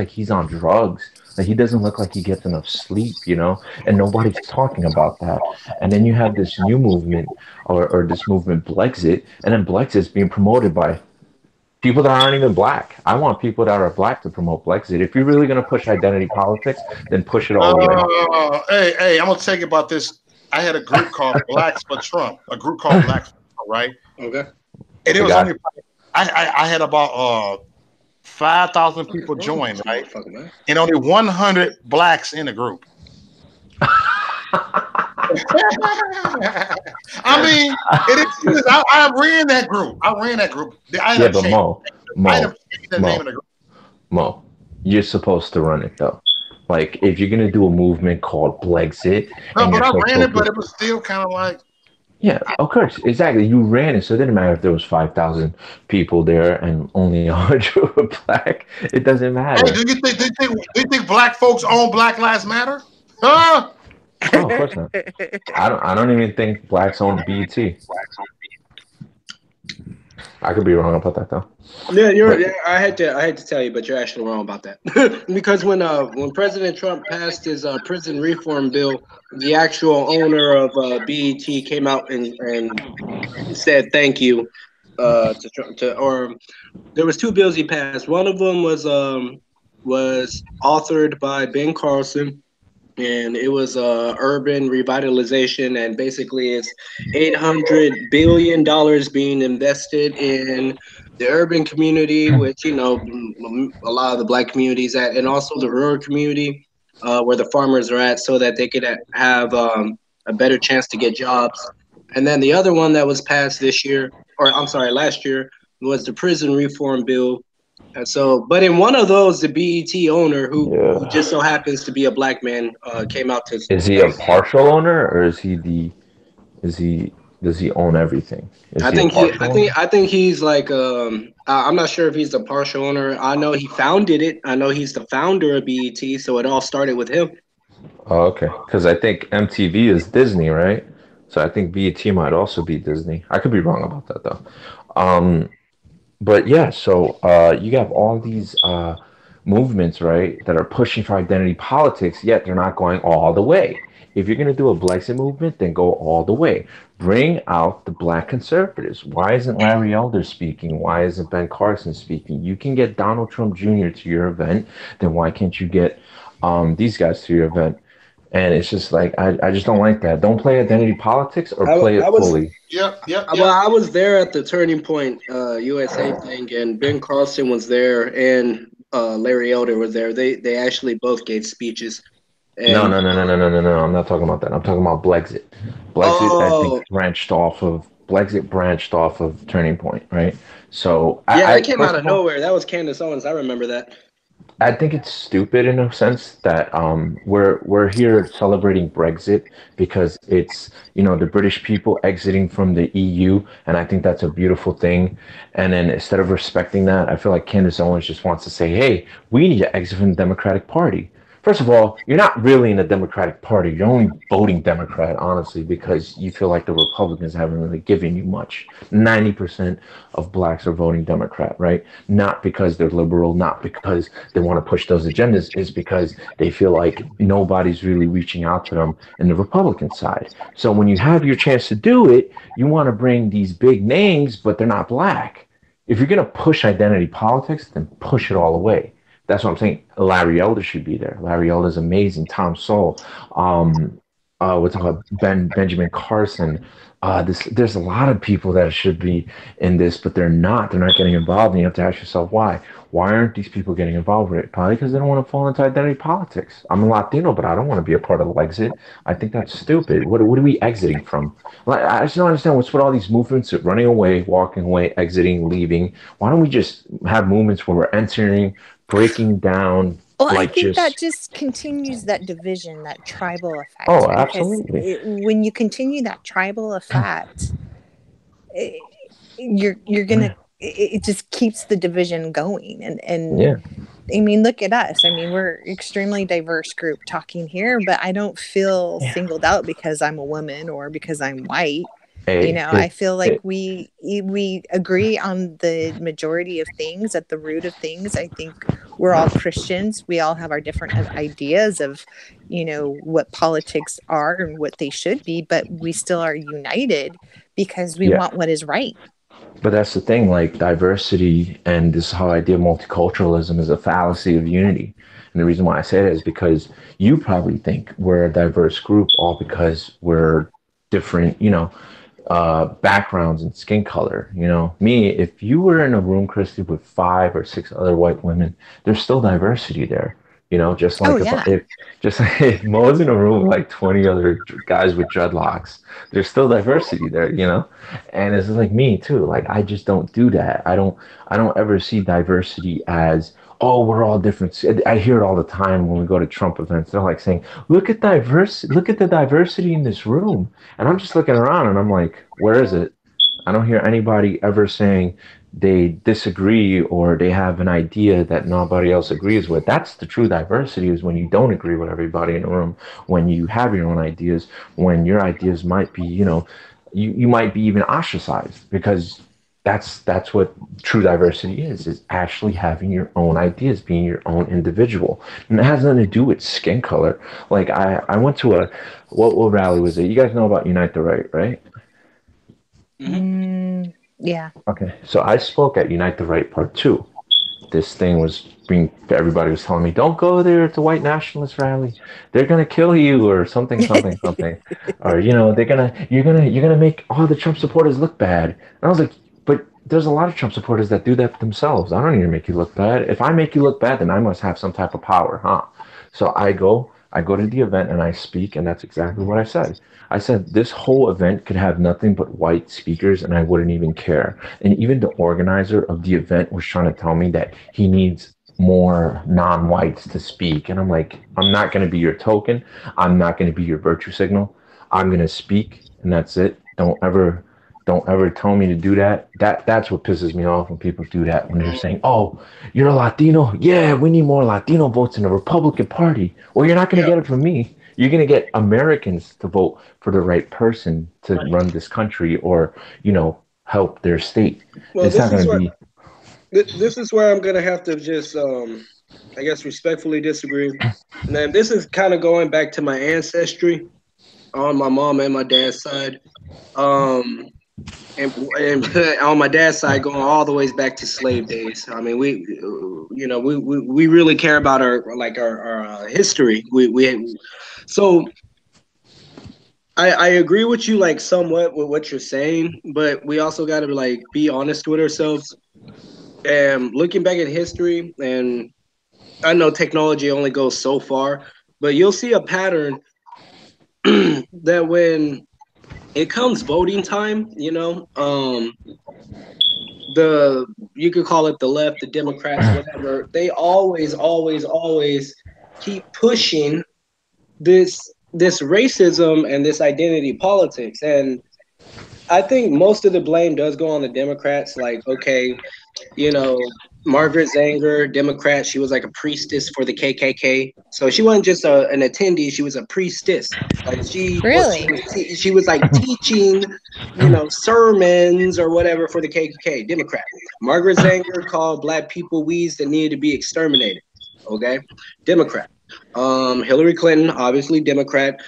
he's on drugs. Like he doesn't look like he gets enough sleep, and nobody's talking about that. And then you have this new movement or this movement Blexit, and then Blexit's being promoted by people that aren't even black. I want people that are black to promote Blexit. If you're really going to push identity politics, then push it all the way. Hey, I'm going to tell you about this. I had a group called Blacks for Trump, right? Okay. And it The was guy. only I had about 5,000 people join, right? And only 100 blacks in the group. I mean, it is. I ran that group. I ran that group. I Yeah, ended up but changing. I ended Mo, up changing the name of the group. Mo, you're supposed to run it though. Like if you're gonna do a movement called Blexit No, and but you're I so ran it, but focused, it was still kind of like. yeah, of course, exactly. You ran it, so it didn't matter if there was 5,000 people there and only 100 were black. It doesn't Hey, matter. do you think black folks own Black Lives Matter? Huh? No, of course not. I don't even think blacks own BET. I could be wrong about that though. Yeah, But yeah. I hate to tell you, but you're actually wrong about that. Because when President Trump passed his prison reform bill, the actual owner of BET came out and said thank you to or there was two bills he passed. One of them was authored by Ben Carson, and it was urban revitalization, and basically it's $800 billion being invested in the urban community, which a lot of the black communities at, and also the rural community where the farmers are at, so that they could have a better chance to get jobs. And then the other one that was passed this year, or I'm sorry, last year, was the prison reform bill. And so, but in one of those, the BET owner, who yeah, just so happens to be a black man, came out to is he a say, partial owner or is he does he own everything? Is I he a think he, partial owner? I think he's like, I'm not sure if he's the partial owner. I know he founded it. I know he's the founder of BET, so it all started with him. Oh, okay. Because I think MTV is Disney, right? So I think BET might also be Disney. I could be wrong about that though. Um, but yeah, so you have all these movements, right, that are pushing for identity politics, yet they're not going all the way. If you're going to do a Brexit movement, then go all the way. Bring out the black conservatives. Why isn't Larry Elder speaking? Why isn't Ben Carson speaking? You can get Donald Trump Jr. to your event, then why can't you get these guys to your event? And it's just like, I just don't like that. Don't play identity politics or I, play I it was fully. Yep, yep, Well, yep. I was there at the Turning Point USA thing, and Ben Carlson was there, and Larry Elder was there. They actually both gave speeches, No, and no, no, no, no, no, no, no. I'm not talking about that. I'm talking about Brexit. Brexit, I think, oh branched off of Turning Point, right? So yeah, that I came out first of of all, nowhere. That was Candace Owens. I remember that. I think it's stupid in a sense that we're here celebrating Brexit because it's the British people exiting from the EU, and I think that's a beautiful thing. And then instead of respecting that, I feel like Candace Owens just wants to say, "Hey, we need to exit from the Democratic Party." First of all, you're not really in the Democratic Party. You're only voting Democrat, honestly, because you feel like the Republicans haven't really given you much. 90% of blacks are voting Democrat, right? Not because they're liberal, not because they want to push those agendas, is because they feel like nobody's really reaching out to them in the Republican side. So when you have your chance to do it, you want to bring these big names, but they're not black. If you're going to push identity politics, then push it all away. That's what I'm saying. Larry Elder should be there. Larry Elder's amazing. Tom Sowell. What's called Benjamin Carson. There's a lot of people that should be in this, but they're not. They're not getting involved, and you have to ask yourself why. Why aren't these people getting involved with it? Probably because they don't want to fall into identity politics. I'm a Latino, but I don't want to be a part of the exit. I think that's stupid. What are we exiting from? Like, I just don't understand what's with all these movements of running away, walking away, exiting, leaving. Why don't we just have movements where we're entering, breaking down, Well, I like think that just just continues that division, that tribal effect, oh, because absolutely, when you continue that tribal effect, you're gonna it just keeps the division going, and yeah. I mean, look at us. I mean, we're extremely diverse group talking here, but I don't feel singled out because I'm a woman or because I'm white. Hey, I feel like we agree on the majority of things, at the root of things. I think we're all Christians. We all have our different ideas of, what politics are and what they should be, but we still are united because we yeah. want what is right. But that's the thing, like diversity and this whole idea of multiculturalism is a fallacy of unity. And the reason why I say that is because you probably think we're a diverse group all because we're different, backgrounds and skin color. You know, me, if you were in a room, Christy, with 5 or 6 other white women, there's still diversity there. You know, just Oh like yeah. if just like if Mo was in a room with like 20 other guys with dreadlocks, there's still diversity there. You know, and it's like me too. Like I just don't do that. I don't ever see diversity as, oh, we're all different. I hear it all the time when we go to Trump events. They're like saying, look at the diversity in this room. And I'm just looking around and I'm like, where is it? I don't hear anybody ever saying they disagree or they have an idea that nobody else agrees with. That's the true diversity, is when you don't agree with everybody in the room, when you have your own ideas, when your ideas might be, you might be even ostracized, because that's what true diversity is actually having your own ideas, being your own individual. And it has nothing to do with skin color. Like I went to what rally was it? You guys know about Unite the Right, right? Yeah. Okay, so I spoke at Unite the Right Part Two. This thing was being, everybody was telling me, don't go there, it's a white nationalist rally, they're gonna kill you, or something, something, something, or you're gonna make all the Trump supporters look bad. And I was like, but there's a lot of Trump supporters that do that themselves. I don't need to make you look bad. If I make you look bad, then I must have some type of power, huh? So I go to the event and I speak, and that's exactly what I said. I said this whole event could have nothing but white speakers, and I wouldn't even care. And even the organizer of the event was trying to tell me that he needs more non-whites to speak. And I'm like, I'm not going to be your token. I'm not going to be your virtue signal. I'm going to speak, and that's it. Don't ever tell me to do that. That's what pisses me off, when people do that, when they're saying, "Oh, you're a Latino. Yeah, we need more Latino votes in the Republican Party." Well, you're not going to Yeah. get it from me. You're going to get Americans to vote for the right person to run this country, or help their state. Well, It's this not is going to where be. this is where I'm gonna have to just, I guess, respectfully disagree. And then this is kind of going back to my ancestry on my mom and my dad's side. Um, and on my dad's side, going all the ways back to slave days. I mean, we really care about our history. So I agree with you, like, somewhat with what you're saying, but we also got to like be honest with ourselves. And looking back at history, and I know technology only goes so far, but you'll see a pattern that when it comes voting time, the you could call it the left, the Democrats, whatever, they always, always, always keep pushing this racism and this identity politics. And I think most of the blame does go on the Democrats. Like, okay, you know, Margaret Zanger, Democrat, she was like a priestess for the KKK. So she wasn't just an attendee; she was a priestess. Like Really? she was like teaching, sermons or whatever for the KKK. Democrat. Margaret Zanger called black people weeds that needed to be exterminated. Okay, Democrat. Hillary Clinton, obviously Democrat.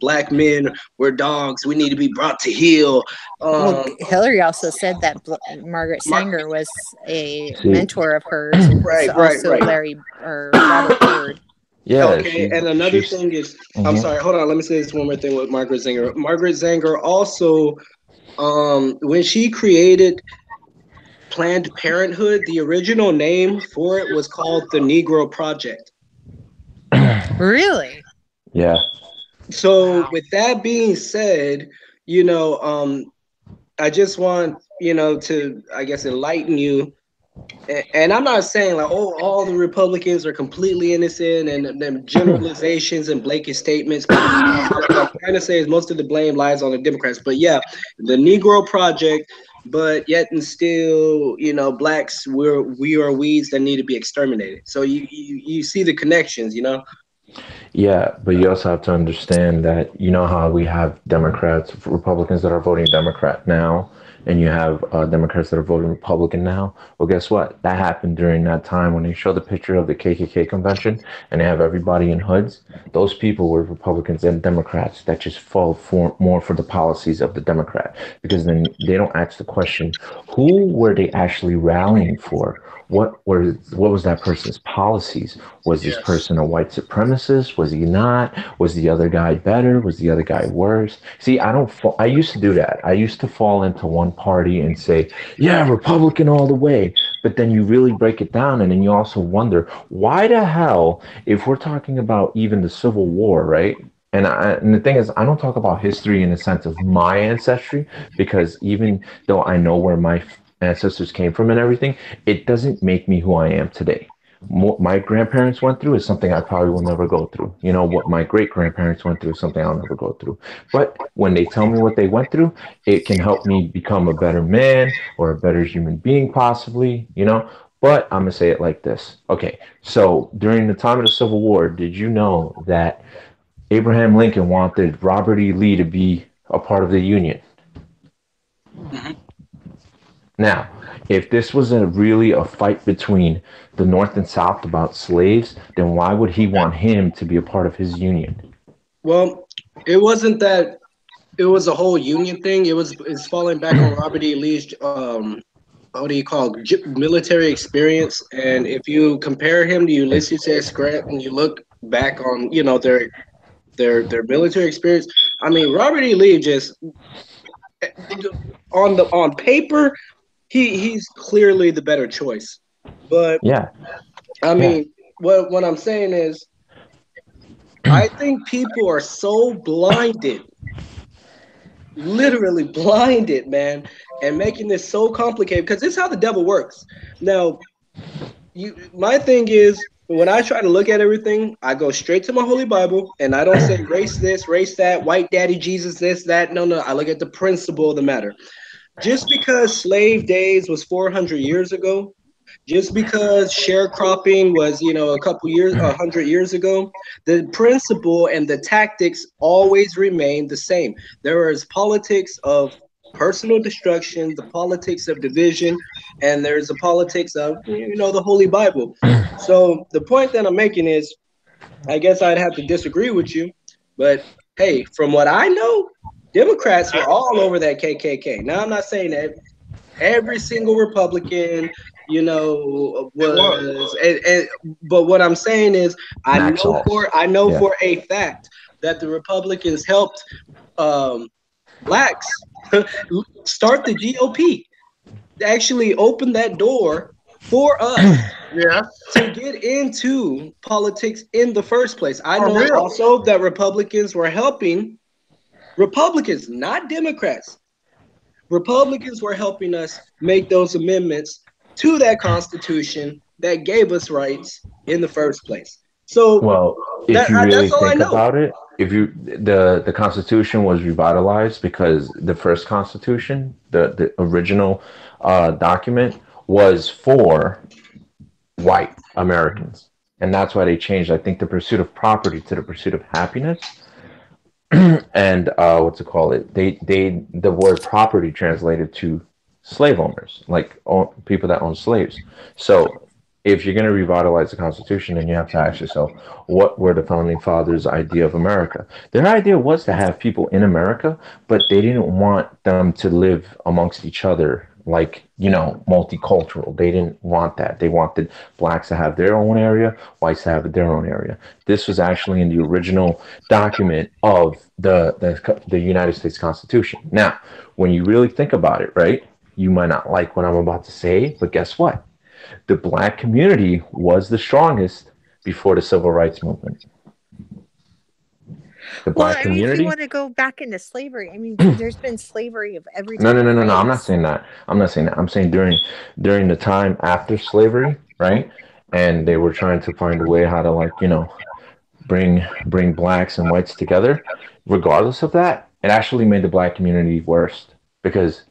Black men, we're dogs. We need to be brought to heel. Well, Um, Hillary also said that Margaret Mar- Sanger was a See, mentor of hers, and right, right, also right. Larry or Robert Byrd. yeah, Okay, she's and another she's. thing is, I'm Mhm. sorry, hold on, let me say this one more thing with Margaret Zanger. Margaret Zanger also, when she created Planned Parenthood, the original name for it was called the Negro Project. Really? Yeah, So, Wow. with that being said, you know, um, I just want, to, I guess, enlighten you. And I'm not saying like, oh, all the Republicans are completely innocent and them generalizations and blanket statements, because it's not. What I'm trying to say is most of the blame lies on the Democrats. But yeah, the Negro Project, but yet and still, blacks, we are weeds that need to be exterminated. So you see the connections. yeah, but you also have to understand that, how we have Democrats, Republicans that are voting Democrat now, and you have Democrats that are voting Republican now. Well, guess what? That happened during that time when they show the picture of the KKK convention and they have everybody in hoods. Those people were Republicans and Democrats that just fall for more for the policies of the Democrat, because then they don't ask the question, who were they actually rallying for? What was that person's policies? Was this Yes. person a white supremacist? Was he not? Was the other guy better? Was the other guy worse? See, I don't. I used to do that. I used to fall into one party and say, "Yeah, Republican all the way." But then you really break it down, and then you also wonder why the hell, if we're talking about even the Civil War, right? And the thing is, I don't talk about history in the sense of my ancestry, because even though I know where my ancestors came from and everything, it doesn't make me who I am today. What my grandparents went through is something I probably will never go through. You know, what my great grandparents went through is something I'll never go through. But when they tell me what they went through, it can help me become a better man or a better human being, possibly, you know. But I'm going to say it like this. Okay, so during the time of the Civil War, did you know that Abraham Lincoln wanted Robert E. Lee to be a part of the Union? Mhm. Now, if this was really a fight between the North and South about slaves, then why would he want him to be a part of his union? Well, it wasn't that it was a whole union thing. It's falling back on Robert E. Lee's what do you call it, military experience. And if you compare him to Ulysses S. Grant and you look back on their military experience, I mean Robert E. Lee just on paper he's clearly the better choice. But Yeah, I yeah. mean what I'm saying is I think people are so blinded, literally blinded, man, and making this so complicated because this is how the devil works. Now, my thing is when I try to look at everything, I go straight to my holy Bible and I don't say race this, race that, white daddy Jesus this, that. No, no, I look at the principle of the matter. Just because slave days was 400 years ago, just because sharecropping was, a couple years, 100 years ago, the principle and the tactics always remain the same. There is politics of personal destruction, the politics of division, and there's the politics of, the Holy Bible. So the point that I'm making is, I guess I'd have to disagree with you, but hey, from what I know, Democrats were all over that KKK. Now, I'm not saying that every single Republican, It was. but what I'm saying is, Naxals. I know Yeah. for a fact that the Republicans helped um, blacks start the GOP. Actually, open that door for us Yeah, to get into politics in the first place. I for know real. also that Republicans were helping Republicans, not Democrats. Republicans were helping us make those amendments to that Constitution that gave us rights in the first place. So Well, if you really that's all I think know. about it, if you the Constitution was revitalized because the first Constitution, the original document, was for white Americans, and that's why they changed. I think the pursuit of property to the pursuit of happiness, and what's it called? They the word property translated to slave owners, like people that own slaves. So if you're going to revitalize the Constitution, then you have to ask yourself, what were the founding fathers' idea of America? Their idea was to have people in America, but they didn't want them to live amongst each other like, multicultural. They didn't want that. They wanted blacks to have their own area, whites to have their own area. This was actually in the original document of the United States Constitution. Now, when you really think about it, right, you might not like what I'm about to say, but guess what? The black community was the strongest before the civil rights movement. The Well, black I mean, if you community. want to go back into slavery, I mean, there's been slavery of every No, no, type no, of no, no. I'm not race. saying that. I'm not saying that. I'm saying during the time after slavery, right? And they were trying to find a way how to, like, bring blacks and whites together. Regardless of that, it actually made the black community worse. because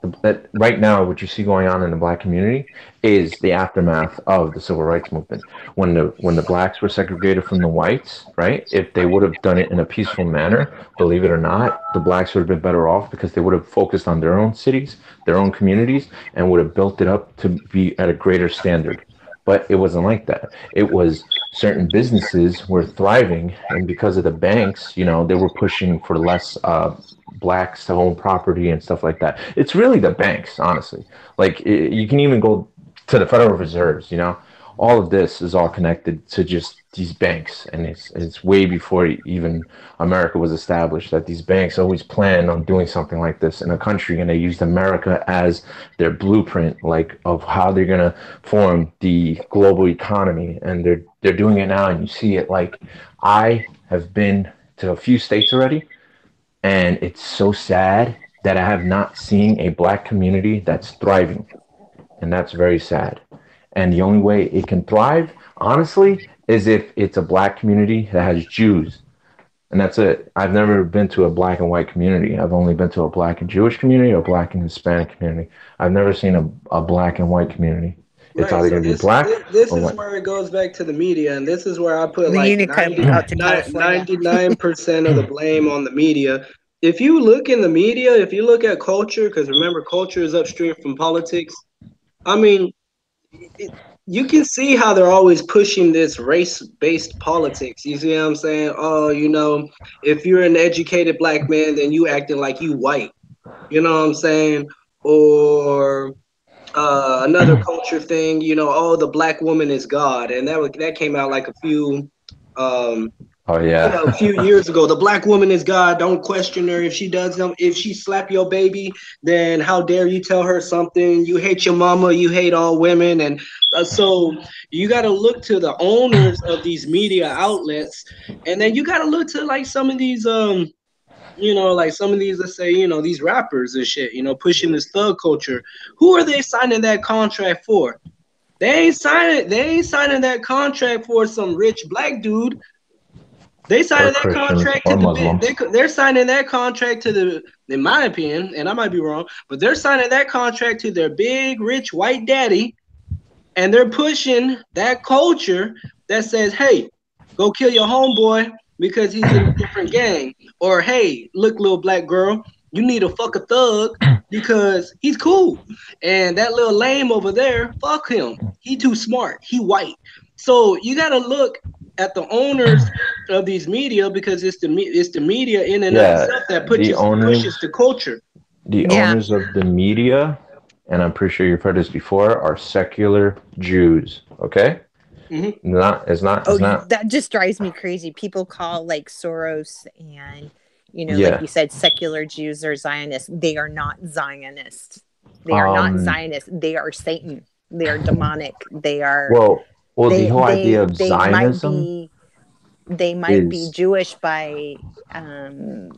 right now what you see going on in the black community is the aftermath of the civil rights movement. When the blacks were segregated from the whites, right? If they would have done it in a peaceful manner, believe it or not, the blacks would have been better off because they would have focused on their own cities, their own communities, and would have built it up to be at a greater standard. But it wasn't like that. It was certain businesses were thriving, and because of the banks, they were pushing for less blacks to own property and stuff like that. It's really the banks, honestly. Like you can even go to the Federal Reserves. All of this is all connected to just these banks, and it's way before even America was established that these banks always plan on doing something like this in a country, and they used America as their blueprint, like of how they're gonna form the global economy, and they're doing it now, and you see it. Like I have been to a few states already, and it's so sad that I have not seen a black community that's thriving, and that's very sad. And the only way it can thrive, honestly, is if it's a black community that has Jews. And that's it. I've never been to a black and white community. I've only been to a black and Jewish community or black and Hispanic community. I've never seen a black and white community. It's Right. either So going to be this black this or is white. where it goes back to the media, and this is where I put We like need to come out to California. 99% of the blame on the media. If you look in the media, if you look at culture, because remember, culture is upstream from politics. I mean, it, you can see how they're always pushing this race-based politics. You see what I'm saying? Oh, if you're an educated black man, then you acting like you white. You know what I'm saying? Or another culture thing, oh, the black woman is God, and that came out like um, Oh, yeah. a few years ago. The black woman is God. Don't question her if she does them. If she slap your baby, then how dare you tell her something? You hate your mama. You hate all women, and so you got to look to the owners of these media outlets, and then you got to look to like some of these like some of these, let's say, these rappers and shit, pushing this thug culture. Who are they signing that contract for? They ain't signing that contract for some rich black dude. They Or signing that Christians contract to or the big. Muslims. They're signing that contract to in my opinion, and I might be wrong, but they're signing that contract to their big rich white daddy, and they're pushing that culture that says, "Hey, go kill your homeboy because he's in a different gang," or "Hey, look, little black girl, you need to fuck a thug because he's cool, and that little lame over there, fuck him. He too smart. He white." So you got to look at the owners of these media because it's the media in and of Yeah, itself that the pushes owners the culture. the Yeah. owners of the media, and I'm pretty sure you've heard this before, are secular Jews. Okay, Hmm. not it's not Oh, it's not. that just drives me crazy. People call like Soros and, like Yeah. you said, secular Jews are Zionists. They are not Zionists. They are not Um. Zionists. They are Satan. They are demonic. They are Well, the whole idea of they might Zionism be they might be is Jewish by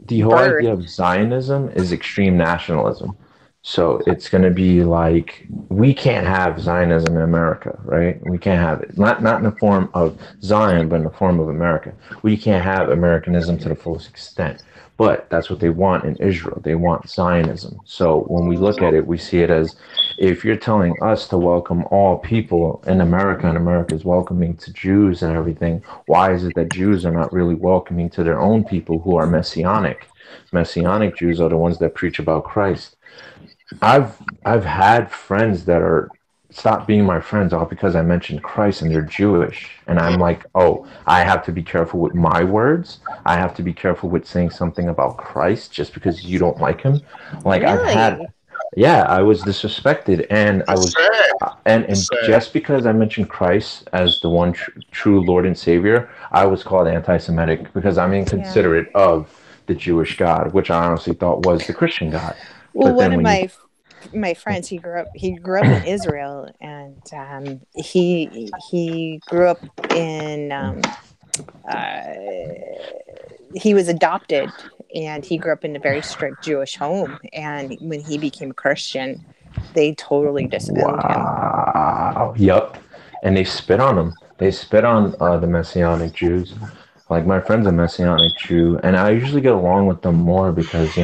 the whole birth. idea of Zionism is extreme nationalism. So it's going to be like we can't have Zionism in America, right? We can't have it. Not in the form of Zion, but in the form of America. We can't have Americanism to the fullest extent. But that's what they want in Israel. They want Zionism. So when we look at it, we see it as if you're telling us to welcome all people in America and America is welcoming to Jews and everything, why is it that Jews are not really welcoming to their own people who are messianic? Messianic Jews are the ones that preach about Christ. I've had friends that are stop being my friends all because I mentioned Christ and they're Jewish. And I'm like, oh, I have to be careful with my words. I have to be careful with saying something about Christ just because you don't like him. Like I've had, Really? yeah, I was disrespected, and I It's was, sad. and It's sad. just because I mentioned Christ as the one true Lord and Savior, I was called anti-Semitic because I'm Yeah. inconsiderate of the Jewish God, which I honestly thought was the Christian God. Well, But one then of when you, my friends, he grew up in Israel, and he grew up in uh, he was adopted, and he grew up in a very strict Jewish home. And when he became a Christian, they totally disowned him. wow, yep, and they spit on him. They spit on the Messianic Jews. Like my friend's a Messianic Jew, and I usually get along with them more because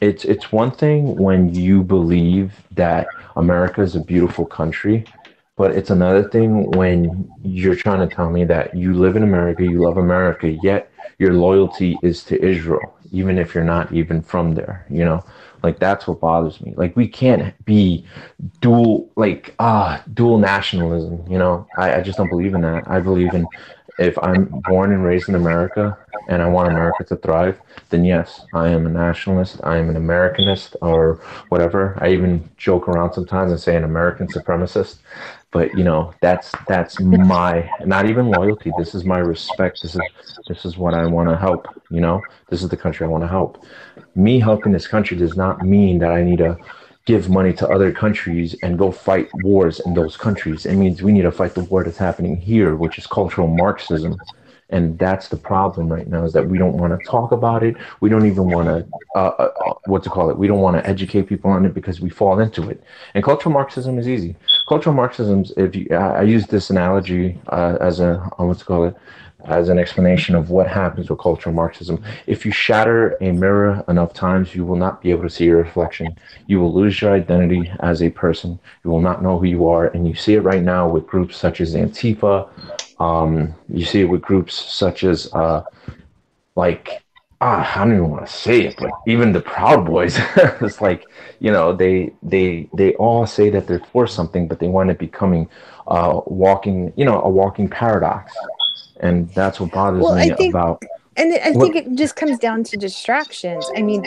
it's one thing when you believe that America is a beautiful country, but it's another thing when you're trying to tell me that you live in America, you love America, yet your loyalty is to Israel, even if you're not even from there, you know? Like that's what bothers me. Like we can't be dual nationalism, you know? I just don't believe in that. I believe in if I'm born and raised in America and I want America to thrive, then yes, I am a nationalist, I am an Americanist or whatever. I even joke around sometimes and say an American supremacist. But you know, that's my not even loyalty. This is my respect. This is what I want to help, you know? This is the country I want to help. Me helping this country does not mean that I need to give money to other countries and go fight wars in those countries. It means we need to fight the war that's happening here, which is cultural Marxism. And that's the problem right now is that we don't want to talk about it. We don't even want to, what to call it? We don't want to educate people on it because we fall into it. And cultural Marxism is easy. Cultural Marxism, if you, I use this analogy as a, what to call it? As an explanation of what happens with cultural Marxism. If you shatter a mirror enough times, you will not be able to see your reflection. You will lose your identity as a person. You will not know who you are. And you see it right now with groups such as Antifa. You see it with groups such as, like, I don't even want to say it, but even the Proud Boys, it's like, you know, they all say that they're for something, but they wind up becoming a walking paradox. And that's what bothers Well, I me think, about and I think what. it just comes down to distractions. I mean,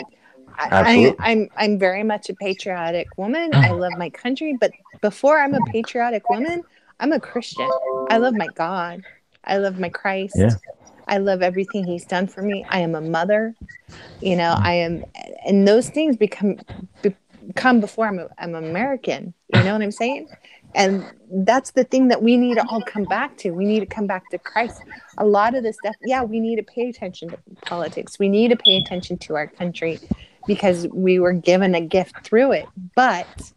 Absolutely. I'm very much a patriotic woman. I love my country, but before I'm a patriotic woman, I'm a Christian. I love my God. I love my Yeah. Christ. I love everything he's done for me. I am a mother. You know, I am, and those things become before I'm American. You know what I'm saying? And that's the thing that we need to all come back to. We need to come back to Christ. A lot of this stuff, yeah, we need to pay attention to politics. We need to pay attention to our country because we were given a gift through it. But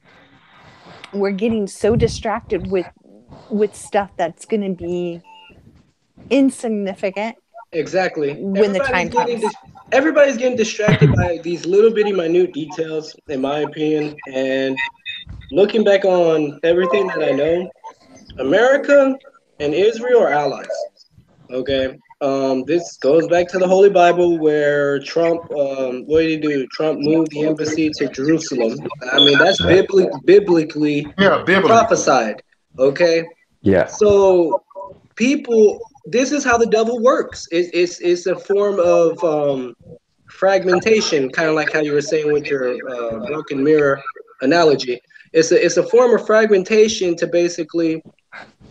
we're getting so distracted with stuff that's going to be insignificant Exactly. when the time comes. Everybody's getting distracted by these little bitty minute details, in my opinion. And looking back on everything that I know, America and Israel are allies. Okay. This goes back to the Holy Bible where Trump, what did he do? Trump moved the embassy to Jerusalem. I mean, that's Yeah. biblically Yeah, biblically. prophesied. Okay. Yeah. So people, this is how the devil works. It's a form of fragmentation, kind of like how you were saying with your broken mirror analogy. It's a form of fragmentation to basically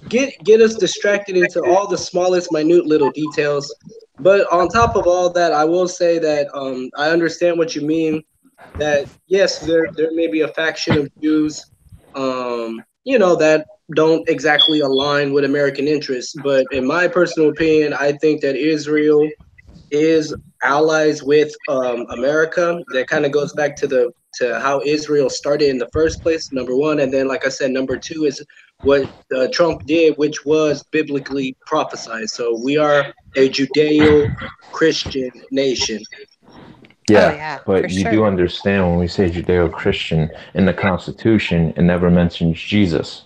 get us distracted into all the smallest minute little details. But on top of all that, I will say that I understand what you mean, that yes, there may be a faction of Jews that don't exactly align with American interests, but in my personal opinion, I think that Israel is allies with America. That kind of goes back to the to how Israel started in the first place. Number one, and then like I said, number two is what Trump did, which was biblically prophesied. So we are a Judeo-Christian nation. Oh Yeah, yeah, for but you do sure. understand when we say Judeo-Christian in the Constitution, it never mentions Jesus.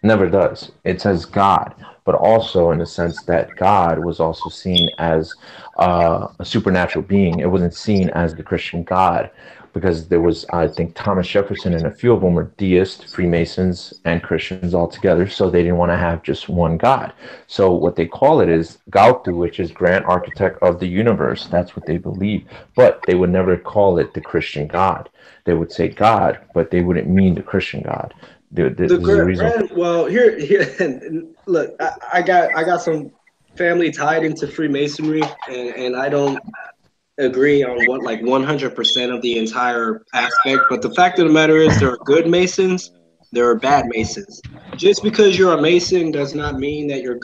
Never does. It says God, but also in the sense that God was also seen as a supernatural being. It wasn't seen as the Christian God because there was, I think, Thomas Jefferson and a few of them were deists, Freemasons, and Christians all together. So they didn't want to have just one God. So what they call it is Gautu, which is Grand Architect of the Universe. That's what they believe. But they would never call it the Christian God. They would say God, but they wouldn't mean the Christian God. The There's a reason. well, here look, I got some family tied into Freemasonry, and I don't agree on what like 100% of the entire aspect, but the fact of the matter is there are good masons, there are bad masons. Just because you're a mason does not mean that you're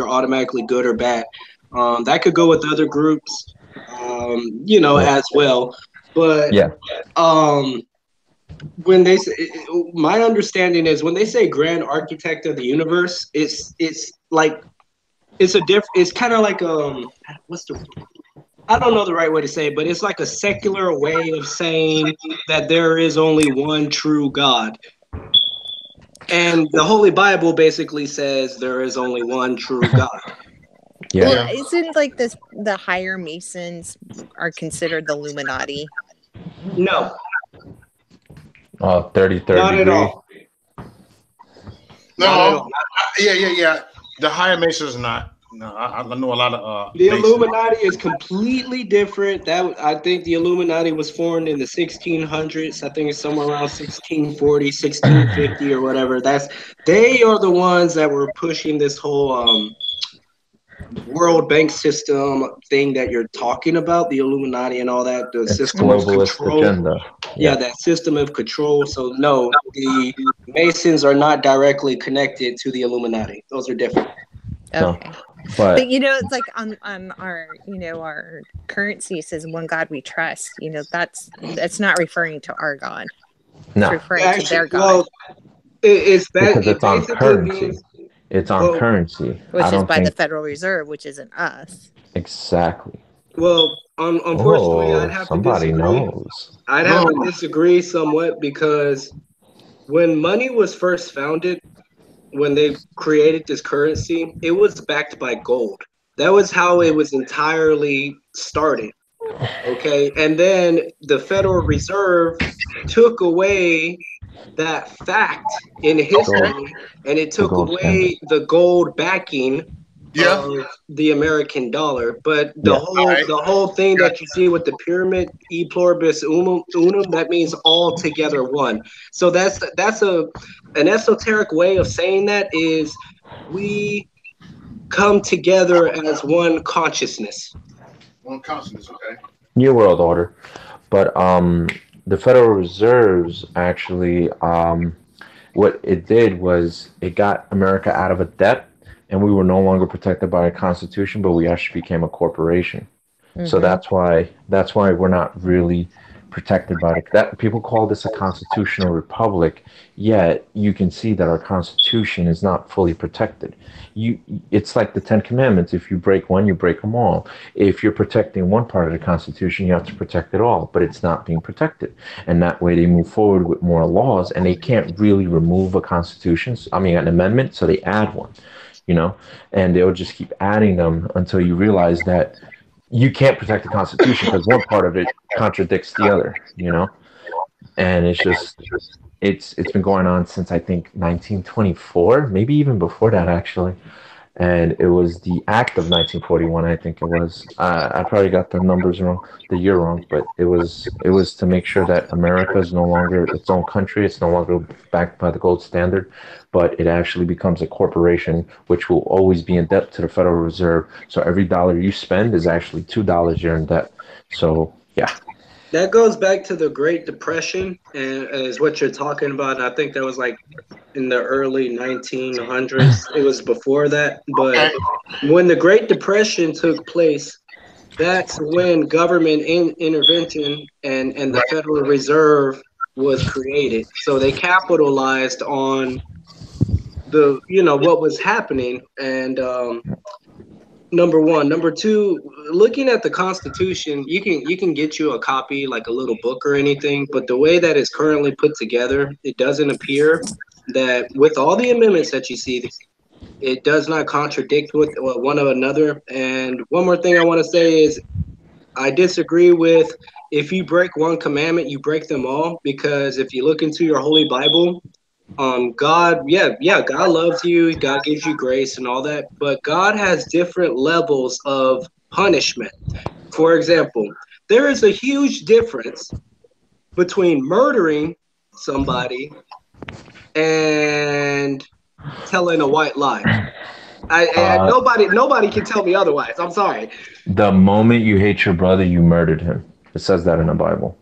automatically good or bad. That could go with other groups, Yeah. as well. But Yeah. um when they say, my understanding is when they say grand architect of the universe, it's like it's kind of like what's the I don't know the right way to say it, but it's like a secular way of saying that there is only one true God. And the Holy Bible basically says there is only one true God. Yeah. Well, isn't like this the higher Masons are considered the Illuminati? No, 33rd not at degree. all. No, Not at all. yeah. The higher Masons not. No, I know a lot of The Masons. Illuminati is completely different. That I think the Illuminati was formed in the 1600s. I think it's somewhere around 1640, 1650 or whatever. They are the ones that were pushing this whole World Bank system thing that you're talking about, the Illuminati and all that, the It's system of globalist control. agenda. Yeah, that system of control. So no, the Masons are not directly connected to the Illuminati. Those are different. Okay. But But you know, it's like on our our currency says one God we trust. You know, that's not referring to our God. It's no, referring to their God. Well, it's that because it it's on basically currency. means It's on well, currency. Which I is don't by think the Federal Reserve, which isn't us. exactly. well, unfortunately, Oh, I'd have to somebody disagree. knows. I'd have to disagree somewhat because when money was first founded, when they created this currency, it was backed by gold. That was how it was entirely started. Okay. And then the Federal Reserve took away that fact in history and it The took gold standard. away the gold backing Yeah. of the American dollar. But Yeah. the whole thing that you see with the pyramid, e pluribus unum, that means all together one. So that's an esoteric way of saying that is we come together as one consciousness. One consonants, okay. New World Order. But the Federal Reserves actually what it did was it got America out of a debt, and we were no longer protected by a constitution, but we actually became a corporation. So that's why we're not really protected by it. That people call this a constitutional republic, yet you can see that our constitution is not fully protected. You, it's like the Ten Commandments. If you break one, you break them all. If you're protecting one part of the constitution, you have to protect it all, but it's not being protected. And that way they move forward with more laws, and they can't really remove a constitution, I mean an amendment, so they add one, and they'll just keep adding them until you realize that you can't protect the Constitution because one part of it contradicts the other. And it's been going on since I think 1924, maybe even before that actually. And it was the Act of 1941, I think it was. I probably got the numbers wrong, the year wrong, but it was to make sure that America is no longer its own country. It's no longer backed by the gold standard, but it actually becomes a corporation, which will always be in debt to the Federal Reserve. So every dollar you spend is actually $2 you're in debt. So yeah. That goes back to the Great Depression, and is what you're talking about. And I think that was like in the early 1900s. It was before that, but when the Great Depression took place, that's when government intervention and the Federal Reserve was created. So they capitalized on the what was happening, and number one. Number two, looking at the Constitution, you can get you a copy, like a little book or anything, but the way that it's currently put together, it doesn't appear that with all the amendments that you see, it does not contradict with one of another. And one more thing I want to say is I disagree with if you break one commandment, you break them all, because if you look into your Holy Bible, God, God loves you, God gives you grace and all that, but God has different levels of punishment. For example, there is a huge difference between murdering somebody and telling a white lie. Nobody can tell me otherwise. I'm sorry. The moment you hate your brother, you murdered him. It says that in the Bible.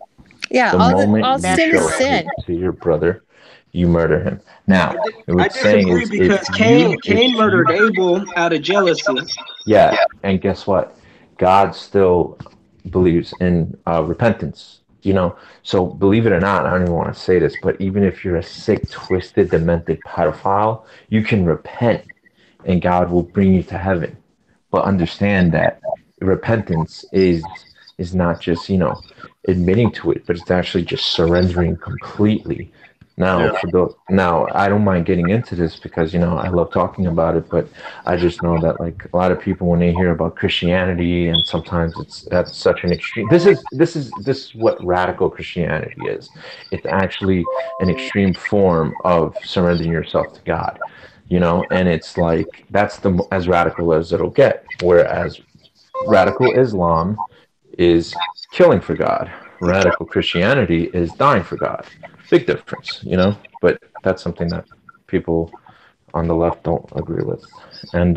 Yeah, The moment all you sin show is sin. hate to your brother, you murder him. Now, I what it's saying disagree is because Cain murdered Abel out of jealousy. yeah, and guess what? God still believes in repentance. So believe it or not, I don't even want to say this, but even if you're a sick, twisted, demented pedophile, you can repent and God will bring you to heaven. But understand that repentance is not just, admitting to it, but it's actually just surrendering completely. Yeah. Now I don't mind getting into this because I love talking about it, but I just know that like a lot of people when they hear about Christianity, and sometimes it's that's such an extreme. This is what radical Christianity is. It's actually an extreme form of surrendering yourself to God, and it's like that's as radical as it'll get. Whereas radical Islam is killing for God. Radical Christianity is dying for God. Big difference. But that's something that people on the left don't agree with. And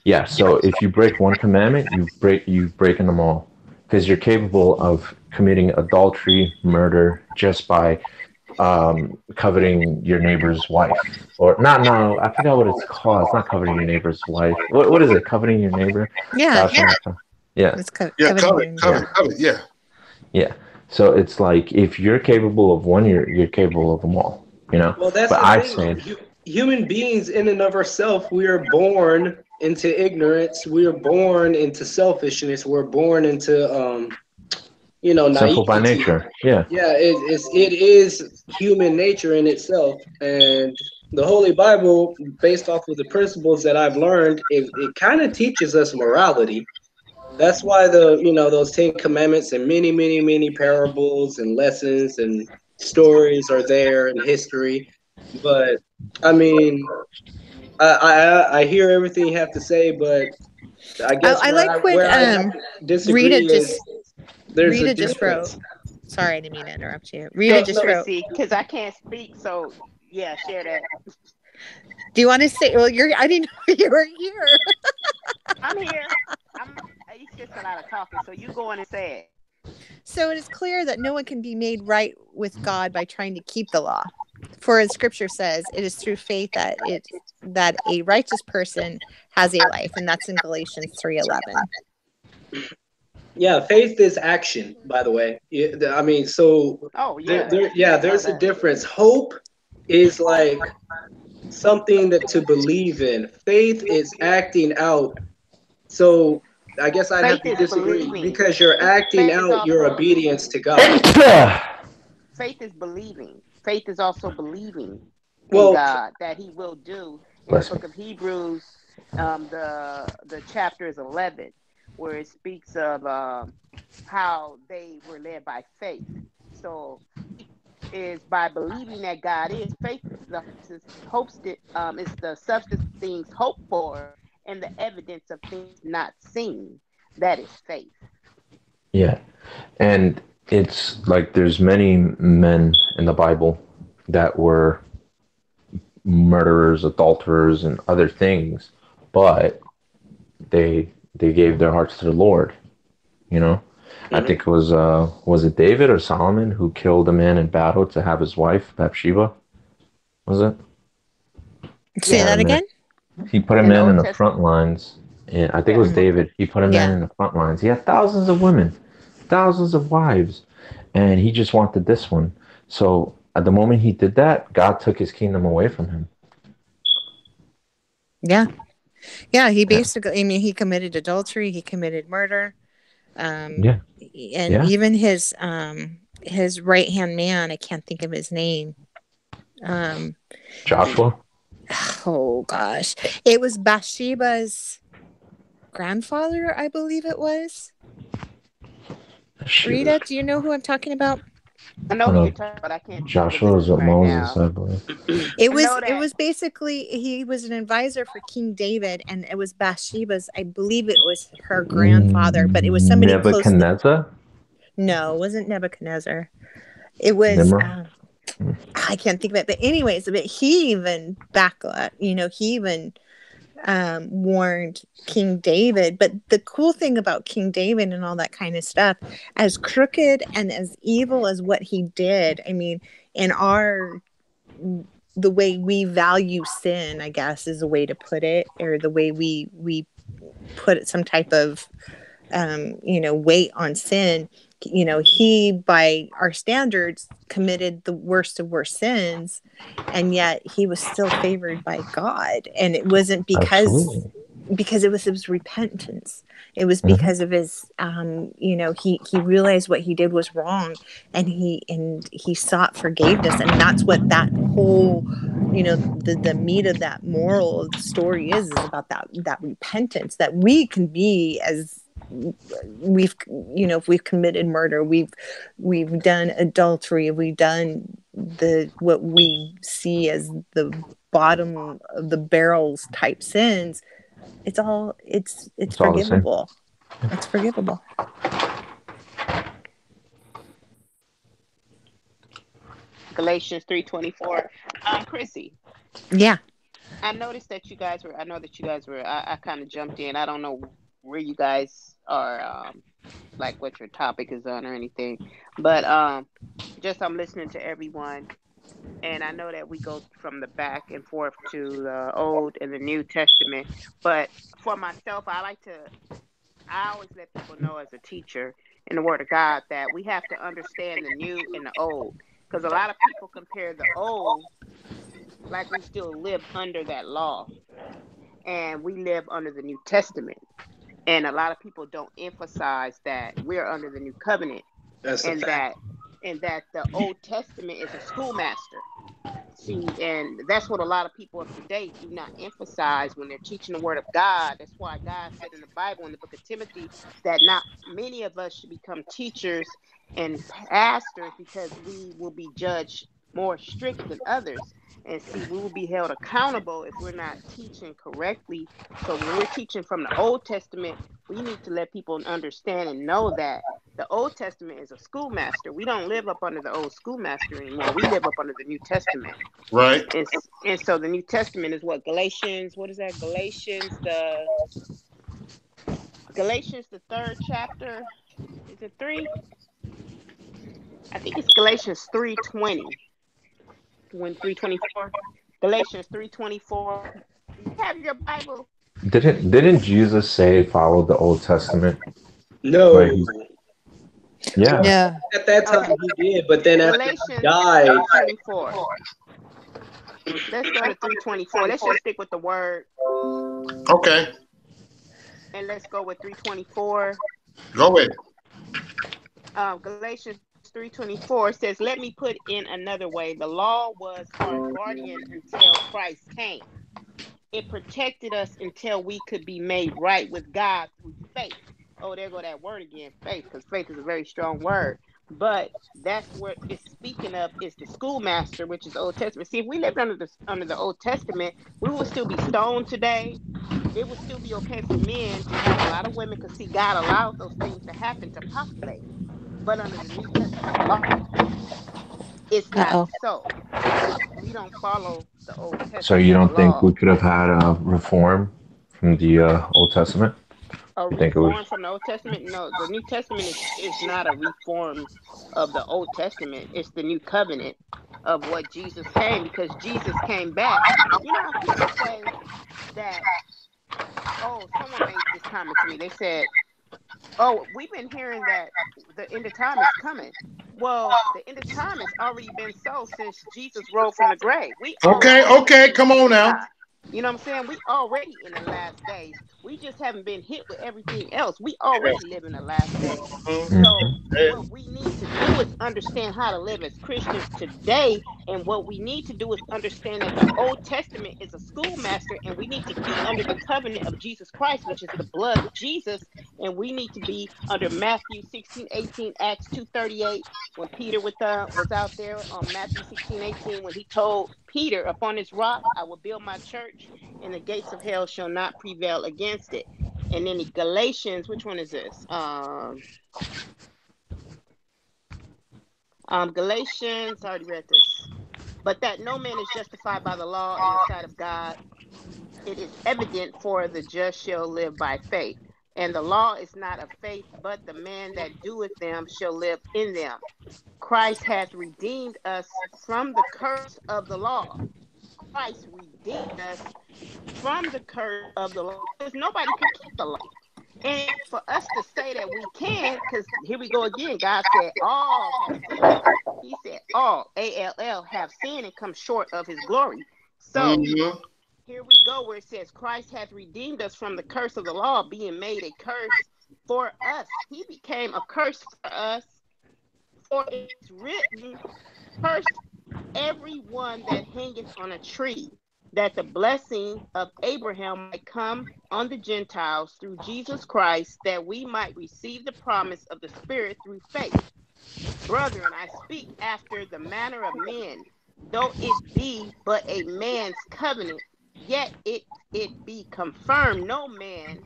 yeah, so if you break one commandment, you've broken them all, because you're capable of committing adultery, murder, just by coveting your neighbor's wife. Or not, no, I forgot what it's called. It's not coveting your neighbor's wife. What is it? Coveting your neighbor? Yeah. Yeah. It's Yeah, coveting. covet. Yeah. Yeah. So it's like if you're capable of one, you're capable of them all. Well, that's But the I thing. say, Human beings, in and of ourselves, we are born into ignorance. We are born into selfishness. We're born into, simple by naivety. nature. Yeah. Yeah, it is human nature in itself, and the Holy Bible, based off of the principles that I've learned, it kind of teaches us morality. That's why those 10 Commandments and many, many, many parables and lessons and stories are there in history. But I mean, I hear everything you have to say, but I guess I like what where I have to Rita disagree is just there's a Rita just wrote. difference. Sorry, I didn't mean to interrupt you. No, Rita just no, wrote. Chrissy, because I can't speak. So, yeah, share that. Do you want to say? Well, I didn't know you were here. I'm here. It's just a lot of talking. So you go on and say it. So it is clear that no one can be made right with God by trying to keep the law. For as Scripture says, it is through faith that a righteous person has a life, and that's in Galatians 3:11. yeah, faith is action, by the way. I mean, so Oh, yeah. yeah, Yeah, I know there's a that. difference. Hope is like something that to believe in. Faith is acting out. So I guess I'd have Faith to is disagree believing. because you're acting Faith is out your also obedience to believing. God. Faith is believing. Faith is also believing in Well, God that He will do. In the Bless me. book of Hebrews, the chapter is 11, where it speaks of how they were led by faith. So faith is by believing that God is. Faith is the substance of things hoped for and the evidence of things not seen. That is faith. Yeah. And it's like there's many men in the Bible that were murderers, adulterers, and other things, but they gave their hearts to the Lord. You know, I mhm. think it was it David or Solomon who killed a man in battle to have his wife Bathsheba? Was it? Say Yes. that And again. he put a In the man in Old the front Testament. lines. And I think it Yeah. was Mm. David. He put a man Yeah. in the front lines. He had thousands of women, thousands of wives, and he just wanted this one. So at the moment he did that, God took his kingdom away from him. Yeah. Yeah. He Yeah, basically, I mean, he committed adultery. He committed murder. Um, yeah, and yeah. even his right hand man, I can't think of his name. Um, Joshua. oh gosh, it was Bathsheba's grandfather, I believe it was. Shoot. Rita, do you know who I'm talking about? I know who Uh, you're talking about. I can't think of Joshua his was with name right Moses, now. I believe. It I was know it that. was basically he was an advisor for King David, and it was Bathsheba's. I believe it was her grandfather, but it was somebody closely. Nebuchadnezzar. No, it wasn't Nebuchadnezzar. It was Nimrod. I can't think of it. But anyways, but he even he even warned King David. But the cool thing about King David and all that kind of stuff, as crooked and as evil as what he did, I mean, in the way we value sin, I guess is a way to put it, or the way we put some type of weight on sin. He, by our standards, committed the worst of worst sins, and yet he was still favored by God. And it wasn't because Absolutely. because it was his repentance. It was because of his, he realized what he did was wrong, and he sought forgiveness, and that's what that whole, the meat of that moral of the story is about that repentance, that we can be as if we've committed murder, we've done adultery, we've done what we see as the bottom of the barrels type sins. It's forgivable. It's forgivable. Galatians 3:24. Chrissy. Yeah. I noticed that you guys were. I know that you guys were. I kind of jumped in. I don't know where you guys are. Like what your topic is on or anything, but just I'm listening to everyone, and I know that we go from the back and forth to the Old and the New Testament. But for myself, I always let people know as a teacher in the Word of God that we have to understand the new and the old. Because a lot of people compare the old like we still live under that law, and we live under the New Testament. And a lot of people don't emphasize that we're under the new covenant, That's a and fact. that the Old Testament is a schoolmaster. See, and that's what a lot of people of today do not emphasize when they're teaching the word of God. That's why God said in the Bible, in the book of Timothy, that not many of us should become teachers and pastors, because we will be judged more strict than others. And see, we will be held accountable if we're not teaching correctly. So when we're teaching from the Old Testament, we need to let people understand and know that the Old Testament is a schoolmaster. We don't live up under the old schoolmaster anymore. We live up under the New Testament. Right. And so the New Testament is what? Galatians, what is that? Galatians, the third chapter. Is it 3? I think it's Galatians 3:20. When 3:24. Galatians 3:24. Do you have your Bible? Didn't Jesus say follow the Old Testament? No. Where yeah. Well, Yeah. at that time he did, but then after he Galatians died, 3:24. Let's go to 3:24. Let's just stick with the word, Okay. and let's go with 3:24. Go with it. Galatians 3:24 says, "Let me put in another way. The law was our guardian until Christ came. It protected us until we could be made right with God through faith." Oh, there go that word again, faith, because faith is a very strong word. But that's what it's speaking of, is the schoolmaster, which is Old Testament. See, if we lived under the Old Testament, we would still be stoned today. It would still be okay for men to have a lot of women, because see, God allowed those things to happen to populate. But under the New Testament law, it's not Uh-oh. so, because we don't follow the Old So you Testament don't think law. we could have had a reform from the Old Testament? A You think it was reform from the Old Testament? No, the New Testament is not a reform of the Old Testament. It's the new covenant of what Jesus came, because Jesus came back. You know how people say that, oh, someone made this comment to me. They said, oh, we've been hearing that the end of time is coming. Well, the end of time has already been so since Jesus rose from the grave. We Okay. already Okay. in the Come end on of now. time. You know what I'm saying? We already in the last days. We just haven't been hit with everything else. We already live in the last days. So Mhm. what we need to do is understand how to live as Christians today. And what we need to do is understand that the Old Testament is a schoolmaster, and we need to be under the covenant of Jesus Christ, which is the blood of Jesus. And we need to be under Matthew 16:18, Acts 2:38, when Peter was out there on Matthew 16:18, when he told Peter, "Upon this rock I will build my church, and the gates of hell shall not prevail against it." And then in Galatians, which one is this? Galatians, I already read this. "But that no man is justified by the law in the sight of God, it is evident, for the just shall live by faith. And the law is not of faith, but the man that doeth them shall live in them. Christ hath redeemed us from the curse of the law." Christ redeemed us from the curse of the law, because nobody could keep the law. And for us to say that we can, because here we go again, God said all have sinned. He said all, ALL, have sinned and come short of his glory. So Mm-hmm. here we go where it says Christ hath redeemed us from the curse of the law, being made a curse for us. He became a curse for us, for it's written, cursed everyone that hangeth on a tree, that the blessing of Abraham might come on the Gentiles through Jesus Christ, that we might receive the promise of the Spirit through faith. Brethren, I speak after the manner of men, though it be but a man's covenant, yet it be confirmed, no man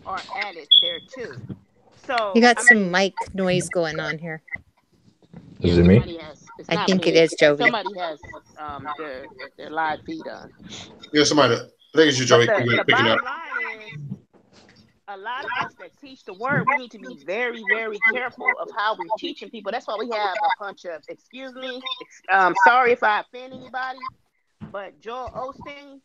are added thereto. You So, got I some mean, mic noise going on here. yeah, Is it me? somebody has. It's I not think it me. is Joey. Somebody has their live feed on. Yeah, somebody. I think it's you, But Joey. You the gotta pick it up. bottom line is, a lot of us that teach the word, we need to be very, very careful of how we're teaching people. That's why we have a bunch of, excuse me, sorry if I offend anybody, but Joel Osteen,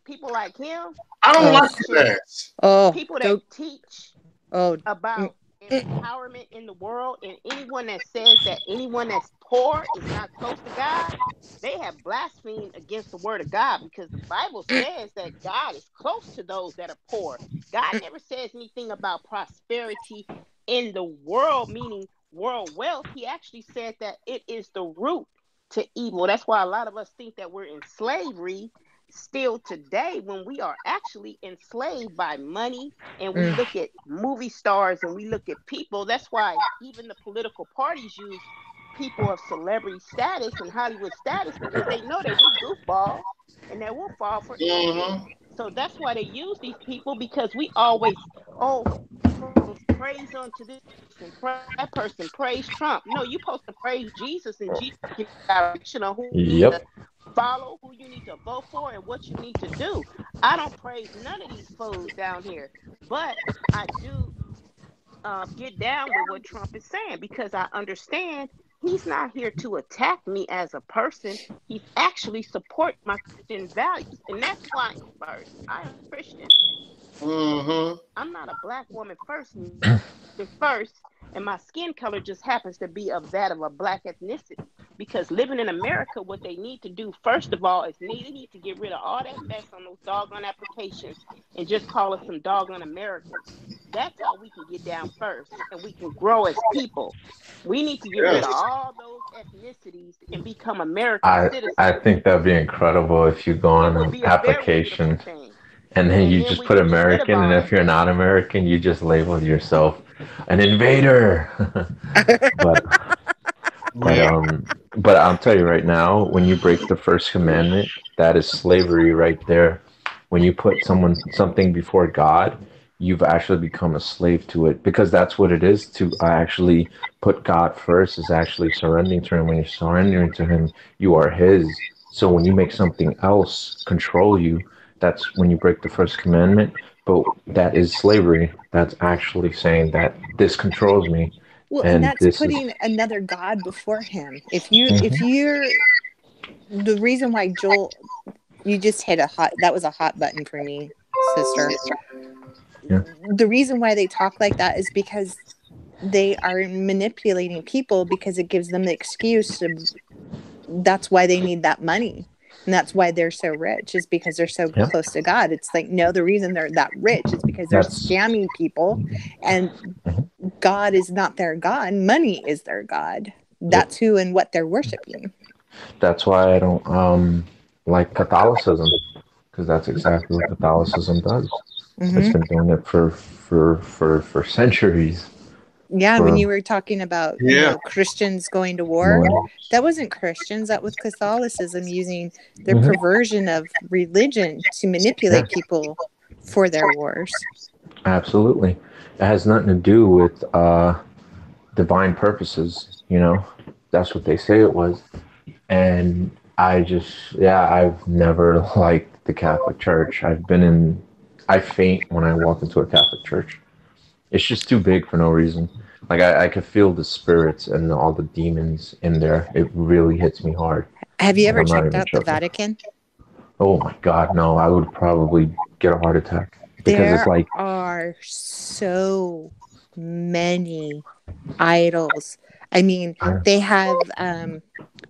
people like him, I don't Oh, like teaching that. oh, people that don't. teach Oh, mm, about empowerment in the world, and anyone that says that anyone that's poor is not close to God, they have blasphemed against the word of God, because the Bible says that God is close to those that are poor. God never says anything about prosperity in the world, meaning world wealth. He actually said that it is the root to evil. That's why a lot of us think that we're in slavery still today, when we are actually enslaved by money, and we mm. look at movie stars and we look at people. That's why even the political parties use people of celebrity status and Hollywood status, because they know that we're goofballs and that we'll fall for anything. Mm-hmm. So that's why they use these people, because we always, oh, praise unto this person, praise that person, praise Trump. No, you're supposed to praise Jesus, and Jesus give direction on who you need to Yep. follow, who you need to vote for, and what you need to do. I don't praise none of these fools down here, but I do get down with what Trump is saying, because I understand he's not here to attack me as a person. He's actually support my Christian values, and that's why I'm first. I am Christian. Mm-hmm. I'm not a black woman first, and my skin color just happens to be of that of a black ethnicity. Because living in America, what they need to do first of all is they need to get rid of all that mess on those doggone applications and just call us some doggone Americans. That's how we can get down first, and we can grow as people. We need to get rid of Yes. all those ethnicities and become American I citizens. think that'd be incredible if you go It on would an be a very beautiful application thing. and then And you then just we put can get rid of American, all and that if you're mess. not American, you just label yourself an invader. but but Yeah. but I'll tell you right now, when you break the first commandment, that is slavery right there. When you put something before God, you've actually become a slave to it, because that's what it is to actually put God first, is actually surrendering to him. When you're surrendering to him, you are his. So when you make something else control you, that's when you break the first commandment. But that is slavery. That's actually saying that this controls me, Well, and and that's this is. putting another God before him. If Mhm. you're the reason why Joel, you just hit that was a hot button for me, sister. Yeah. The reason why they talk like that is because they are manipulating people, because it gives them the excuse to, that's why they need that money. And that's why they're so rich, is because they're so Yeah. close to God. It's like, no, the reason they're that rich is because they're That's scamming people, and God is not their God. Money is their God. yep. That's who and what they're worshiping. That's why I don't like Catholicism, because that's exactly what Catholicism does. It's Mm-hmm. been doing it for centuries. Yeah, when For you were talking about, Yeah. Christians going to war, millennia. that wasn't Christians. That was Catholicism using their Hmm. perversion of religion to Yeah, manipulate people for their wars. absolutely. It has nothing to do with divine purposes. That's what they say it was. And I've never liked the Catholic Church. I faint when I walk into a Catholic church. It's just too big for no reason. Like I could feel the spirits and all the demons in there. It really hits me hard. Have you Like ever I'm not checked even out the joking. Vatican? Oh my God, no! I would probably get a heart attack, because it's There like, are so many idols. I mean, they have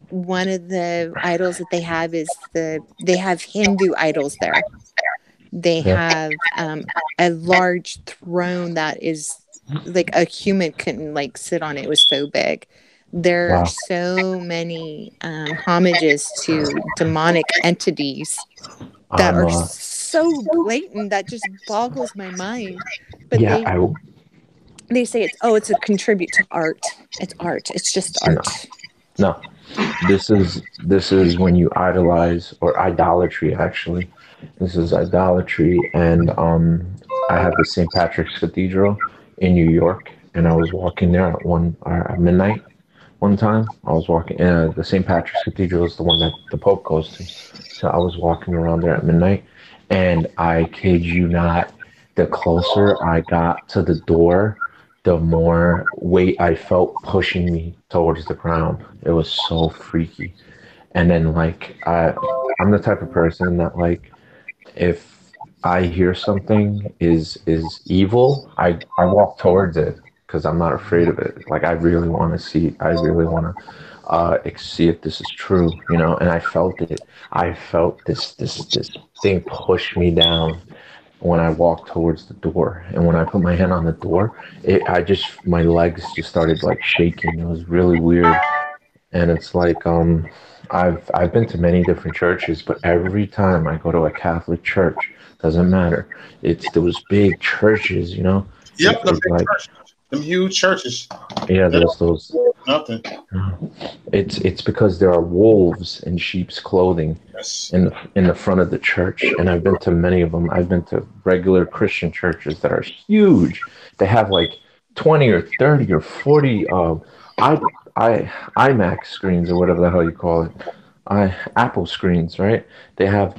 one of the idols that they have is they have Hindu idols there. They Yeah. have a large throne that is like a human couldn't like sit on it. It was so big. There are Wow. so many homages to demonic entities that I'm are so blatant that just boggles my mind. But yeah, they say it's a contribute to art. It's art. It's just no, art. no. This is when you idolize, or idolatry actually. This is idolatry. And I have the St. Patrick's Cathedral in New York, and I was walking there at midnight one time. I was walking. The St. Patrick's Cathedral is the one that the Pope goes to. So I was walking around there at midnight, and I kid you not, the closer I got to the door, the more weight I felt pushing me towards the ground. It was so freaky. And then like I'm the type of person that like if I hear something is evil, I walk towards it because I'm not afraid of it. Like I really want to see. I really want to see if this is true, you know. And I felt it. I felt this thing push me down when I walked towards the door. And when I put my hand on the door, my legs just started like shaking. It was really weird. And it's like I've been to many different churches, but every time I go to a Catholic church, doesn't matter. It's those big churches, you know. Yep, the It's big like churches, them huge churches. yeah, They don't those do nothing. it's because there are wolves in sheep's clothing Yes. in the front of the church, and I've been to many of them. I've been to regular Christian churches that are huge. They have like 20 or 30 or 40 I I IMAX screens or whatever the hell you call it. Apple screens, right? They have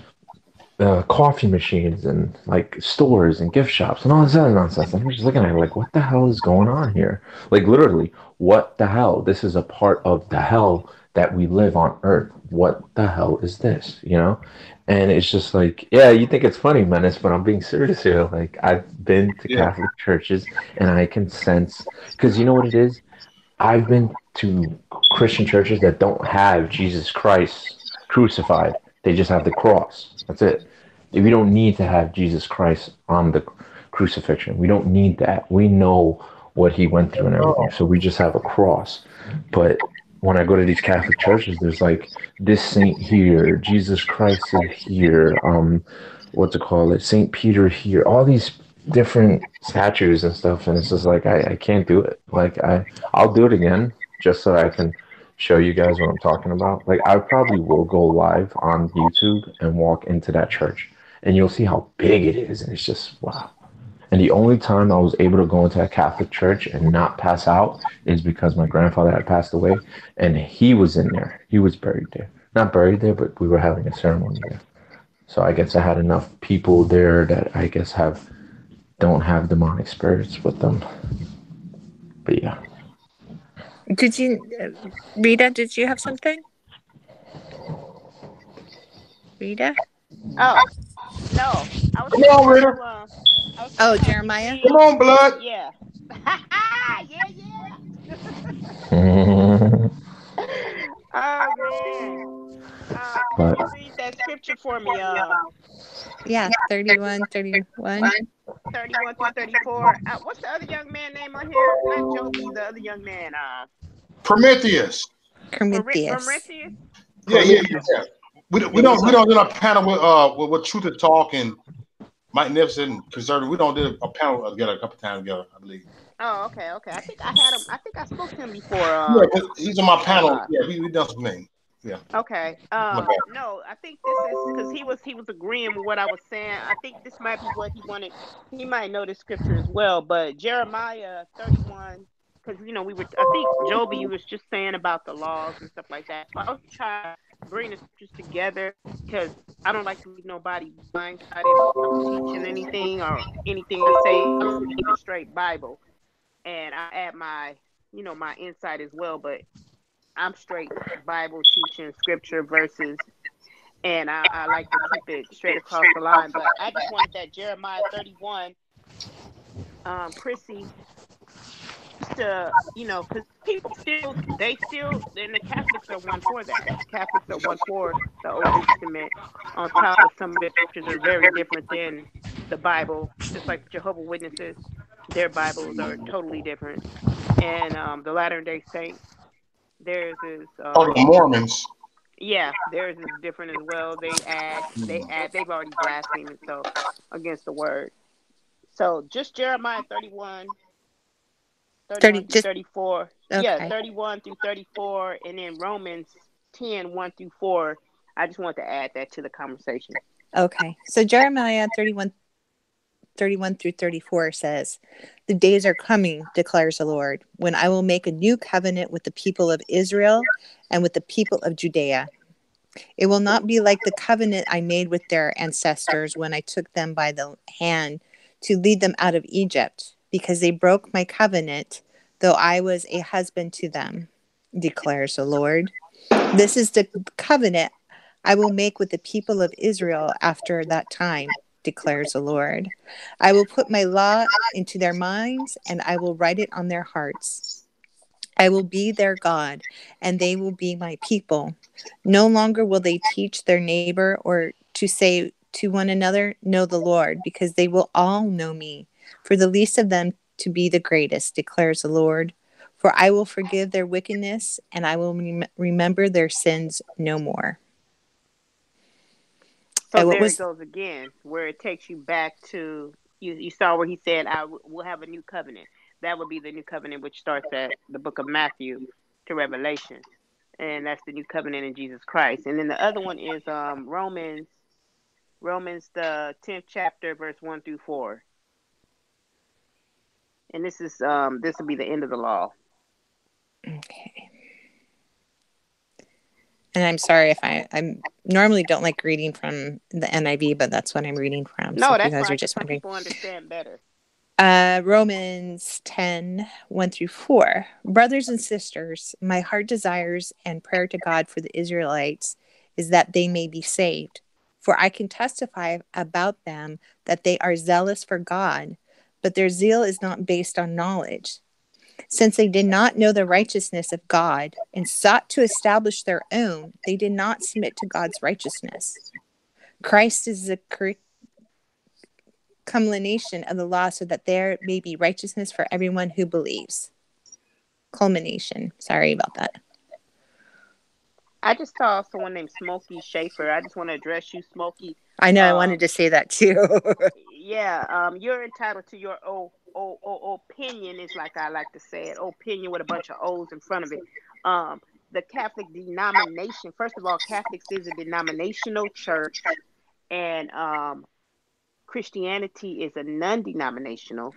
coffee machines and like stores and gift shops and all this other nonsense. I'm just looking at it like, what the hell is going on here? Like literally, what the hell? This is a part of the hell that we live on Earth. What the hell is this? You know? And it's just like, yeah, you think it's funny, Menace, but I'm being serious here. Like I've been to Yeah. Catholic churches and I can sense because you know what it is? I've been to Christian churches that don't have Jesus Christ crucified. They just have the cross. That's it. We don't need to have Jesus Christ on the crucifixion. We don't need that. We know what he went through and everything. So we just have a cross. But when I go to these Catholic churches, there's like this saint here, Jesus Christ is here, what's it called? It Saint Peter here, all these different statues and stuff, and it's just like I can't do it. Like I'll do it again just so I can show you guys what I'm talking about. Like I probably will go live on YouTube and walk into that church and you'll see how big it is, and it's just wow. And the only time I was able to go into a Catholic church and not pass out is because my grandfather had passed away and he was in there. He was buried there. Not buried there, but we were having a ceremony there. So I guess I had enough people there that I guess don't have demonic spirits with them. But yeah. Did you, Rita? Did you have something? Rita? Oh no, I was Come saying on, how Rita. you. I was saying Oh, how you Jeremiah. read. Come on, blood. Yeah. Yeah. Oh man. Can But you read that scripture for me? Yeah, 31, 31. 31 through 34. What's the other young man name on here? Not Joby, the other young man. Prometheus. Prometheus. Mauritius. Yeah. We don't do a panel with Truth and Talk and Magnificent and Conservative. We don't do a panel together a couple times together, I believe. Oh, okay. I think I had him. I think I spoke to him before. Yeah, he's on my panel. Online. Yeah, we done some things. Yeah. Okay. My bad. No, I think this is because he was agreeing with what I was saying. I think this might be what he wanted. He might know the scripture as well, but Jeremiah 31, because I think Joby was just saying about the laws and stuff like that. So I was trying to bring the scriptures together because I don't like to leave nobody blindsided when I'm teaching anything or anything I say. I like to keep it straight Bible, and I add my insight as well, but I'm straight Bible teaching scripture verses, and I like to keep it straight across the line. But I just wanted that Jeremiah 31. Chrissy, to, because people still, and the Catholics are one for that. Catholics are one for the Old Testament. On top of some of the scriptures are very different than the Bible, just like Jehovah Witnesses, their Bibles are totally different. And the Latter Day Saints, theirs is Oh, the Mormons. yeah, theirs is different as well. They've already blasphemed so against the word. So just Jeremiah 30 through just 34. Yeah, okay. 31 through 34, and then Romans 10, 1 through 4. I just want to add that to the conversation. Okay. So Jeremiah 31 through 34 says, "The days are coming, declares the Lord, when I will make a new covenant with the people of Israel and with the people of Judea. It will not be like the covenant I made with their ancestors when I took them by the hand to lead them out of Egypt, because they broke my covenant, though I was a husband to them, declares the Lord. This is the covenant I will make with the people of Israel after that time, declares the Lord. I will put my law into their minds, and I will write it on their hearts. I will be their God, and they will be my people. No longer will they teach their neighbor or to say to one another, 'Know the Lord,' because they will all know me, for the least of them to be the greatest, declares the Lord. For I will forgive their wickedness, and I will remember their sins no more." So What there it was goes again, where it takes you back to you saw where he said, will have a new covenant." That would be the new covenant, which starts at the book of Matthew to Revelation, and that's the new covenant in Jesus Christ. And then the other one is Romans the 10th chapter, verse 1 through 4. And this will be the end of the law. okay? And I'm sorry if I normally don't like reading from the NIV, but that's what I'm reading from. So No, if you that's guys are fine, because just some wondering, people understand better. Romans 10, 1 through 4. Brothers and sisters, my heart desires and prayer to God for the Israelites is that they may be saved. For I can testify about them that they are zealous for God, but their zeal is not based on knowledge. Since they did not know the righteousness of God and sought to establish their own, they did not submit to God's righteousness. Christ is the culmination of the law, so that there may be righteousness for everyone who believes. Culmination. Sorry about that. I just saw someone named Smokey Schaefer. I just want to address you, Smokey. I know, I wanted to say that too. Yeah, you're entitled to your opinion, is like I like to say it. Opinion with a bunch of O's in front of it. The Catholic denomination, first of all, Catholics is a denominational church, and Christianity is a non-denominational.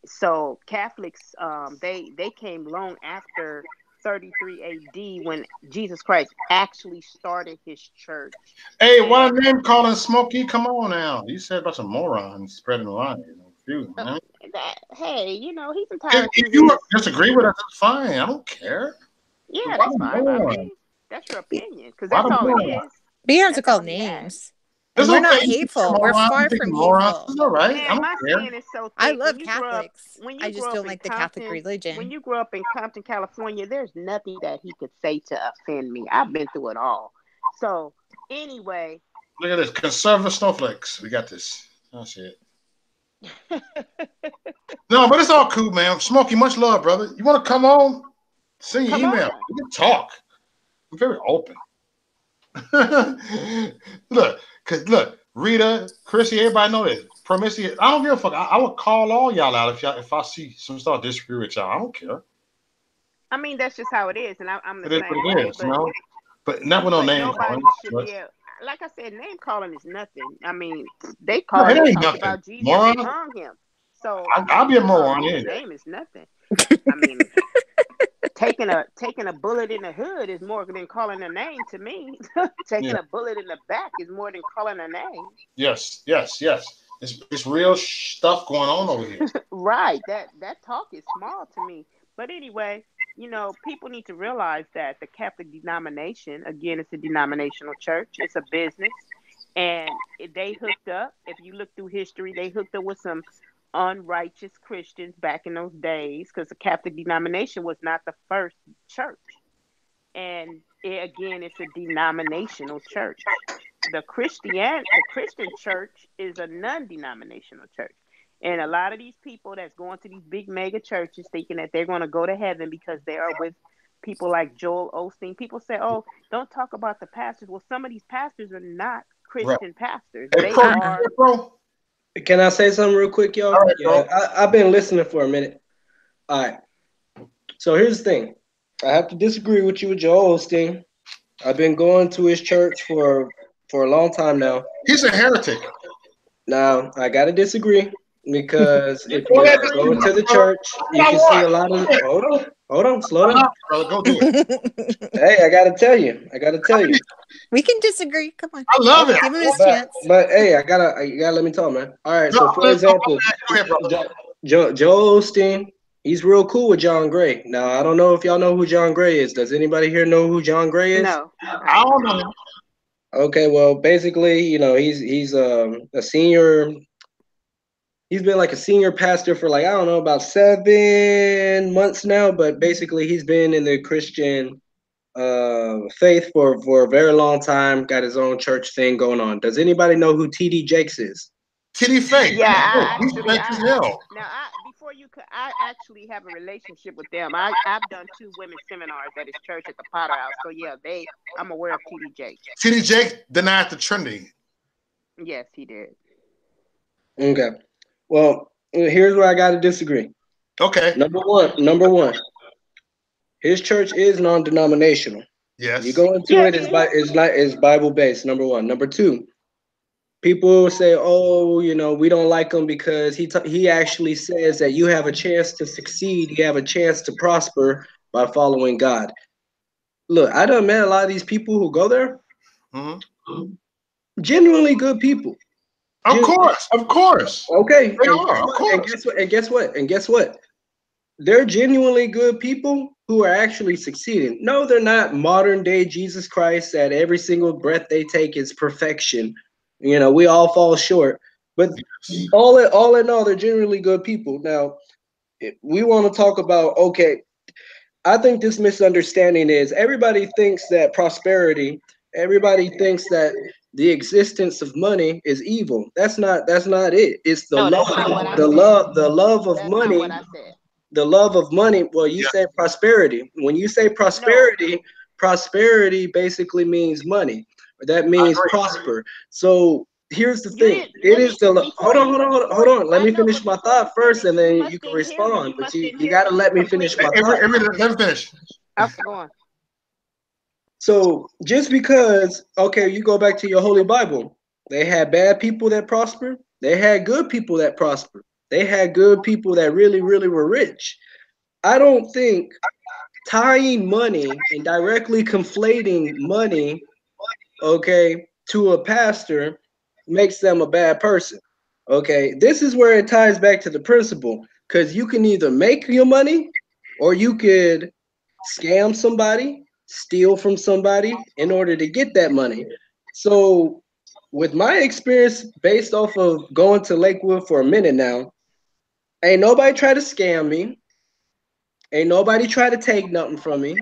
So Catholics, they came long after 33 AD, when Jesus Christ actually started his church. Hey, And what a name calling Smokey? Come on now. You said about some morons spreading lies. Confusing, man. hey, he's If, entitled if to you his. disagree with us, that's fine. I don't care. Yeah, Why that's the fine by moron? me. That's your opinion, because Why that's the all it moron? is. We don't have to That's call all he has. names. It's And we're okay. not You can say hateful. We're morons. You far think from morons. hateful. It's all right. I Man, don't my care. skin is so I thick. love Catholics. When I you just grow up don't in like the Catholic Compton, when religion. you grow up in Compton, California, there's nothing that he could say to offend me. I've been through it all. So anyway, Look at this. Conservative snowflakes. We got this. That's it. No, but it's all cool, man. Smokey, much love, brother. You want to come on? Send your come email. on. We can talk. I'm very open. look, Rita, Chrissy, everybody know this. Promiscuous. I don't give a fuck. I would call all y'all out if I see some stuff disagree with y'all. I don't care. I mean, that's just how it is, and I'm the It is same what it way. is, you know. But not with no But name calling. nobody should But be like I said, name calling is nothing. I mean, they no, it ain't talked nothing. about Jesus and Moron. hung him. So I'll be a you calling moron me a anyway. name is nothing. I mean, taking a bullet in the hood is more than calling a name to me. Yeah. Taking a bullet in the back is more than calling a name. Yes. It's real stuff going on over here. Right. That talk is small to me. But anyway, people need to realize that the Catholic denomination, again, it's a denominational church. It's a business, and they hooked up. If you look through history, they hooked up with some unrighteous Christians back in those days, because the Catholic denomination was not the first church. And again, it's a denominational church. The Christian church is a non-denominational church. And a lot of these people that's going to these big mega churches thinking that they're going to go to heaven because they are with people like Joel Osteen. People say, "Oh, don't talk about the pastors." Well, some of these pastors are not Right. Christian pastors. Hey, They Pro, are. Pro. Can I say something real quick, y'all? All right, Yeah, bro. I've been listening for a minute. All right. So here's the thing. I have to disagree with you with Joel Osteen. I've been going to his church for a long time now. He's a heretic. Now I gotta disagree because You if can you disagree. go into the church, you can see a lot of. Hold on, slow down. Brother, go do it. Hey, I gotta tell you. We can disagree. Come on. I love it. Give him his But chance. hey, you gotta let me talk, man. All right. No, So for example, go ahead, brother. Joel Osteen, he's real cool with John Gray. Now I don't know if y'all know who John Gray is. Does anybody here know who John Gray is? No. I don't know him. Okay, well, basically, he's a senior. He's been like a senior pastor for like I don't know about 7 months now, but basically he's been in the Christian faith for a very long time. Got his own church thing going on. Does anybody know who T.D. Jakes is? Titty fake. Yeah, He's fake as hell. before you could, I actually have a relationship with them. I've done 2 women's seminars at his church at the Potter House. So yeah, I'm aware of T.D. Jakes. Titty Jake denied the Trinity. Yes, he did. Okay. Well, here's where I got to disagree. Okay. Number one, his church is non-denominational. Yes. You go into it's Bible based. Number one. Number two, people say, "Oh, we don't like him because he actually says that you have a chance to succeed, you have a chance to prosper by following God." Look, I done met a lot of these people who go there. Mm-hmm. Genuinely good people. Of course. Okay. They are, of course. And guess what? They're genuinely good people who are actually succeeding. No, they're not modern day Jesus Christ that every single breath they take is perfection. We all fall short. But all in all, they're genuinely good people. Now, we want to talk about, okay, I think this misunderstanding is everybody thinks that everybody thinks that the existence of money is evil. That's not it. It's the No, love, that's not what I the said. love, the love of That's not money. what I said. The love of money. Well, you say prosperity. When you say prosperity, prosperity basically means money. That means prosper. So here's the thing. It is the hold on. Let me finish my thought first, and then you can respond. But you got to let me finish my thought. Let me finish. Okay, go on. So just because, okay, you go back to your Holy Bible, they had bad people that prosper. They had good people that prosper. They had good people that really, really were rich. I don't think tying money and directly conflating money, okay, to a pastor makes them a bad person. Okay, this is where it ties back to the principle, because you can either make your money or you could scam somebody, steal from somebody in order to get that money. So, with my experience based off of going to Lakewood for a minute now, ain't nobody try to scam me. Ain't nobody try to take nothing from me.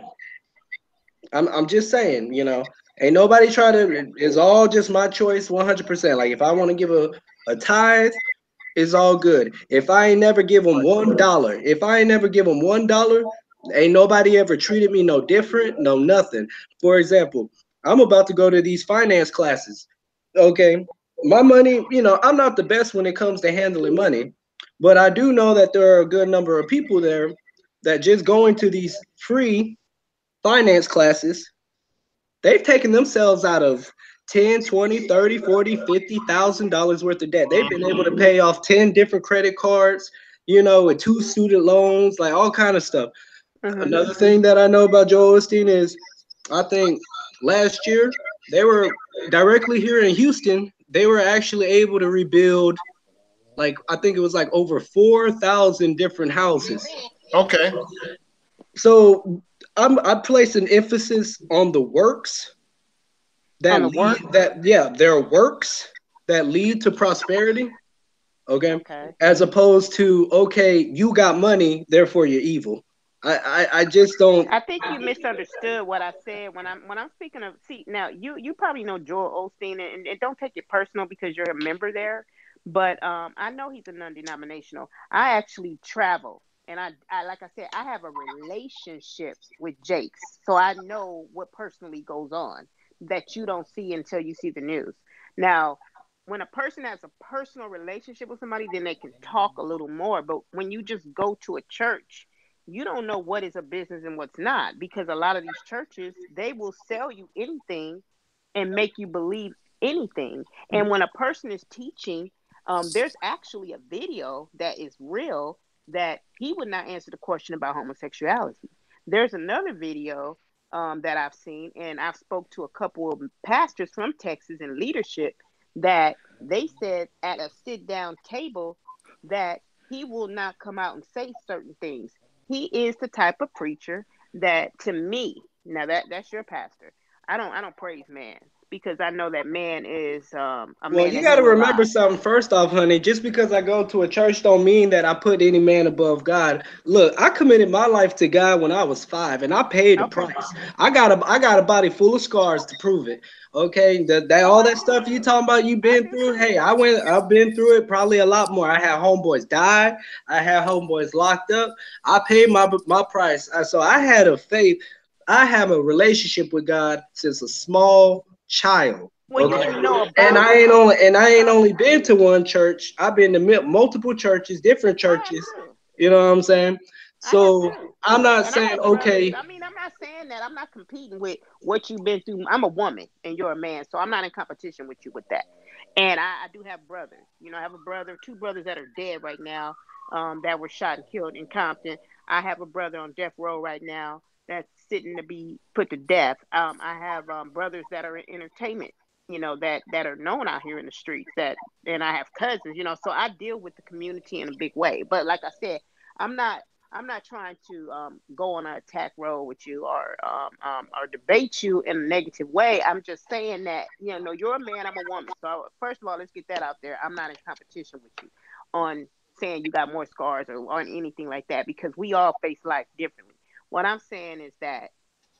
I'm just saying, ain't nobody try to. It's all just my choice, 100%. Like if I want to give a tithe, it's all good. If I ain't never give them $1, ain't nobody ever treated me no different, no nothing. For example, I'm about to go to these finance classes. Okay, my money, I'm not the best when it comes to handling money, but I do know that there are a good number of people there that just going to these free finance classes, they've taken themselves out of 10, 20, 30, 40, $50,000 worth of debt. They've been able to pay off 10 different credit cards, with 2 student loans, like all kind of stuff. Mm-hmm. Another thing that I know about Joel Osteen is I think last year they were directly here in Houston, they were actually able to rebuild, like I think it was like over 4,000 different houses. Okay. So I place an emphasis on the works there are works that lead to prosperity. Okay, Okay. as opposed to okay, you got money, therefore you're evil. I just don't. I think you misunderstood what I said when I'm speaking of. See, now you probably know Joel Osteen, and don't take it personal because you're a member there, but I know he's a non-denominational. I actually travel, and I like I said, I have a relationship with Jakes, so I know what personally goes on that you don't see until you see the news. Now, when a person has a personal relationship with somebody, then they can talk a little more. But when you just go to a church, you don't know what is a business and what's not, because a lot of these churches, they will sell you anything and make you believe anything. And when a person is teaching, there's actually a video that is real that he would not answer the question about homosexuality. There's another video that I've seen, and I've spoke to a couple of pastors from Texas in leadership that they said at a sit down table that he will not come out and say certain things. He is the type of preacher that, to me, now that's your pastor. I don't praise man because I know that man is a Well, man you that got he to will remember lie. something first off, honey. Just because I go to a church don't mean that I put any man above God. Look, I committed my life to God when I was 5, and I paid a Okay. price. I got a body full of scars to prove it. Okay, that Oh, all I that do stuff you too. talking about, you I been do through. too. Hey, I've been through it probably a lot more. I had homeboys die. I had homeboys locked up. I paid my price. So I had a faith. I have a relationship with God since a small child. Well, you Okay, should know and about him. I ain't only been to one church. I've been to multiple churches, different I have churches. too. You know what I'm saying? I have So too. I'm not And I saying have brothers. okay. I mean, I'm not saying that. I'm not competing with what you've been through. I'm a woman and you're a man, so I'm not in competition with you with that. And I do have brothers. You know, I have a brother, two brothers that are dead right now, that were shot and killed in Compton. I have a brother on death row right now that's sitting to be put to death. I have brothers that are in entertainment, you know, that are known out here in the streets. And I have cousins, you know, so I deal with the community in a big way. But like I said, I'm not. I'm not trying to go on an attack road with you or debate you in a negative way. I'm just saying that, you know, you're a man, I'm a woman. So first of all, let's get that out there. I'm not in competition with you on saying you got more scars or on anything like that, because we all face life differently. What I'm saying is that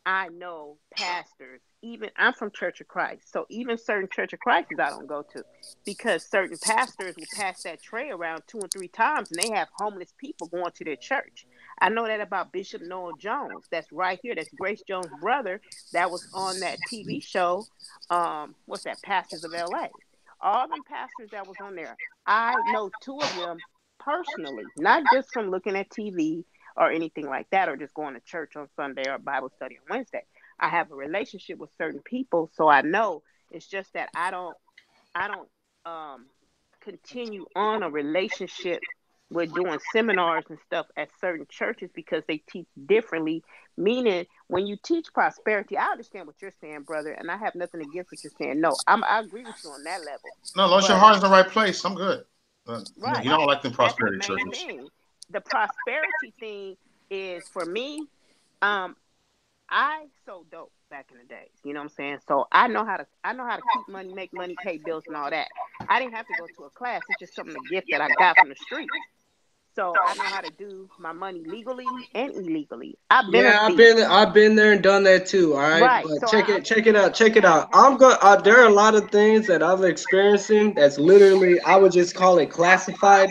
I know pastors, even I'm from Church of Christ. So even certain Church of Christs I don't go to, because certain pastors will pass that tray around 2 and 3 times and they have homeless people going to their church. I know that about Bishop Noel Jones. That's right here. That's Grace Jones' brother that was on that TV show. What's that? Pastors of LA. All them pastors that was on there, I know two of them personally, not just from looking at TV or anything like that, or just going to church on Sunday or Bible study on Wednesday. I have a relationship with certain people, so I know. It's just that I don't continue on a relationship with doing seminars and stuff at certain churches because they teach differently. Meaning, when you teach prosperity, I understand what you're saying, brother, and I have nothing against what you're saying. No, I agree with you on that level. No, as long as your But heart's in the right place, I'm good. You right, don't like them that's the prosperity main churches. thing. The prosperity thing is for me. Um, I sold dope back in the days. You know what I'm saying? So I know how to keep money, make money, pay bills, and all that. I didn't have to go to a class. It's just something, a gift that I got from the streets. So I know how to do my money legally and illegally. I've been a Yeah, thief, I've been there and done that too. All right, right? but So check it out, check it I out. didn't have to go to a There are a class. lot of things that I'm experiencing that's literally I would just call it classified.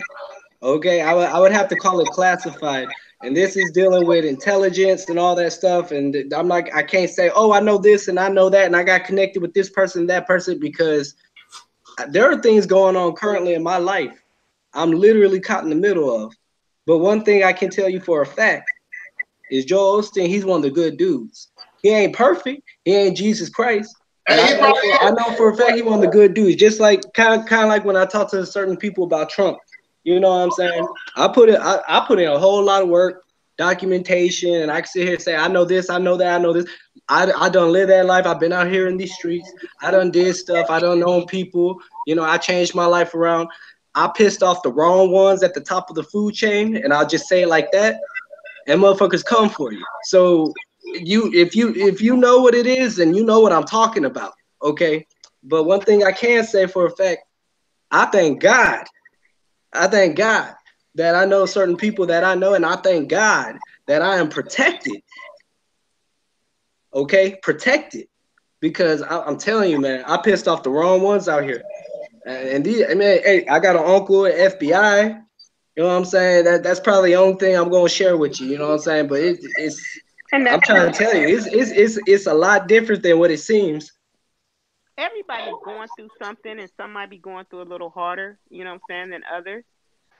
Okay, I would have to call it classified. And this is dealing with intelligence and all that stuff. And I'm like, I can't say, oh, I know this and I know that, and I got connected with this person, that person, because there are things going on currently in my life I'm literally caught in the middle of. But one thing I can tell you for a fact is Joel Osteen. He's one of the good dudes. He ain't perfect. He ain't Jesus Christ. But Hey, he probably I know for a fact he one of the good dudes. Just like kind of like when I talk to certain people about Trump. You know what I'm saying? I put in a whole lot of work, documentation, and I can sit here and say I know this, I know that, I know this. I done live that life. I've been out here in these streets. I done did stuff. I done known people. You know, I changed my life around. I pissed off the wrong ones at the top of the food chain, and I'll just say it like that, and motherfuckers come for you. So if you know what it is, then you know what I'm talking about. Okay. But one thing I can say for a fact, I thank God. I thank God that I know certain people that I know, and I thank God that I am protected. Okay, protected, because I'm telling you, man, I pissed off the wrong ones out here. And these, I mean, hey, I got an uncle at FBI. You know what I'm saying? That's probably the only thing I'm gonna share with you. You know what I'm saying? But it's And I'm that's trying to tell you, it's a lot different than what it seems. everybody's going through something, and some might be going through a little harder, you know what I'm saying, than others.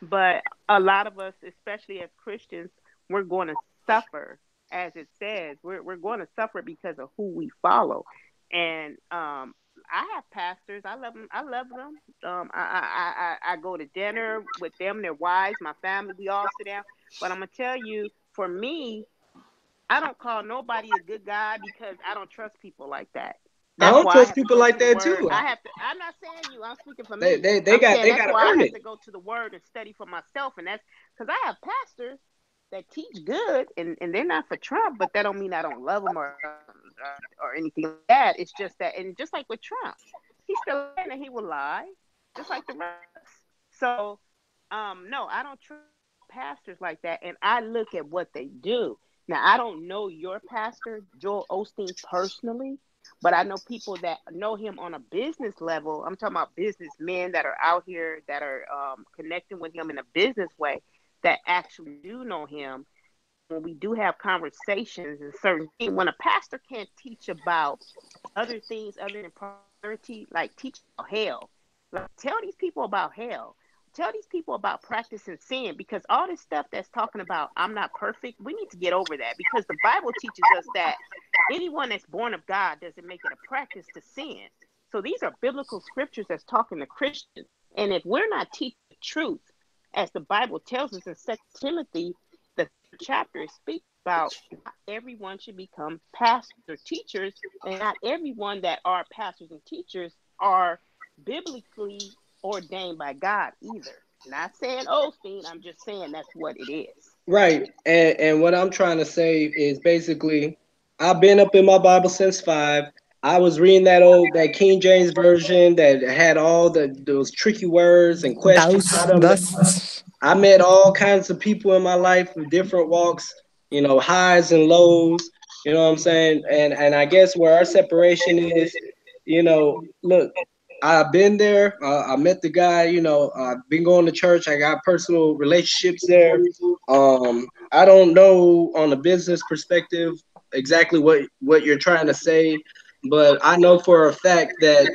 But a lot of us, especially as Christians, we're going to suffer, as it says. We're going to suffer because of who we follow. And I have pastors. I love them. I love them. I go to dinner with them, their wives, my family. We all sit down. But I'm gonna tell you, for me, I don't call nobody a good guy because I don't trust people like that. I That's don't why I trust have to people go like to the that word. too. I have to. I'm not saying you. I'm speaking for They me. they they I'm got saying they that's got to why I earn have it. to go to the word and study for myself. And that's because I have pastors that teach good, and they're not for Trump, but that don't mean I don't love them or anything like that. It's just that, and just like with Trump, he's still a man and he will lie, just like the rest of us. So, no, I don't trust pastors like that, and I look at what they do. Now, I don't know your pastor, Joel Osteen, personally, but I know people that know him on a business level. I'm talking about businessmen that are out here that are connecting with him in a business way that actually do know him. When we do have conversations and certain things, when a pastor can't teach about other things other than prosperity, like teach about hell, like tell these people about hell. Tell these people about practicing sin, because all this stuff that's talking about I'm not perfect, we need to get over that, because the Bible teaches us that anyone that's born of God doesn't make it a practice to sin. So these are biblical scriptures that's talking to Christians. And if we're not teaching the truth, as the Bible tells us in 2 Timothy, the third chapter, it speaks about not everyone should become pastors or teachers, and not everyone that are pastors and teachers are biblically ordained by God either. Not saying Osteen, I'm just saying that's what it is. Right. And what I'm trying to say is basically, I've been up in my Bible since 5. I was reading that King James version that had all those tricky words and questions. Thus. I met all kinds of people in my life from different walks, highs and lows. You know what I'm saying? And I guess where our separation is, look, I've been there. I met the guy. I've been going to church. I got personal relationships there. I don't know on a business perspective exactly what you're trying to say, but I know for a fact that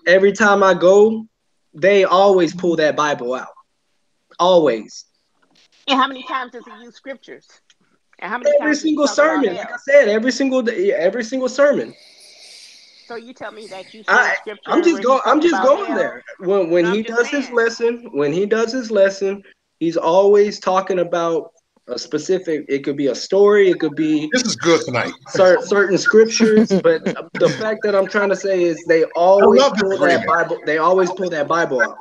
every time I go, they always pull that Bible out. Always. And how many times does he use scriptures? And how many Every times does he single talk about sermon, like I hell? said, every single day, every single sermon. So you tell me that you seen I I'm scripture just where he going. I'm talked just about going hell? there. When No, I'm he just does his saying. lesson, he's always talking about a specific. It could be a story. It could be This is good tonight. certain scriptures. But the fact that I'm trying to say is they I always love pull that disagreement. Bible. They always pull that Bible out.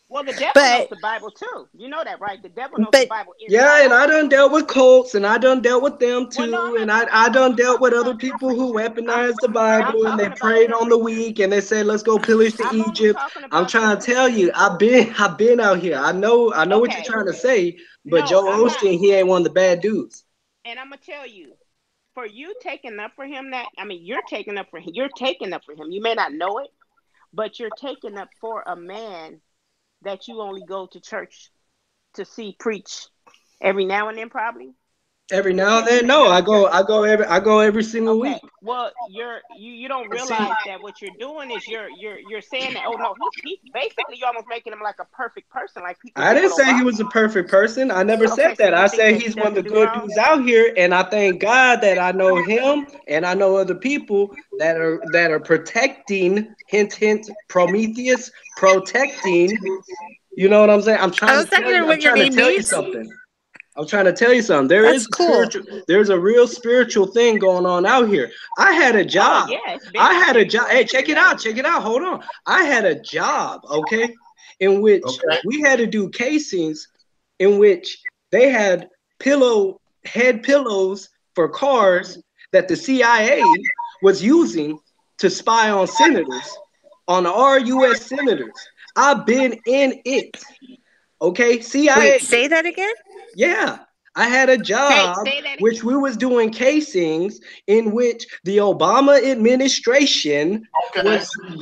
Well, the devil knows But the Bible too. You know that, right? The devil knows the but Bible Yeah, inside and out. I done dealt with cults, and I done dealt with them Well, no, I'm too, not and talking I about. done I'm dealt with talking other about people different. who I'm weaponized the I'm Bible and they talking about prayed on the different. weak and they say, "Let's go pillage to I'm only Egypt." talking I'm about trying to different tell you, scriptures. I've been out here. I know what you're Okay. trying to say, but No, Joe I'm not. Osteen, he ain't one of the bad dudes. And I'm gonna tell you, for you taking up for him, that I mean, you're taking up for him. You're taking up for him. You may not know it, but you're taking up for a man that you only go to church to see preach every now and then, probably. Every You're now and taking then, that. no, You're I go every single Okay. week. Well, you don't And see, realize that what you're doing is you're saying that, oh no, he's basically, you're almost making him like a perfect person, like people I did didn't with say he was Obama. a perfect person. I never said Okay, so that. you I think said that he he's one of the doesn't do good wrong? dudes out here, and I thank God that I know him and I know other people that are protecting. Hint, hint. Prometheus protecting. You know what I'm saying? I'm I trying to was tell thinking you. I'm what your trying to name tell you means. something. I'm trying to tell you something. There is That's a cool. spiritual. There's a real spiritual thing going on out here. I had a Oh job. yeah, it's been I out had a there job. for Hey, check it yeah. out. Check it out. Hold on. I had a job. Okay, in which Okay. we had to do casings, in which they had head pillows for cars that the CIA was using to spy on senators, on our U.S. senators. I've been in it. Okay, CIA. Wait, say that again? Yeah. I had a job which we was doing casings in which the Obama administration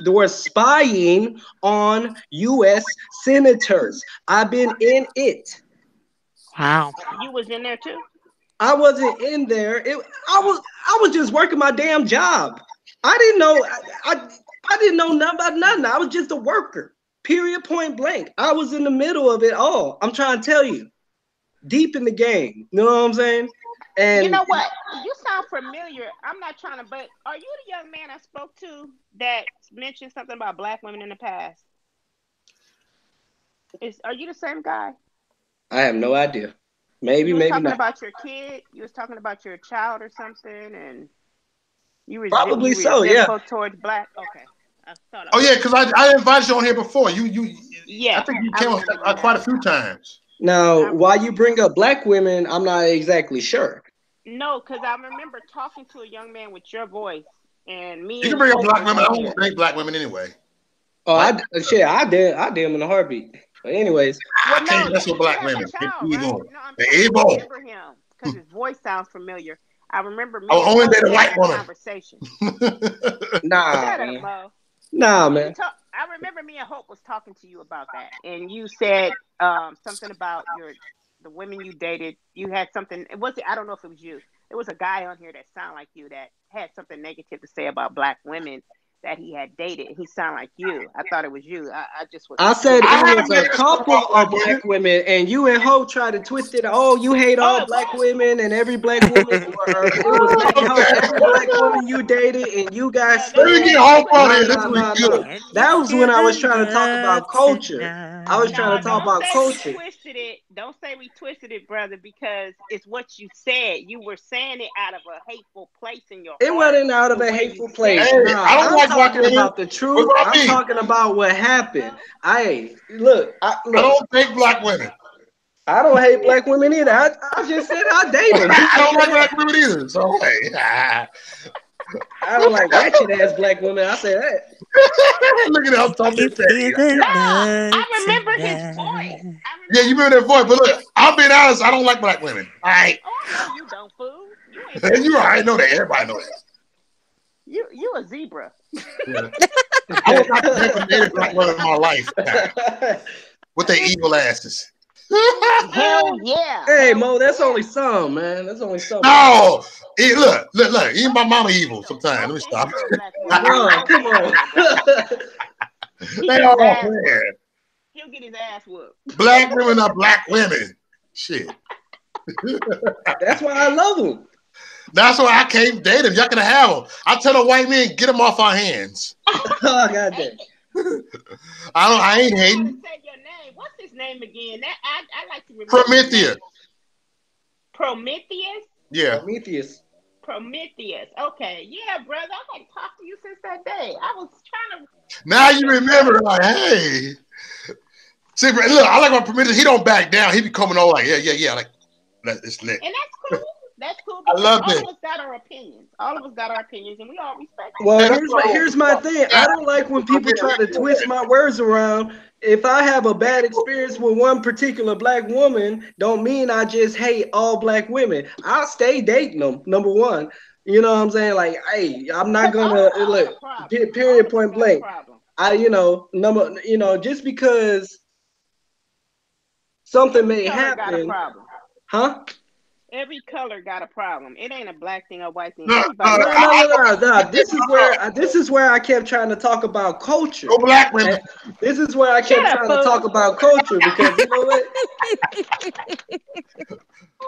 was spying on U.S. senators. I've been in it. Wow. You was in there too? I wasn't in there. I was just working my damn job. I didn't know I didn't know nothing about nothing. I was just a worker. Period, point blank. I was in the middle of it all. I'm trying to tell you. Deep in the game. You know what I'm saying? And you know what? You sound familiar. I'm not trying to, but are you the young man I spoke to that mentioned something about black women in the past? Are you the same guy? I have no idea. Maybe, you was maybe talking not. about your kid. You was talking about your child or something, and you Probably you so, yeah. towards black. Okay. Oh yeah, because I invited you on here before. Yeah. I think you came on quite a few times. Now, why you bring up black women, I'm not exactly sure. No, because I remember talking to a young man with your voice, and me. You can bring up black women. I don't date black women anyway. Oh, I damn in a heartbeat. But anyways, I can't mess with black women. They're evil. I remember him because his voice sounds familiar. I remember me. I only date a white woman. Conversation. Nah, Shut up, Mo. Nah, man. I remember me and Hope was talking to you about that, and you said something about the women you dated. You had something. I don't know if it was you. There was a guy on here that sounded like you that had something negative to say about black women that he had dated. He sounded like you. I thought it was you. I just was. I said it was a couple of black women, and you and Hope tried to twist it. Oh, you hate all black women, and every black woman. It was me and Hope, every black woman you dated, and you guys. Let me get Hope on here. This was good. That was when I was trying to talk about culture. I was trying to talk about culture. Don't say we twisted it, brother, because it's what you said. You were saying it out of a hateful place in your heart. It wasn't out of a hateful place. Hey, I don't like talking about the truth. I'm talking about what happened. I don't hate black women. I don't hate black women either. I just said I date them. I don't like black women either. So hey, I don't like ratchet ass black women. I say that. Look at how talking I remember his voice. Yeah, you remember that voice. But look, I'm being honest. I don't like black women. All right. Oh, I know you don't, fool. You ain't. You already know that. Everybody knows that. You a zebra. Yeah. I was not never dated black women in my life. With their evil asses. Hell yeah. Hey Mo, that's only some, man. That's only some. No. Look. Even my mama evil sometimes. Let me stop. Come on. They all there. He'll get his ass whooped. Black women are black women. Shit. That's why I love them. That's why I can't date them. Y'all can have them. I tell the white men, get them off our hands. Oh, goddamn. I ain't hating. Say your name. What's his name again? That I like to remember. Prometheus. Prometheus? Yeah. Prometheus. Okay. Yeah, brother. I hadn't talked to you since that day. I was trying to. Now you remember, like, hey. See, look, I like my Prometheus. He don't back down. He be coming on like, yeah. Like, it's lit. And that's cool. That's cool. I love all it. of us got our opinions. All of us got our opinions, and we all respect it. Well, here's my thing. I don't like when people try to twist my words around. If I have a bad experience with one particular black woman, don't mean I just hate all black women. I'll stay dating them, number one. You know what I'm saying? Like, hey, I'm not gonna look. Period. Point blank. Just because something may happen, huh? Every color got a problem. It ain't a black thing or white thing. No. This is where I kept trying to talk about culture. No black women. This is where I kept trying to talk about culture because you know what?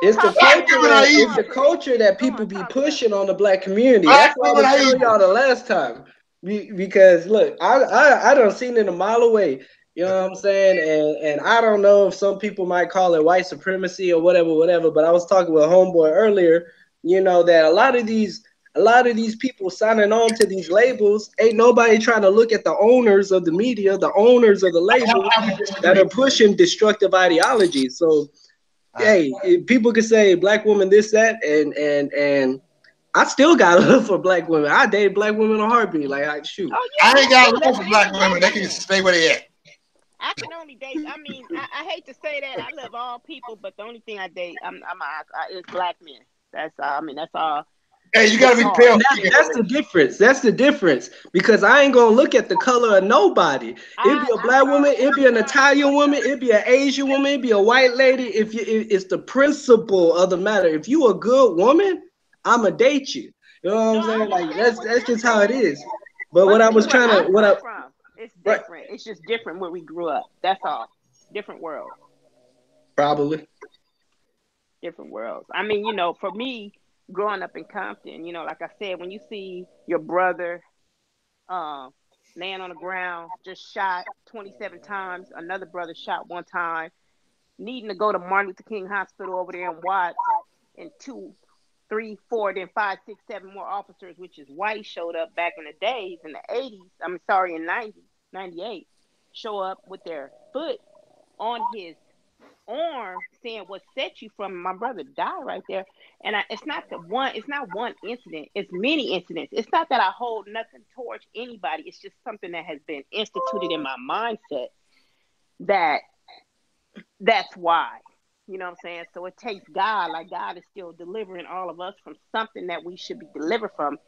It's the culture that people be pushing on the black community. That's what I was telling y'all the last time. Because look, I done seen it a mile away. You know what I'm saying? And I don't know if some people might call it white supremacy or whatever, but I was talking with homeboy earlier, that a lot of these people signing on to these labels, ain't nobody trying to look at the owners of the media, the owners of the labels that are pushing destructive ideologies. So, hey, people could say black woman this, that, and I still got love for black women. I date black women in a heartbeat. Like, shoot. Oh, yeah, I ain't got love for black women. They can stay where they at. I can only date. I mean, I hate to say that. I love all people, but the only thing I date, is black men. That's I mean, that's all. Hey, you It's gotta be hard. pale. That's the difference. That's the difference. Because I ain't gonna look at the color of nobody. It'd be a black woman, it'd be an Italian woman, it'd be an Asian woman, it'd be a white lady. It's the principle of the matter. If you a good woman, I'ma date you. You know what No, I'm I saying? Like understand what that's you're just how it saying. is. But But what I see, was where trying I to what I come from, it's right different. It's just different where we grew up. That's all. Different world. probably. Different worlds. I mean, for me, growing up in Compton, like I said, when you see your brother uh, laying on the ground, just shot 27 times, another brother shot one time, needing to go to Martin Luther King Hospital over there in Watts, and 2, 3, 4, then 5, 6, 7 more officers, which is white, showed up back in the days in the 80s. I'm sorry, in 90, 98, show up with their foot on his arm, saying what set you from my brother died right there. And it's not one incident, it's many incidents. It's not that I hold nothing towards anybody, it's just something that has been instituted in my mindset that that's why. You know what I'm saying? So it takes God, like God is still delivering all of us from something that we should be delivered from.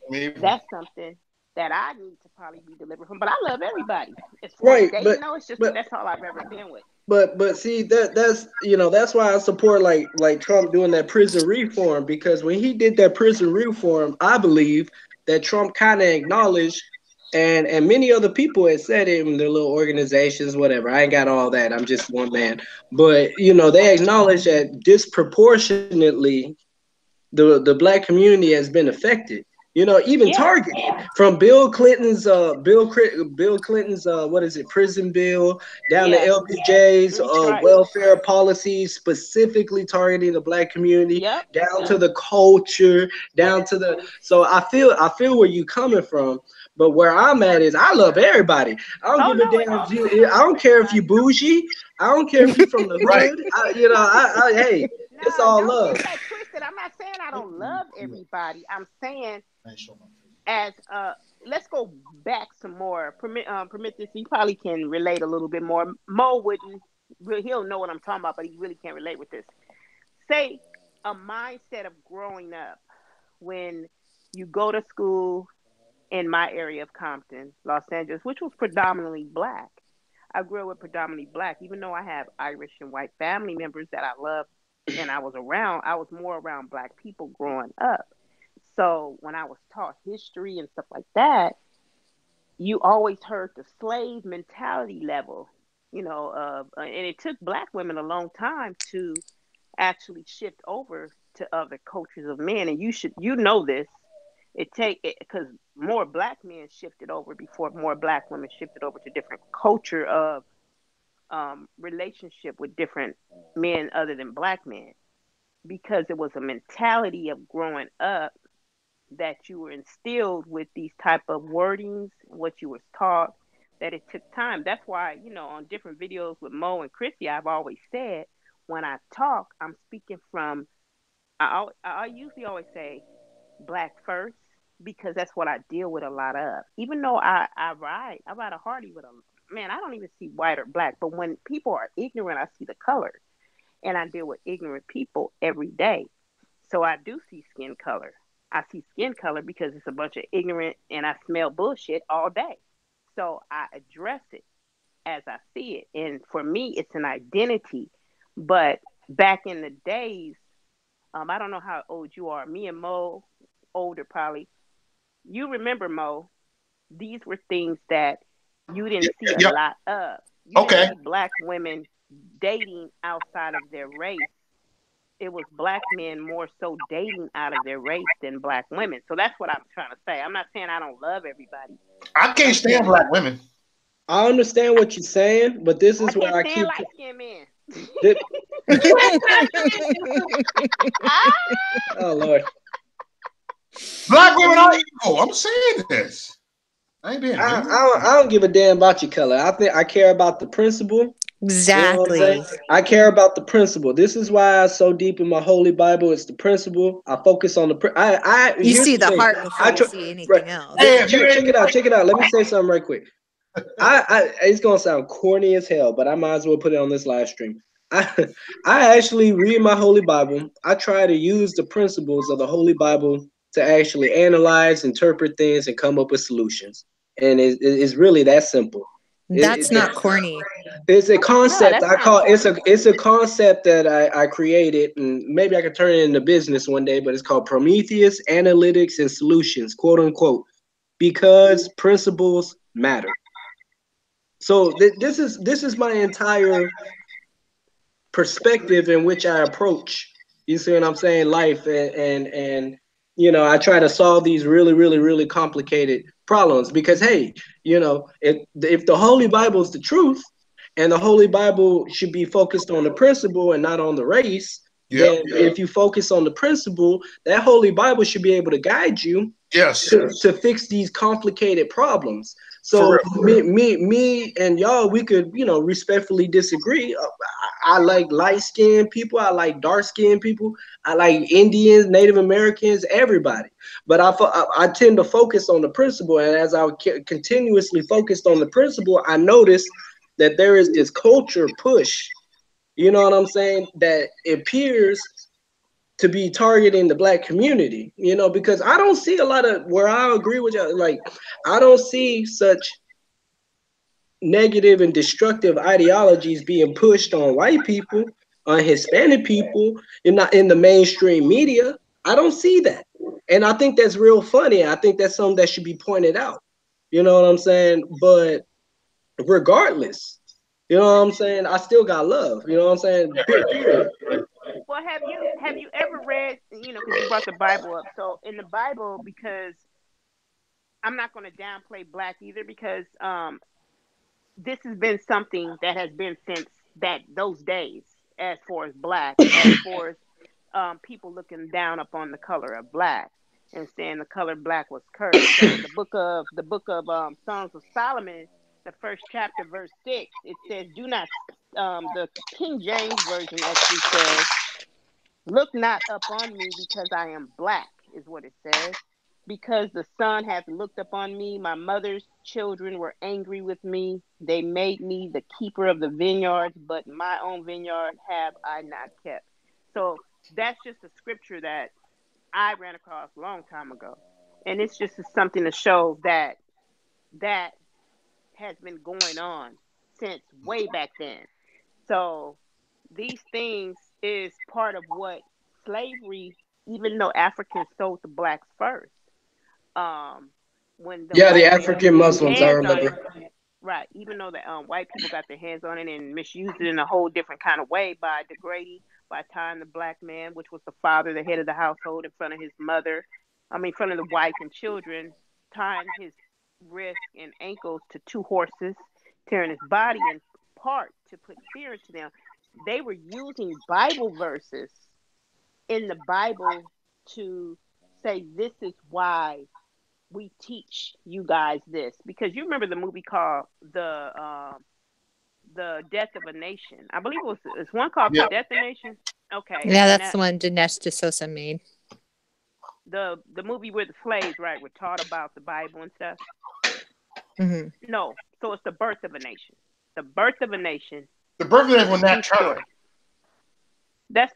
That's something that I need to probably be delivered from. But I love everybody. As far as Right, dating, no, it's just but that's all I've ever been with. but see that's that's why I support like Trump doing that prison reform, because when he did that prison reform, I believe that Trump kind of acknowledged, and many other people had said it in their little organizations, whatever. I ain't got all that. I'm just one man, but they acknowledge that disproportionately the black community has been affected. Even Yeah. targeted from Bill Clinton's what is it, prison bill, down to Yeah. LBJ's Three strikes. welfare policies specifically targeting the black community, Yep. down to the culture, down to the. So I feel where you coming from, but where I'm at is I love everybody. I don't Oh give a no, damn oh if no, you. I I love don't care if you everybody. bougie. I don't care if you from the Right. hood. Hey, it's Nah, all don't love. get that twisted. I'm not saying I don't love everybody. I'm saying as let's go back some more. Permit this. You probably can relate a little bit more. Mo wouldn't. He'll know what I'm talking about, but he really can't relate with this. Say a mindset of growing up when you go to school in my area of Compton, Los Angeles, which was predominantly black. I grew up with predominantly black, even though I have Irish and white family members that I love and I was around. I was more around black people growing up. So when I was taught history and stuff like that, you always heard the slave mentality level, and it took black women a long time to actually shift over to other cultures of men. And you know this. It take it because more black men shifted over before more black women shifted over to different culture of relationship with different men other than black men, because it was a mentality of growing up that you were instilled with these type of wordings, what you was taught, that it took time. That's why, on different videos with Mo and Chrissy, I've always said when I talk, I'm speaking from, I usually always say black first, because that's what I deal with a lot of. Even though I ride a Hardy with a man, I don't even see white or black, but when people are ignorant, I see the color, and I deal with ignorant people every day. So I do see skin color. I see skin color because it's a bunch of ignorant, and I smell bullshit all day. So I address it as I see it. And for me, it's an identity. But back in the days, I don't know how old you are. Me and Mo, older probably. You remember, Mo, these were things that you didn't see a Yep. lot of. You didn't Okay. see black women dating outside of their race. It was black men more so dating out of their race than black women. So that's what I'm trying to say. I'm not saying I don't love everybody, I but can't I'm stand saying black women. I understand what you're saying, but this I is where can't I stand keep. light skinned men. This, Ah! oh Lord, Black women are equal. I'm saying this. I ain't being I, I, mean. don't, I don't give a damn about your color. I think I care about the principle. You know what I'm saying? Exactly. I care about the principle. This is why I'm so deep in my holy Bible. It's the principle. I focus on the. You Here's see the the thing. heart before I you try. see Right. anything else. Hey, if you Check ain't it out. Check it out. Let me say something right quick. It's gonna sound corny as hell, but I might as well put it on this live stream. I I actually read my Holy Bible. I try to use the principles of the Holy Bible to actually analyze, interpret things, and come up with solutions. And it's really that simple. That's not corny. It's a No, concept that's I not call corny. it's a concept that I created, and maybe I could turn it into business one day. But it's called Prometheus Analytics and Solutions, quote unquote, because principles matter. So this is my entire perspective in which I approach. You see what I'm saying? Life and I try to solve these really complicated problems because hey, if the Holy Bible is the truth and the Holy Bible should be focused on the principle and not on the race, Yep. then if you focus on the principle, that Holy Bible should be able to guide you Yes. to fix these complicated problems. For So real. me and y'all, we could, respectfully disagree. I like light skinned people. I like dark skinned people. I like Indians, Native Americans, everybody. But I tend to focus on the principle. And as I continuously focused on the principle, I noticed that there is this culture push. You know what I'm saying? That appears to be targeting the black community, because I don't see a lot of where I agree with you. Like, I don't see such negative and destructive ideologies being pushed on white people, on Hispanic people, and not in the mainstream media. I don't see that. And I think that's real funny. I think that's something that should be pointed out. You know what I'm saying? But regardless, you know what I'm saying? I still got love. You know what I'm saying? Period. Well, have you ever read, because you brought the Bible up. So in the Bible, because I'm not going to downplay black either, because this has been something that has been since those days, as far as black, as far as people looking down upon the color of black and saying the color black was cursed. So the book of Songs of Solomon, the first chapter, verse 6, it says, "Do not." The King James version actually says, "Look not upon me because I am black," is what it says. "Because the sun hath looked upon me, my mother's children were angry with me. They made me the keeper of the vineyards, but my own vineyard have I not kept." So that's just a scripture that I ran across a long time ago. And it's just something to show that that has been going on since way back then. So these things is part of what slavery, even though Africans sold the blacks first, um, when the Yeah, the white people African got their Muslims, I hands on it, remember. right? Even though the white people got their hands on it and misused it in a whole different kind of way by degrading, by tying the black man, which was the father, the head of the household, in front of his mother, in front of the wife and children, tying his wrists and ankles to two horses, tearing his body in part to put fear into them. They were using Bible verses in the Bible to say, this is why we teach you guys this, because you remember the movie called the Death of a Nation. I believe it's one called The Yep. Death of a Nation. Okay, Yeah, and that's the one Dinesh D'Souza made. the movie where the slaves, right, were taught about the Bible and stuff. Hmm. No, so it's The Birth of a Nation. The Birth of a Nation The birthday is a was true Nat Turner. story. That's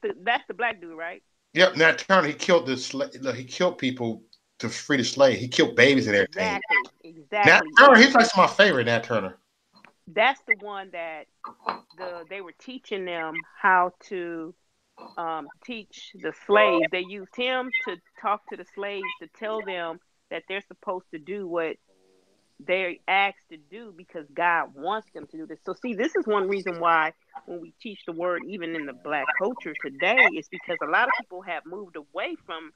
the black dude, right? Yep, Nat Turner. He killed he killed people to free the slave. He killed babies and everything. Nat Exactly. Turner. He's like my favorite. Nat Turner. That's the one that they were teaching them how to teach the slaves. They used him to talk to the slaves to tell them that they're supposed to do what they're asked to do because God wants them to do this. So see, this is one reason why when we teach the word, even in the black culture today, is because a lot of people have moved away from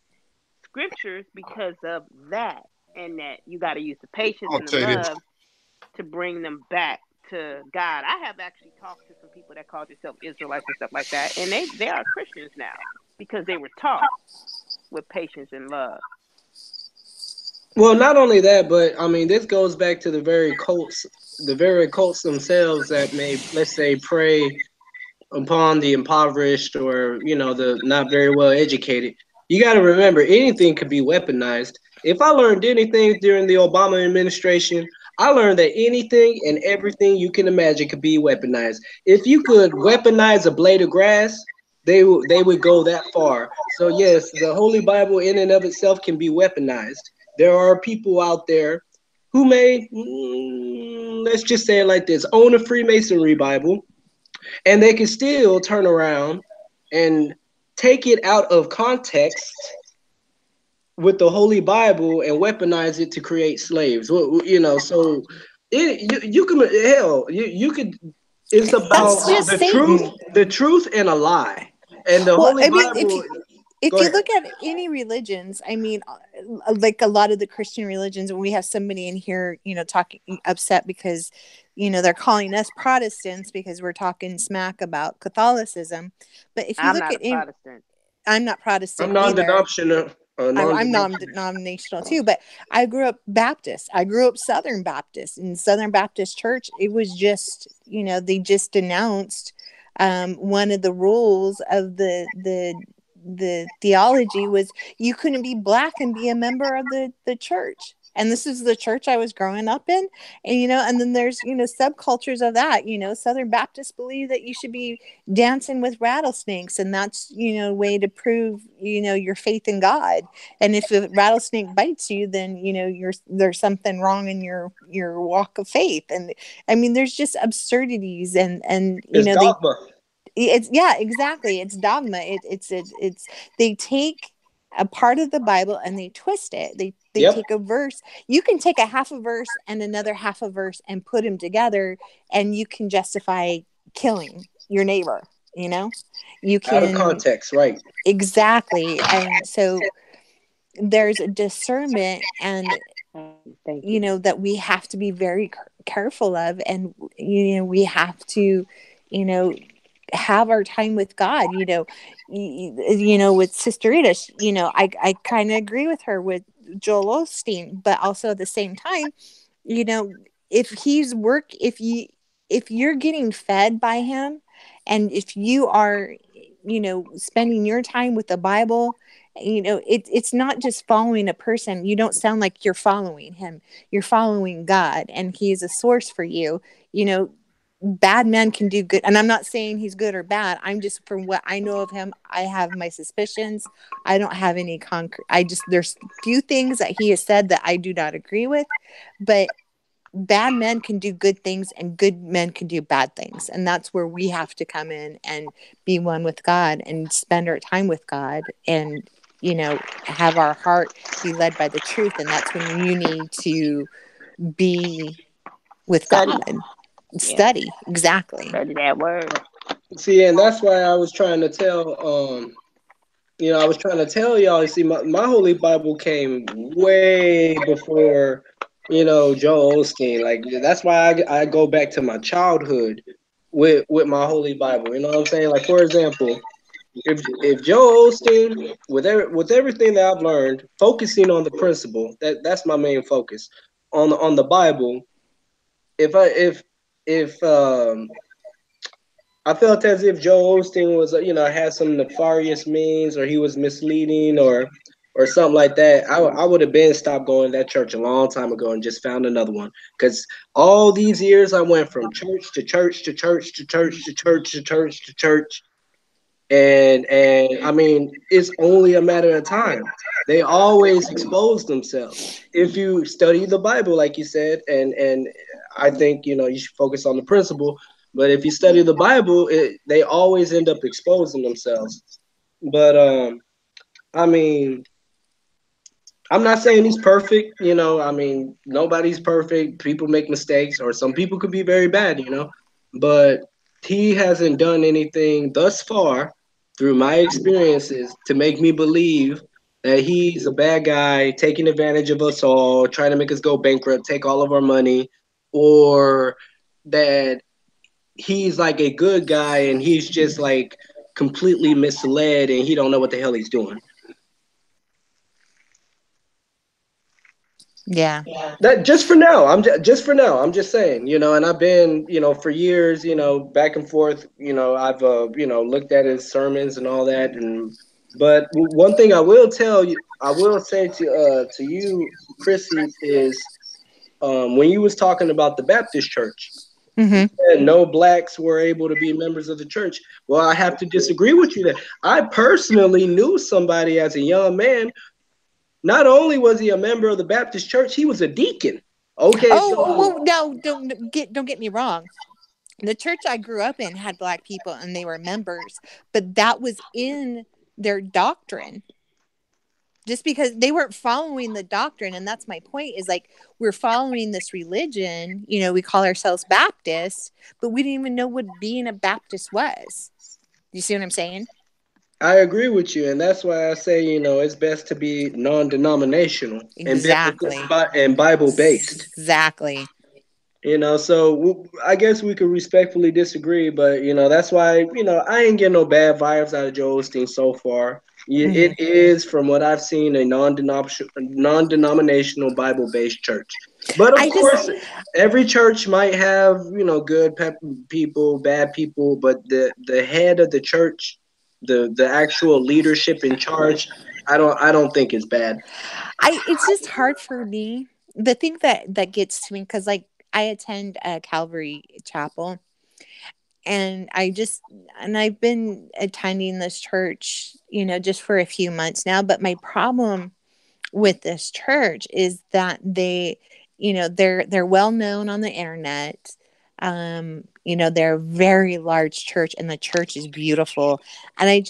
scriptures because of that, and that you got to use the patience I'm gonna and the tell you this. love to bring them back to God. I have actually talked to some people that called themselves Israelites and stuff like that, and they are Christians now because they were taught with patience and love. Well, not only that, but I mean, this goes back to the very cults themselves that may, let's say, prey upon the impoverished or the not very well educated. You got to remember, anything could be weaponized. If I learned anything during the Obama administration, I learned that anything and everything you can imagine could be weaponized. If you could weaponize a blade of grass, they would go that far. So yes, the Holy Bible in and of itself can be weaponized. There are people out there who may, let's just say it like this, own a Freemasonry Bible, and they can still turn around and take it out of context with the Holy Bible and weaponize it to create slaves. You know, so you can hell you could. It's about That's just Satan. the truth and a lie, and the Well, Holy I mean, if Bible. you if Go you ahead. look at any religions, I mean, like a lot of the Christian religions, and we have somebody in here, talking upset because, they're calling us Protestants because we're talking smack about Catholicism. But if you I'm look not at a Protestant. I'm not I'm Protestant either. non-denominational. I'm Non-denominational. non-denominational too, but I grew up Baptist. I grew up Southern Baptist. In Southern Baptist Church, it was just, they just announced one of the rules of the theology was you couldn't be black and be a member of the church. And this is the church I was growing up in. And, and then there's, subcultures of that. Southern Baptists believe that you should be dancing with rattlesnakes. And that's, a way to prove, your faith in God. And if a rattlesnake bites you, then, there's something wrong in your walk of faith. And I mean, there's just absurdities and, It's dogma. it's yeah, exactly, it's dogma. It's they take a part of the Bible and they twist it. They Yep. take a verse. You can take a half a verse and another half a verse and put them together, and you can justify killing your neighbor. You Out of can. context, right? Exactly. And so there's a discernment, and Thank you. that we have to be very careful of, and we have to you know have our time with God. With Sister Rita, I kind of agree with her with Joel Osteen, but also at the same time, you know, if you're getting fed by him, and if you are, spending your time with the Bible, it's not just following a person. You don't sound like you're following him. You're following God, and he is a source for you. Bad men can do good, and I'm not saying he's good or bad. I'm just, from what I know of him, I have my suspicions. I don't have any concrete. There's few things that he has said that I do not agree with, but bad men can do good things and good men can do bad things, and that's where we have to come in and be one with God and spend our time with God, and have our heart be led by the truth. And that's when you need to be with Study. God. Yeah. Study. Exactly. Study that word. See, and that's why I was trying to tell. I was trying to tell y'all. You see, my Holy Bible came way before, Joel Osteen. Like that's why I go back to my childhood with my Holy Bible. You know what I'm saying? Like for example, if Joel Osteen, with everything that I've learned, focusing on the principle, that's my main focus on the Bible. If I felt as if Joel Osteen was, had some nefarious means, or he was misleading, or something like that. I would have been stopped going to that church a long time ago and just found another one. Because all these years I went from church to church to church to church to church to church to church, and I mean, it's only a matter of time. They always expose themselves. If you study the Bible, like you said, and I think you should focus on the principle. But if you study the Bible, they always end up exposing themselves. But I mean, I'm not saying he's perfect. I mean, nobody's perfect. People make mistakes, or some people could be very bad. But he hasn't done anything thus far through my experiences to make me believe that he's a bad guy, taking advantage of us all, trying to make us go bankrupt, take all of our money, or that he's like a good guy and he's just like completely misled and he don't know what the hell he's doing. Yeah. That just for now. Just for now. I'm just saying, and I've been, for years, back and forth. I've, looked at his sermons and all that. But one thing I will tell you, I will say to you, Chrissy, is when you was talking about the Baptist church, you said no blacks were able to be members of the church. Well, I have to disagree with you there. I personally knew somebody as a young man. Not only was he a member of the Baptist church, he was a deacon. Okay, Oh, so well, no, don't get me wrong. The church I grew up in had black people and they were members, but that was in their doctrine. Just because they weren't following the doctrine, and that's my point, is like, we're following this religion, we call ourselves Baptists, but we didn't even know what being a Baptist was. You see what I'm saying? I agree with you, and that's why I say, it's best to be non-denominational and biblical Exactly. and Bible based. Exactly. So I guess we could respectfully disagree, but that's why I ain't getting no bad vibes out of Joel Osteen so far. It is, from what I've seen, a non-denominational Bible-based church. But of course, every church might have good people, bad people, but the head of the church, the actual leadership in charge, I don't think is bad. It's just hard for me. The thing that gets to me, because like I attend a Calvary Chapel, and I've been attending this church, just for a few months now. But my problem with this church is that they're well known on the internet. They're a very large church, and the church is beautiful. And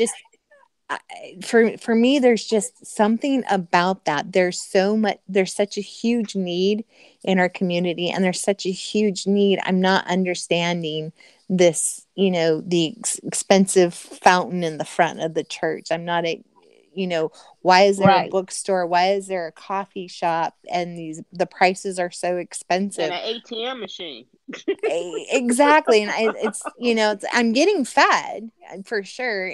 for me, there's just something about that. There's such a huge need in our community, and there's such a huge need. I'm not understanding this, the expensive fountain in the front of the church. I'm not why is there a bookstore? Why is there a coffee shop? And the prices are so expensive. And an ATM machine. Exactly. And I'm getting fed for sure.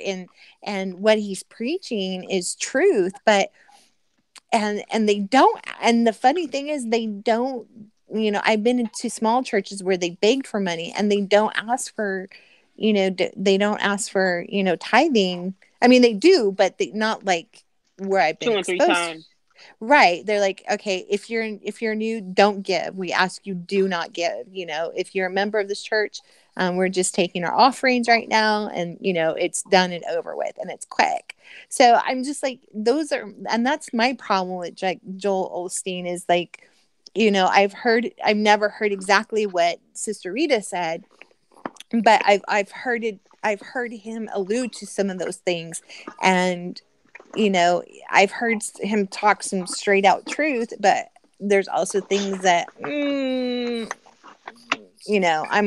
And what he's preaching is truth, but and they don't, and the funny thing is they don't, I've been into small churches where they begged for money, and they don't ask for, they don't ask for, tithing. I mean, they do, but not like where I've been 2 and 3 exposed. times. Right. They're like, okay, if you're new, don't give. We ask you, do not give. If you're a member of this church, we're just taking our offerings right now, and it's done and over with, and it's quick. So I'm just like, and that's my problem with Joel Osteen, is like, I've never heard exactly what Sister Rita said, but I've heard it. I've heard him allude to some of those things, and I've heard him talk some straight out truth, but there's also things that, I'm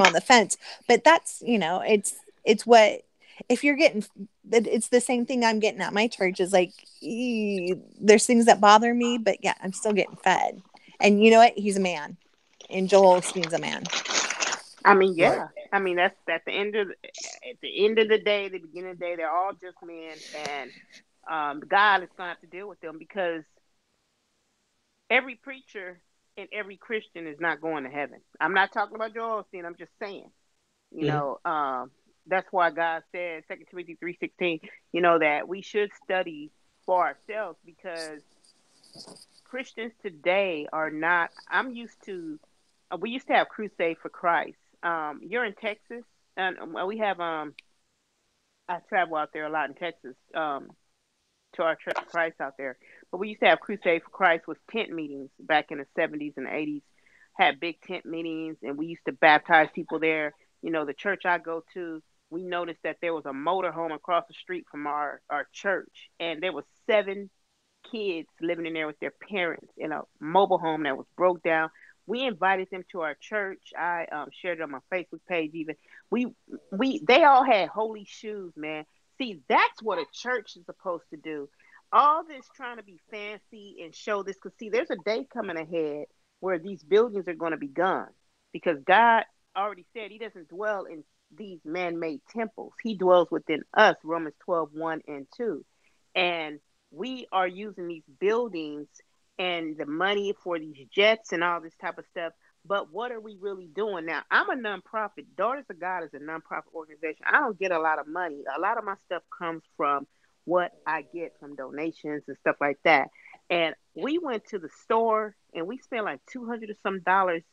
on the fence. But that's, it's what, if you're getting, it's the same thing I'm getting at my church, is like, there's things that bother me, but yeah, I'm still getting fed. And you know what? He's a man, and Joel Osteen's a man. I mean, yeah. Right. I mean, that's at the end of the day, the beginning of the day, they're all just men, and God is going to have to deal with them, because every preacher and every Christian is not going to heaven. I'm not talking about Joel Osteen. I'm just saying, that's why God said, 2 Timothy 3:16, that we should study for ourselves, because Christians today are not. We used to have Crusade for Christ. You're in Texas, and we have I travel out there a lot in Texas, to our Church of Christ out there. But we used to have Crusade for Christ with tent meetings back in the 70s and 80s. Had big tent meetings, and we used to baptize people there. The church I go to, we noticed that there was a motorhome across the street from our church, and there was 7 kids living in there with their parents in a mobile home that was broke down. We invited them to our church. I shared it on my Facebook page. Even they all had holy shoes, man. See, that's what a church is supposed to do. All this trying to be fancy and show this, because see, there's a day coming ahead where these buildings are going to be gone, because God already said He doesn't dwell in these man-made temples. He dwells within us, Romans 12:1 and 2. And we are using these buildings and the money for these jets and all this type of stuff. But what are we really doing now? I'm a nonprofit. Daughters of God is a nonprofit organization. I don't get a lot of money. A lot of my stuff comes from what I get from donations and stuff like that. And We went to the store and we spent like $200 or some dollars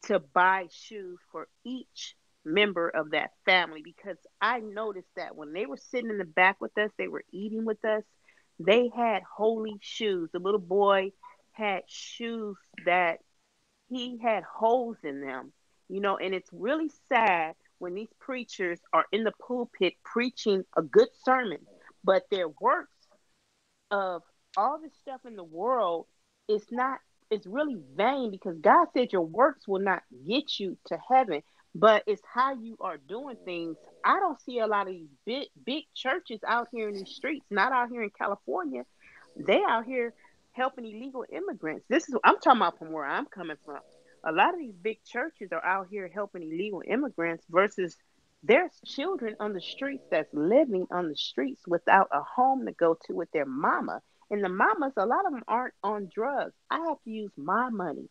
to buy shoes for each member of that family, because I noticed that when they were sitting in the back with us, they were eating with us, they had holy shoes. The little boy had shoes that he had holes in them, and it's really sad when these preachers are in the pulpit preaching a good sermon, but their works of all the stuff in the world is not, it's really vain, because God said your works will not get you to heaven, but it's how you are doing things. I don't see a lot of these big churches out here in these streets, not out here in California. They out here helping illegal immigrants. This is, I'm talking about from where I'm coming from. A lot of these big churches are out here helping illegal immigrants versus there's children on the streets that's living on the streets without a home to go to with their mama. And the mamas, a lot of them aren't on drugs. I have to use my money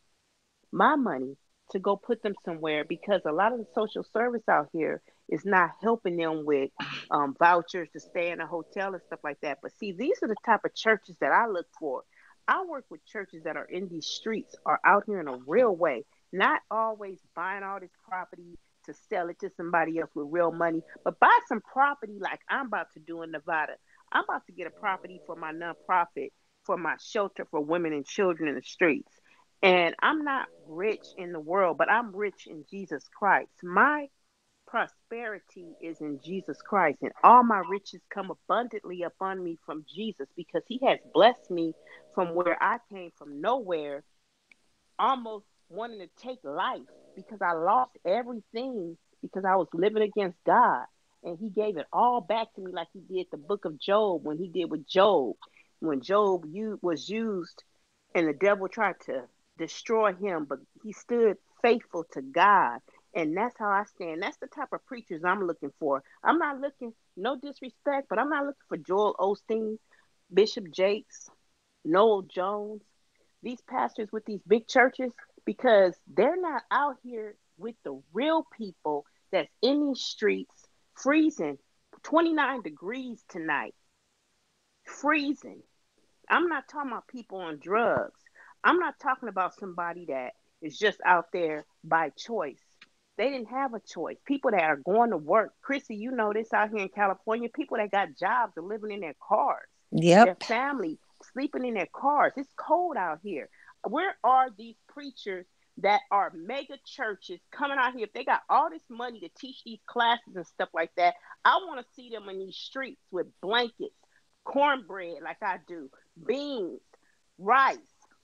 to go put them somewhere, because a lot of the social service out here is not helping them with vouchers to stay in a hotel and stuff like that. But see, these are the type of churches that I look for. I work with churches that are in these streets, are out here in a real way, not always buying all this property to sell it to somebody else with real money, but buy some property like I'm about to do in Nevada. I'm about to get a property for my nonprofit, for my shelter for women and children in the streets. And I'm not rich in the world, but I'm rich in Jesus Christ. My prosperity is in Jesus Christ, and all my riches come abundantly upon me from Jesus, because he has blessed me from where I came from nowhere, almost wanting to take life, because I lost everything because I was living against God. And he gave it all back to me, like he did the book of Job, when he did with Job. When Job was used and the devil tried to destroy him, but he stood faithful to God. And that's how I stand. That's the type of preachers I'm looking for. I'm not looking, no disrespect, but I'm not looking for Joel Osteen, Bishop Jakes, Noel Jones, these pastors with these big churches, because they're not out here with the real people that's in these streets freezing 29 degrees tonight, freezing. I'm not talking about people on drugs. I'm not talking about somebody that is just out there by choice. They didn't have a choice. People that are going to work. Chrissy, you know this out here in California. People that got jobs are living in their cars. Their Yep. family sleeping in their cars. It's cold out here. Where are these preachers that are mega churches coming out here? If they got all this money to teach these classes and stuff like that, I want to see them in these streets with blankets, cornbread like I do, beans, rice,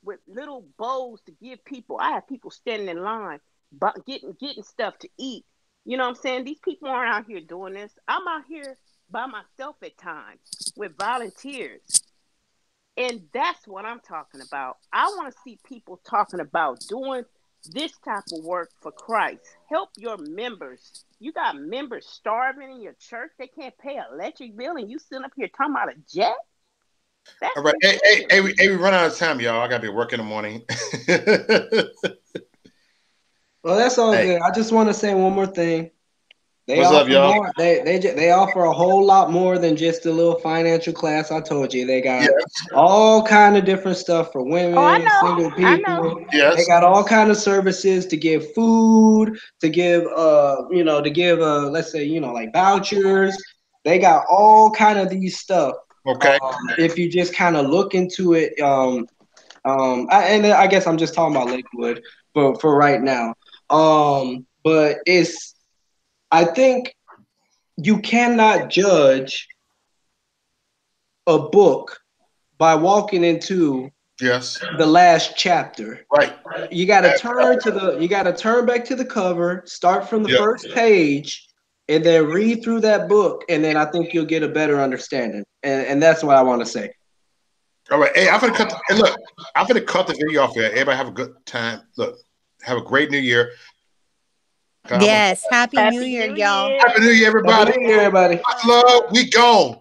with little bowls to give people. I have people standing in line, but getting stuff to eat. You know what I'm saying? These people aren't out here doing this. I'm out here by myself at times with volunteers. And that's what I'm talking about. I want to see people talking about doing this type of work for Christ. Help your members. You got members starving in your church. They can't pay an electric bill, and you sitting up here talking about a jet? That's All right. Hey, ridiculous. we run out of time, y'all. I got to be working in the morning. Well, that's all Hey, good. I just want to say one more thing. They what's up, offer y'all? more. They offer a whole lot more than just a little financial class. I told you they got Yes, all kind of different stuff for Oh, I women, know. single I know. people. They yes. got all kind of services to give food, to give let's say like vouchers. They got all kind of these stuff. Okay. If you just kind of look into it, and I guess I'm just talking about Lakewood for right now. But I think you cannot judge a book by walking into Yes. the last chapter. Right. You got to turn back to the cover, start from the Yep. first page, and then read through that book, and then I think you'll get a better understanding. And that's what I want to say. All right. Hey, look, I'm gonna cut the video off here. Everybody have a good time. Look, have a great New Year. Yes. Happy New Happy Year, New y'all. Year. Happy New Year, Happy everybody. New Year, everybody. Much love. We gone.